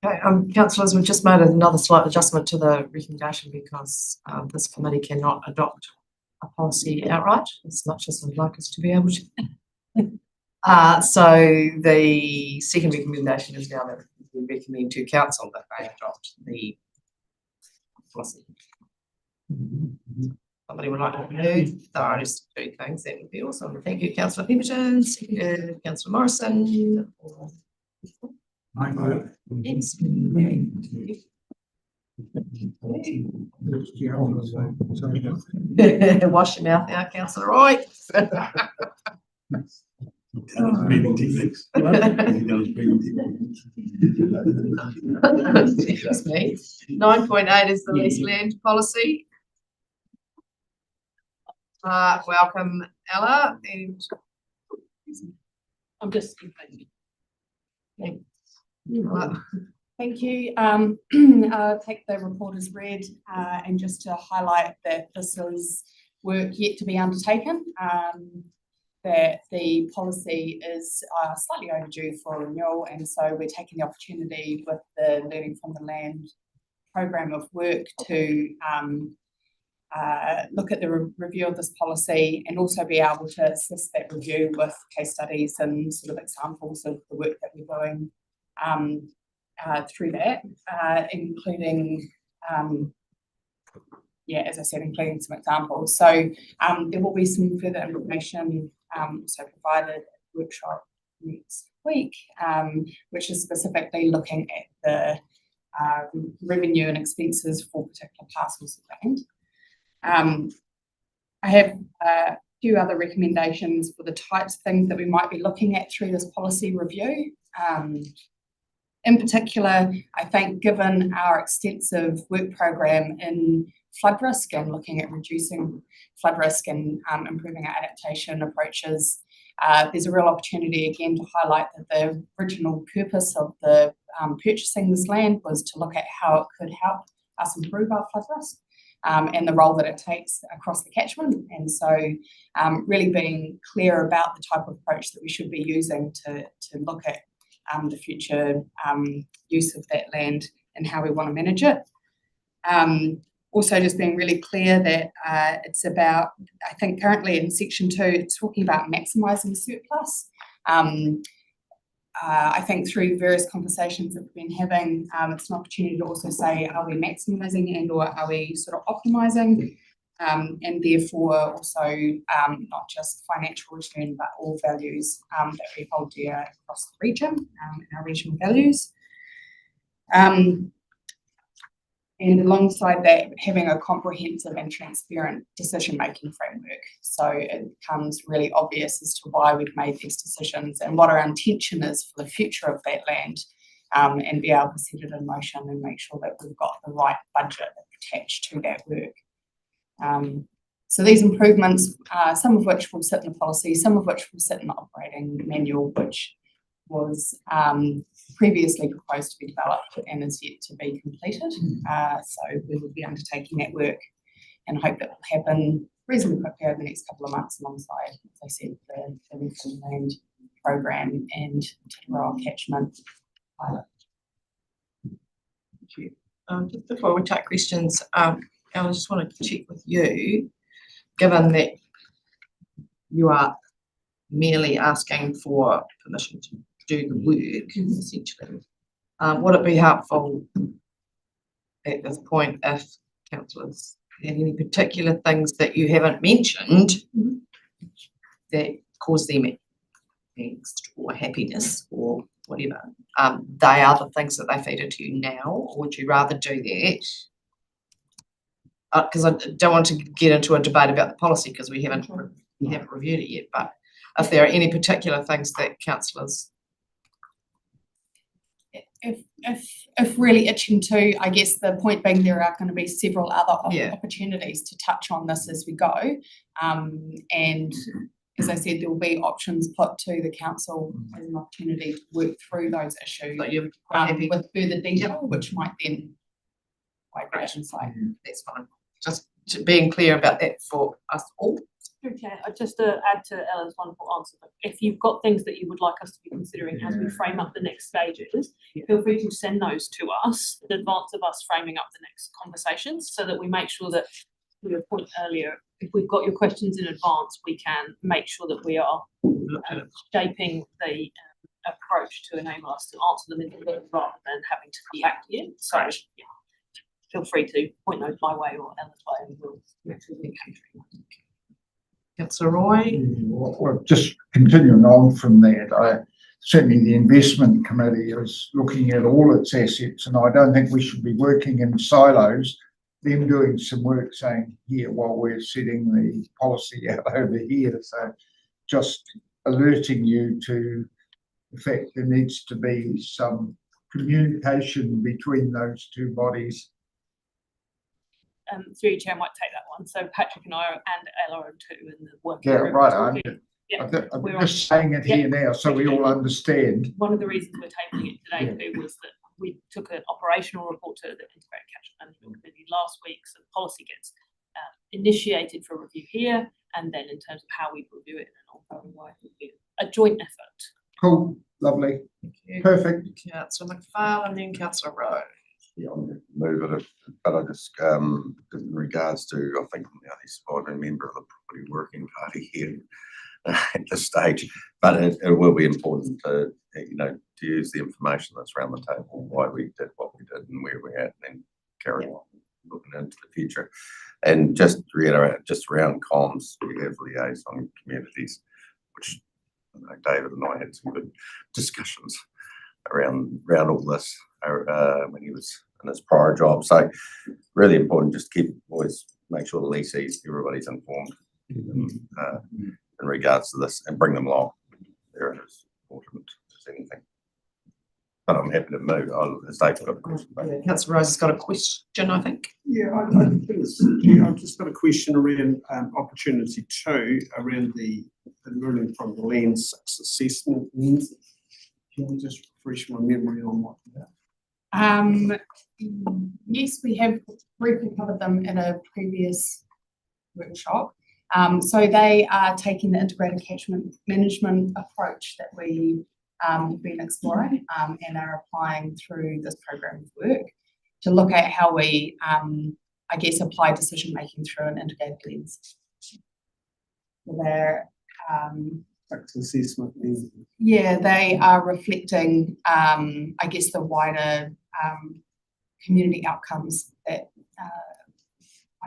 Okay, councillors, we've just made another slight adjustment to the recommendation because this committee cannot adopt a policy outright as much as we'd like us to be able to. So the second recommendation is now that we recommend to council that they adopt the policy. Somebody would like to move those two things, that would be awesome. Thank you, Councillor Pemberton, seconded Councillor Morrison. Yes. Wash your mouth out, Councillor Roy. Excuse me. 9.8 is the lease land policy. Welcome, Ella. And I'm just Thank you. I'll take the report as read, and just to highlight that this is work yet to be undertaken, that the policy is slightly overdue for renewal, and so we're taking the opportunity with the Learning from the Land program of work to look at the review of this policy and also be able to assist that review with case studies and sort of examples of the work that we're doing through that, including, as I said, including some examples. So there will be some further information also provided at the workshop next week, which is specifically looking at the revenue and expenses for particular parcels of land. I have a few other recommendations for the types of things that we might be looking at through this policy review. In particular, I think given our extensive work program in flood risk and looking at reducing flood risk and improving our adaptation approaches, there's a real opportunity again to highlight that the original purpose of the purchasing this land was to look at how it could help us improve our flood risk and the role that it takes across the catchment. And so really being clear about the type of approach that we should be using to look at the future use of that land and how we want to manage it. Also just being really clear that it's about, I think currently in section 2, it's talking about maximising surplus. I think through various conversations that we've been having, it's an opportunity to also say, are we maximising and or are we sort of optimising? And therefore also not just financial return, but all values that we hold dear across the region and our regional values. And alongside that, having a comprehensive and transparent decision-making framework. So it becomes really obvious as to why we've made these decisions and what our intention is for the future of that land, and be able to set it in motion and make sure that we've got the right budget attached to that work. So these improvements, some of which will sit in the policy, some of which will sit in the operating manual, which was previously proposed to be developed and is yet to be completed. So we will be undertaking that work and hope that will happen reasonably quickly over the next couple of months alongside, as I said, the Western Land Programme and Tiroa Catchment pilot. Thank you. Just before we take questions, I just wanted to check with you, given that you are merely asking for permission to do the work, essentially, would it be helpful at this point if councillors had any particular things that you haven't mentioned that cause them angst or happiness or whatever, they are the things that they feed into you now, or would you rather do that? Because I don't want to get into a debate about the policy because we haven't reviewed it yet, but if there are any particular things that councillors, if really itching to, I guess the point being there are going to be several other opportunities to touch on this as we go, and as I said, there will be options put to the council as an opportunity to work through those issues with further detail, which might then migrate inside. That's fine. Just being clear about that for us all. Okay, just to add to Ellen's wonderful answer, if you've got things that you would like us to be considering as we frame up the next stages, feel free to send those to us in advance of us framing up the next conversations so that we make sure that, to your point earlier, if we've got your questions in advance, we can make sure that we are shaping the approach to enable us to answer them in advance rather than having to react here. So, yeah, feel free to point those my way or Ellen's way and we'll make sure we can. Councillor Roy? Well, just continuing on from that, certainly the investment committee is looking at all its assets, and I don't think we should be working in silos, them doing some work saying here while we're setting the policy out over here. So just alerting you to the fact there needs to be some communication between those two bodies. Through your chair, I might take that one. So Patrick and I and Ella are two in the work. Yeah, right. I'm just saying it here now so we all understand. One of the reasons we're tabling it today too was that we took an operational report to the Integrated Catchment Management Committee last week, so the policy gets initiated for review here, and then in terms of how we review it in an ongoing way, it will be a joint effort. Cool, lovely, perfect. Councillor McPhail and then Councillor Rowe. Yeah, I'll move it, but I just, in regards to, I think I'm the only surviving member of the property working party here at this stage, but it will be important to, to use the information that's around the table, why we did what we did and where we're at, and then carry on looking into the future. And just to reiterate, just around comms, we have liaison communities, which David and I had some good discussions around all this when he was in his prior job. So really important just to always make sure the lessees, everybody's informed in regards to this and bring them along. There it is, important as anything. but I'm happy to move. Dave's got a question. Councillor Rose has got a question, I think. Yeah, I've just got a question around opportunity two, around the learning from the land assessment lenses. Can you just refresh my memory on what that? Yes, we have briefly covered them in a previous workshop. So they are taking the integrated catchment management approach that we have been exploring and are applying through this program of work to look at how we, I guess, apply decision making through an integrated lens. They're assessment lenses. Yeah, they are reflecting, I guess, the wider community outcomes that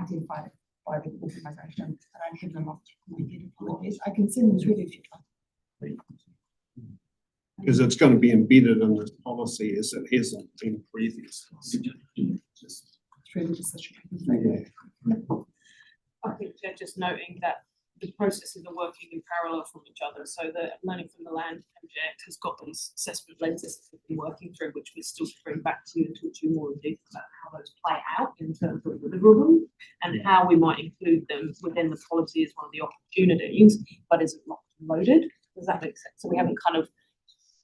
identified by the organisation. I don't have them off the top of my head, apologies. I can send them through if you'd like. Because it's going to be embedded in this policy as it hasn't been previously. Just through the decision. I think they're just noting that the processes are working in parallel from each other. So the learning from the land project has got these assessment lenses that we've been working through, which we still bring back to you and talk to you more in detail about how those play out in terms of the deliverable and how we might include them within the policy as one of the opportunities, but isn't locked and loaded. Does that make sense? So we haven't kind of,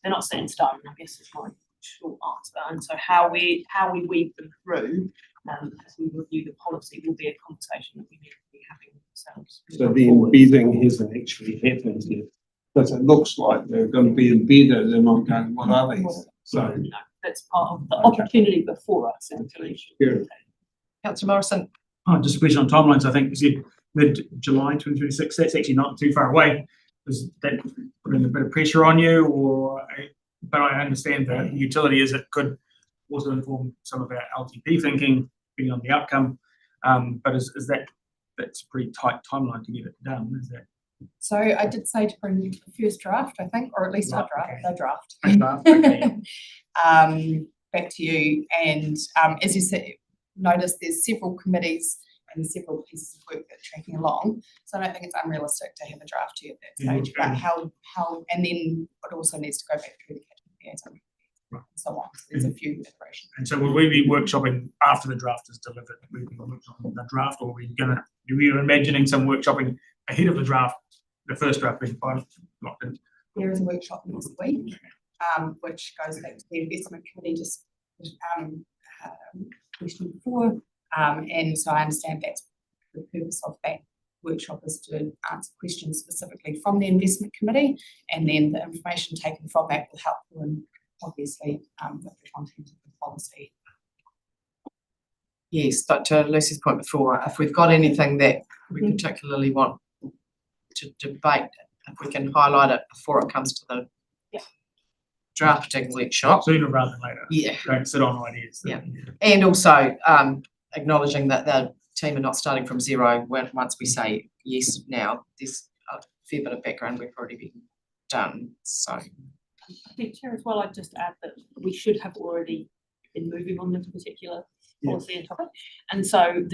they're not set in stone, I guess is my short answer. And so how we weave them through as we review the policy will be a conversation that we need to be having with ourselves. so the embedding hasn't actually happened yet, because it looks like they're going to be embedded and I'm going, what are these? So No, that's part of the opportunity before us. Councillor Morrison. Just a question on timelines. I think you said mid-July 2026. That's actually not too far away. Does that put a bit of pressure on you, or? But I understand the utility is it could also inform some of our LTP thinking, depending on the outcome. But is that's a pretty tight timeline to get it done? Is that? So I did say to bring the first draft, I think, or at least our draft, the draft. Okay. Back to you. And as you said, notice there's several committees and several pieces of work that are tracking along. So I don't think it's unrealistic to have a draft to you at that stage. But how, and then it also needs to go back through the catchment liaison and so on. So there's a few iterations. And so will we be workshopping after the draft is delivered? Will we be workshopping the draft, or are we imagining some workshopping ahead of the draft, the first draft being final, locked in? There is a workshop next week, which goes back to the investment committee just question before. And so I understand that's the purpose of that workshop is to answer questions specifically from the investment committee, and then the information taken from that will help you in obviously with the content of the policy. Yes, but to Lucy's point before, if we've got anything that we particularly want to debate, if we can highlight it before it comes to the drafting workshop. Sooner rather than later. Yeah. Don't sit on ideas. Yeah. And also acknowledging that the team are not starting from zero once we say yes now. There's a fair bit of background we've already been done. So I think, Chair, as well, I'd just add that we should have already been moving on this particular policy and topic. And so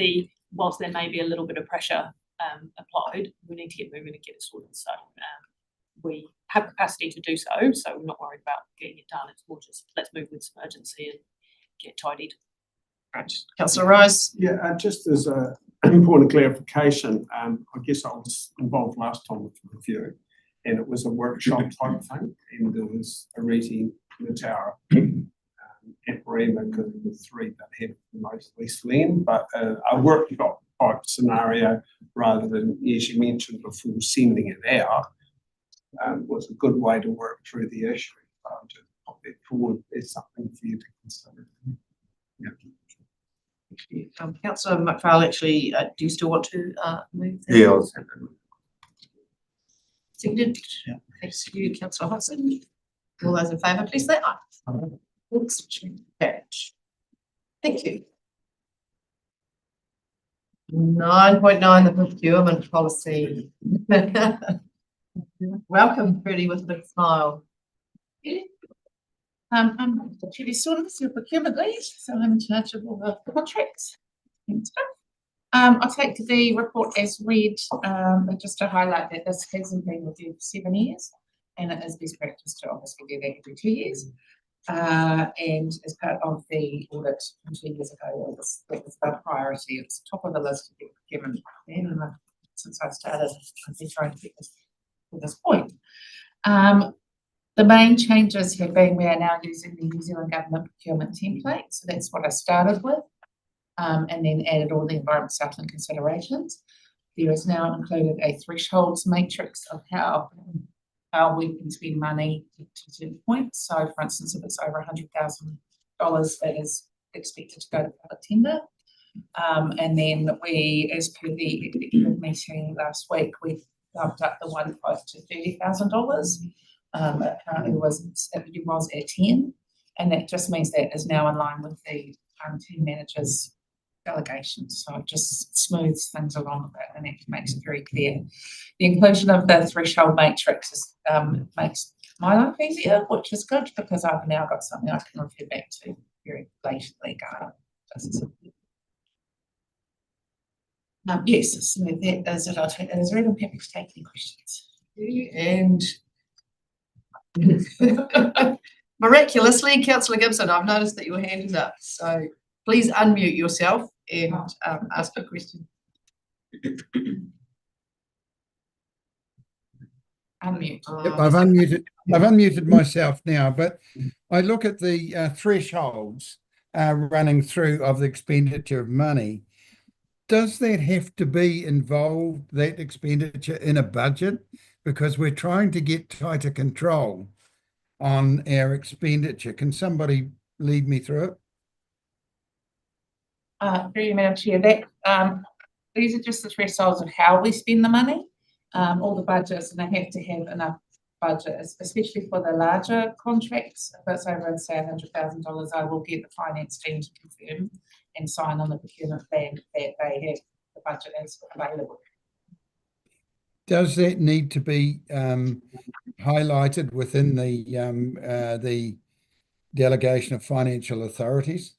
whilst there may be a little bit of pressure applied, we need to get moving and get it sorted. So we have capacity to do so we're not worried about getting it done. It's more just let's move with some urgency and get tidied. Right. Councillor Rose. yeah, just as a point of clarification, I guess I was involved last time with the review, and it was a workshop type thing, and there was a rating in the tower at Barima because of the three that had the most least land, but a workshop type scenario rather than, as you mentioned before, sending it out was a good way to work through the issue. To put that forward as something for you to consider. Yeah. Councillor McPhail, actually, do you still want to move? Yeah, I was happy. Seconded. Thanks to you, Councillor Hodson. All those in favour, please say aye. Thank you. 9.9, the procurement policy. Welcome, Freddie, with a big smile. I'm Judy Saunders, your procurement lead, so I'm in charge of all the contracts and stuff. I'll take the report as read, just to highlight that this hasn't been reviewed for 7 years, and it is best practice to obviously do that every 2 years. And as part of the audit from 2 years ago, that was a priority. It's top of the list to get given. And since I started, I've been trying to get this to this point. The main changes have been we are now using the New Zealand Government Procurement Template. So that's what I started with, and then added all the Environment Southland considerations. There is now included a thresholds matrix of how we can spend money to certain points. So for instance, if it's over $100,000, that is expected to go to public tender. And then we, as per the executive meeting last week, we bumped up the one quote to $30,000. Currently it was at 10, and that just means that is now in line with the team manager's delegations. So it just smooths things along a bit, and it makes it very clear. The inclusion of the threshold matrix makes my life easier, which is good because I've now got something I can refer back to very blatantly. Yes, so that is it. I'll take that as read. I'm happy to take any questions. And miraculously, Councillor Gibson, I've noticed that your hand is up, so please unmute yourself and ask a question. Unmute. Yep, I've unmuted myself now, but I look at the thresholds running through of the expenditure of money. Does that have to be involved, that expenditure, in a budget? Because we're trying to get tighter control on our expenditure. Can somebody lead me through it? Through you, Madam Chair, that these are just the thresholds of how we spend the money. All the budgets, and they have to have enough budget, especially for the larger contracts. If it's over, say, $100,000, I will get the finance team to confirm and sign on the procurement plan that they have the budget as available. Does that need to be highlighted within the delegation of financial authorities?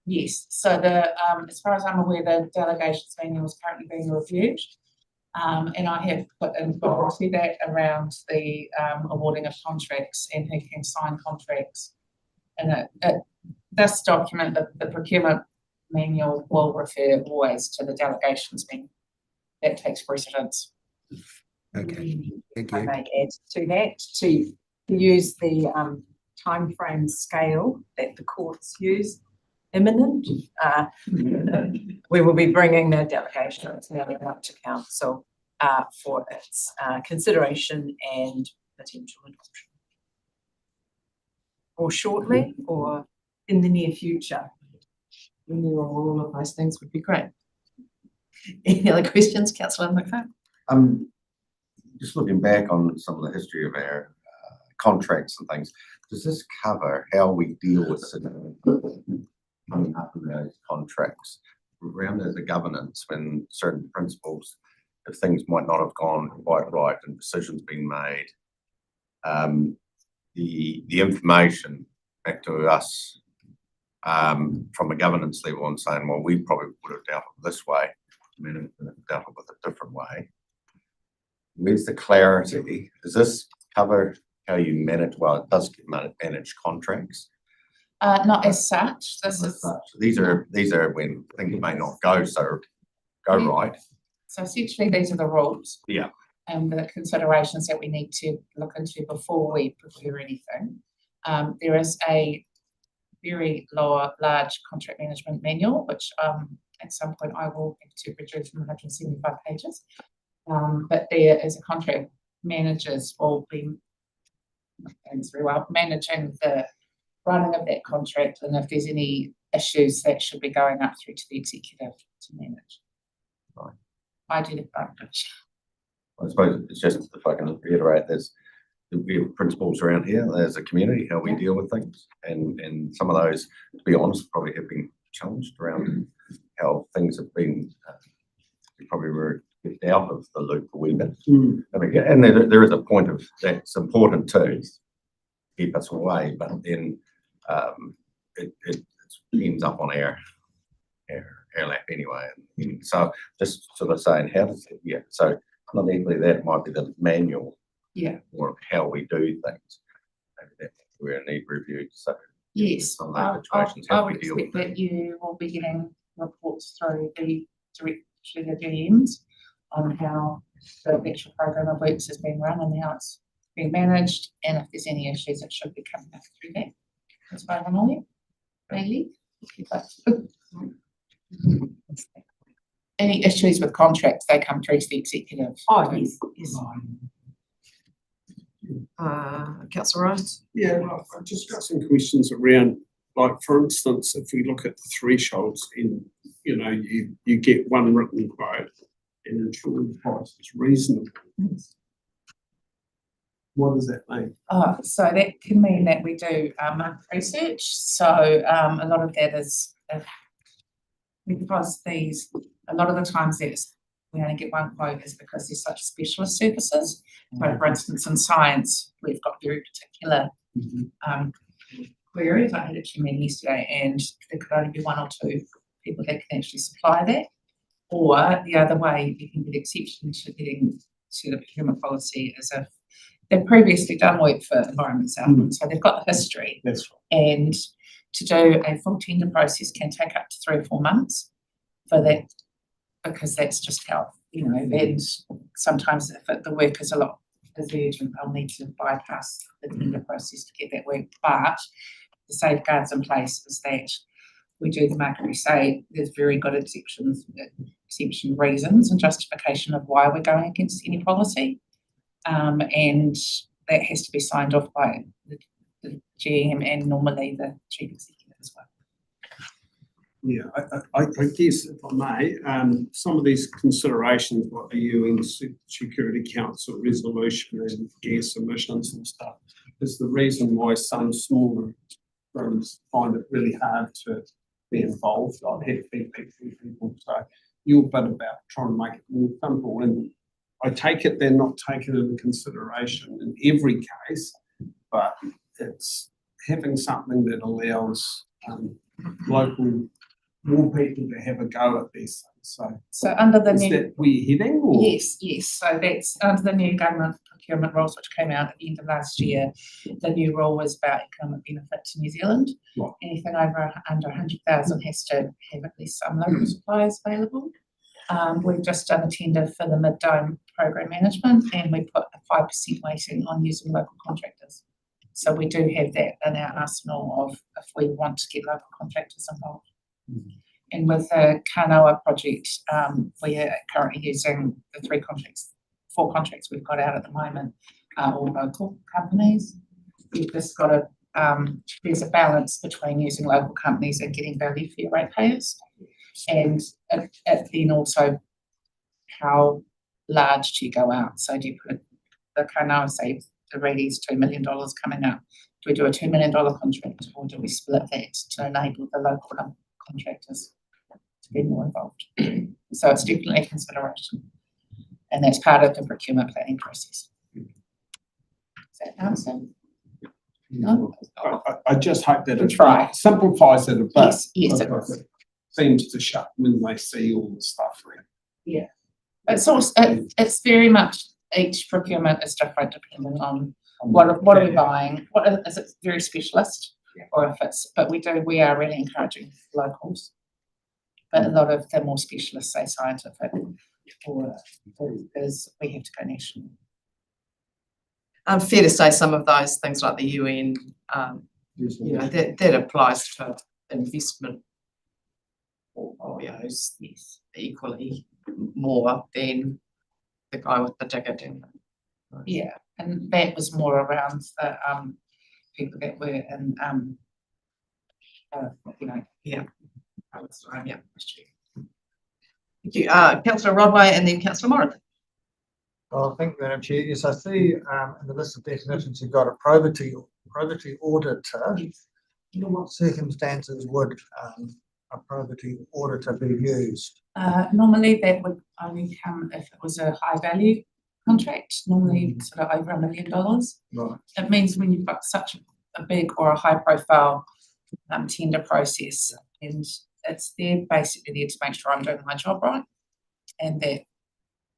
Yes. So the as far as I'm aware, the delegations manual is currently being reviewed, and I have put in policy that around the awarding of contracts and who can sign contracts. And this document, the procurement manual, will refer always to the delegations manual. That takes precedence. Okay, thank you. I may add to that to use the timeframe scale that the courts use. Imminent. We will be bringing the delegation up to council for its consideration and potential adoption. Or shortly, or in the near future. Renewal, all of those things would be great. Any other questions, Councillor McFarlane? Just looking back on some of the history of our contracts and things, does this cover how we deal with coming up in those contracts around the governance when certain principles, if things might not have gone quite right and decisions been made, the information back to us from a governance level and saying, well, we probably would have dealt with it this way, and dealt with it a different way. Where's the clarity? Does this cover how you manage? Well, it does manage contracts. Not as such. These are when things may not go right. So essentially, these are the rules. Yeah. And the considerations that we need to look into before we procure anything. There is a very large contract management manual, which at some point I will have to reduce from 175 pages. But there is a contract managers will be very well managing the running of that contract, and if there's any issues that should be going up through to the executive to manage. Right. I do the budget. I suppose it's just, if I can reiterate, we have principles around here as a community, how we deal with things, and some of those, to be honest, probably have been challenged around how things have been, we probably were out of the loop a wee bit. I mean, and there is a point of that's important too, keep us away, but then it ends up on our lap anyway. And so just sort of saying, how does it, so fundamentally that might be the manual, or how we do things. Maybe that software need reviewed, so. Yes, some I of those situations I have would to deal with expect it. that you will be getting reports through the direct to the GMs on how the actual program of works is being run and how it's being managed, and if there's any issues, it should be coming up through that. That's why I'm on it. Really? Any issues with contracts, they come through to the executive. Oh, yes, yes. Councillor Rose? Yeah, well, I've just got some questions around, like, for instance, if we look at the thresholds and, you know, you get one written quote and insurance price is reasonable. What does that mean? So that can mean that we do market research. So a lot of that is because a lot of the times we only get one quote is because there's such specialist services. So for instance, in science, we've got very particular queries. I had a actually meeting yesterday, and there could only be one or two people that can actually supply that. Or the other way, you can get exception to getting to the procurement policy is if they've previously done work for Environment Southland, so they've got the history. That's right. And to do a full tender process can take up to 3 or 4 months for that, because that's just how, you know, and sometimes if the work is urgent, they'll need to bypass the tender process to get that work. But the safeguards in place is that we do the market research. There's very good exception reasons and justification of why we're going against any policy. And that has to be signed off by the GM and normally the chief executive as well. Yeah, I guess if I may, some of these considerations, like the UN Security Council resolution and gas emissions and stuff, is the reason why some smaller firms find it really hard to be involved. I've had feedback from people, so your bit about trying to make it more simple, and I take it they're not taken into consideration in every case, but it's having something that allows more people to have a go at these things. So under the is new, that where you're heading? Or? Yes. So that's under the new government procurement rules, which came out at the end of last year. The new rule was about economic benefit to New Zealand. Right. Anything under 100,000 has to have at least some local suppliers available. We've just done a tender for the mid-dome program management, and we put a 5% weighting on using local contractors. So we do have that in our arsenal of if we want to get local contractors involved. And with the Kanoa project, we are currently using the 4 contracts we've got out at the moment are all local companies. You've just got to, there's a balance between using local companies and getting value for your ratepayers. And then also how large do you go out? So do you put the Kanoa, say the Reedy's $2 million coming up? Do we do a $2 million contract, or do we split that to enable the local contractors to be more involved? So it's definitely a consideration, and that's part of the procurement planning process. Is that an answer? No? I just hope that Try. Simplifies it a bit. Yes, it does. Seems to shut when they see all the stuff around. Yeah. It's also, it's very much, each procurement is different depending on what are we buying, is it very specialist, or if it's, but we are really encouraging locals. But a lot of the more specialist, say scientific, or is we have to go national. Fair to say some of those things like the UN, you know, that applies to investment portfolios, yes, equally more than the guy with the digger down. Yeah, and that was more around the people that were in you know, yeah. Yeah. Thank you. Councillor Rodway and then Councillor Moran. Well, thank you, Madam Chair. Yes, I see in the list of definitions you've got a probity auditor. In what circumstances would a probity auditor be used? Normally that would only come if it was a high value contract, normally sort of over $1 million. Right. It means when you've got such a big or a high profile tender process, and it's there basically there to make sure I'm doing my job right and that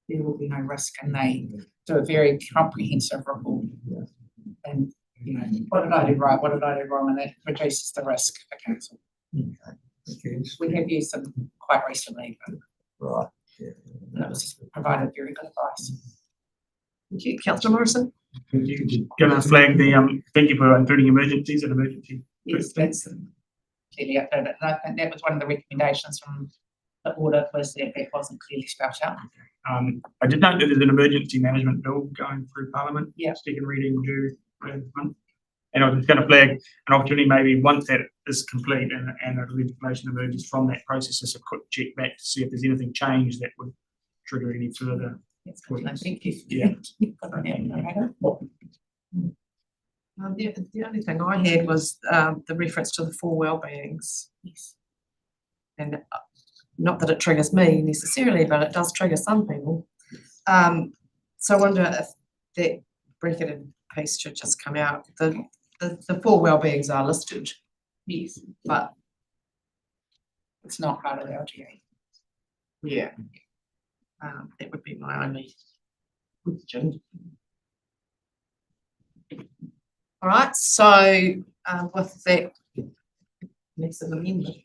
there will be no risk, and they do a very comprehensive report. And you what did I do right, what did I do wrong, and that reduces the risk for council. We have used them quite recently, but Right. and it was provided very good advice. Thank you, councillor Morrison. Can you going to flag the, thank you for including emergencies and emergency. Yes, that's clearly updated, and I think that was one of the recommendations from the audit was that that wasn't clearly spelled out. I did note that there's an emergency management bill going through Parliament. Yeah. Second reading due this month. And I was just going to flag an opportunity, maybe once that is complete and the legislation emerges from that process, just a quick check back to see if there's anything changed that would trigger any further. Thank you. Yeah. The only thing I had was the reference to the 4 wellbeings. Yes. And not that it triggers me necessarily, but it does trigger some people. So I wonder if that bracketed piece should just come out. The 4 wellbeings are listed. Yes. But it's not part of the LGA. Yeah. That would be my only question. All right, so with that, next amendment.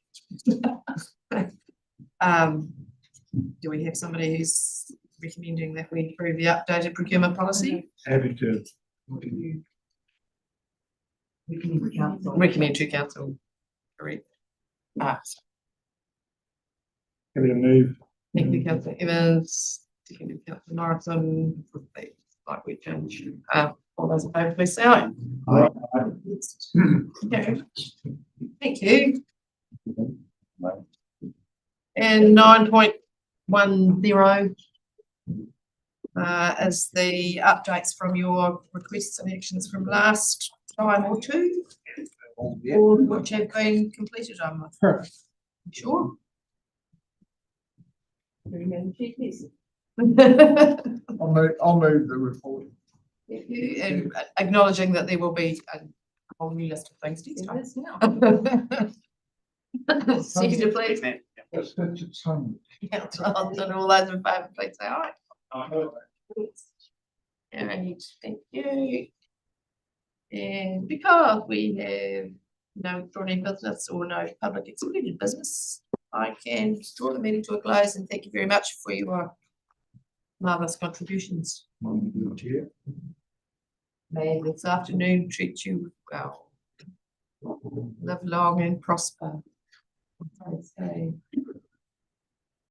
Do we have somebody who's recommending that we approve the updated procurement policy? Happy to. Recommend to council. Correct. Happy to move. Thank you, councillor Evans. Thank you, councillor Morrison. Like we change. All those in favour, please say aye. Okay. Thank you. And 9.10 is the updates from your requests and actions from last time or two, or which have been completed. I'm sure. I'll move the report. Thank you, and acknowledging that there will be a whole new list of things next time. Second, please. Councillor Hodgson, all those in favour, please say aye. Alright, thank you. And because we have no withdrawn business or no public excluded business, I can draw the meeting to a close and thank you very much for your marvellous contributions. May this afternoon treat you well. Live long and prosper. Okay.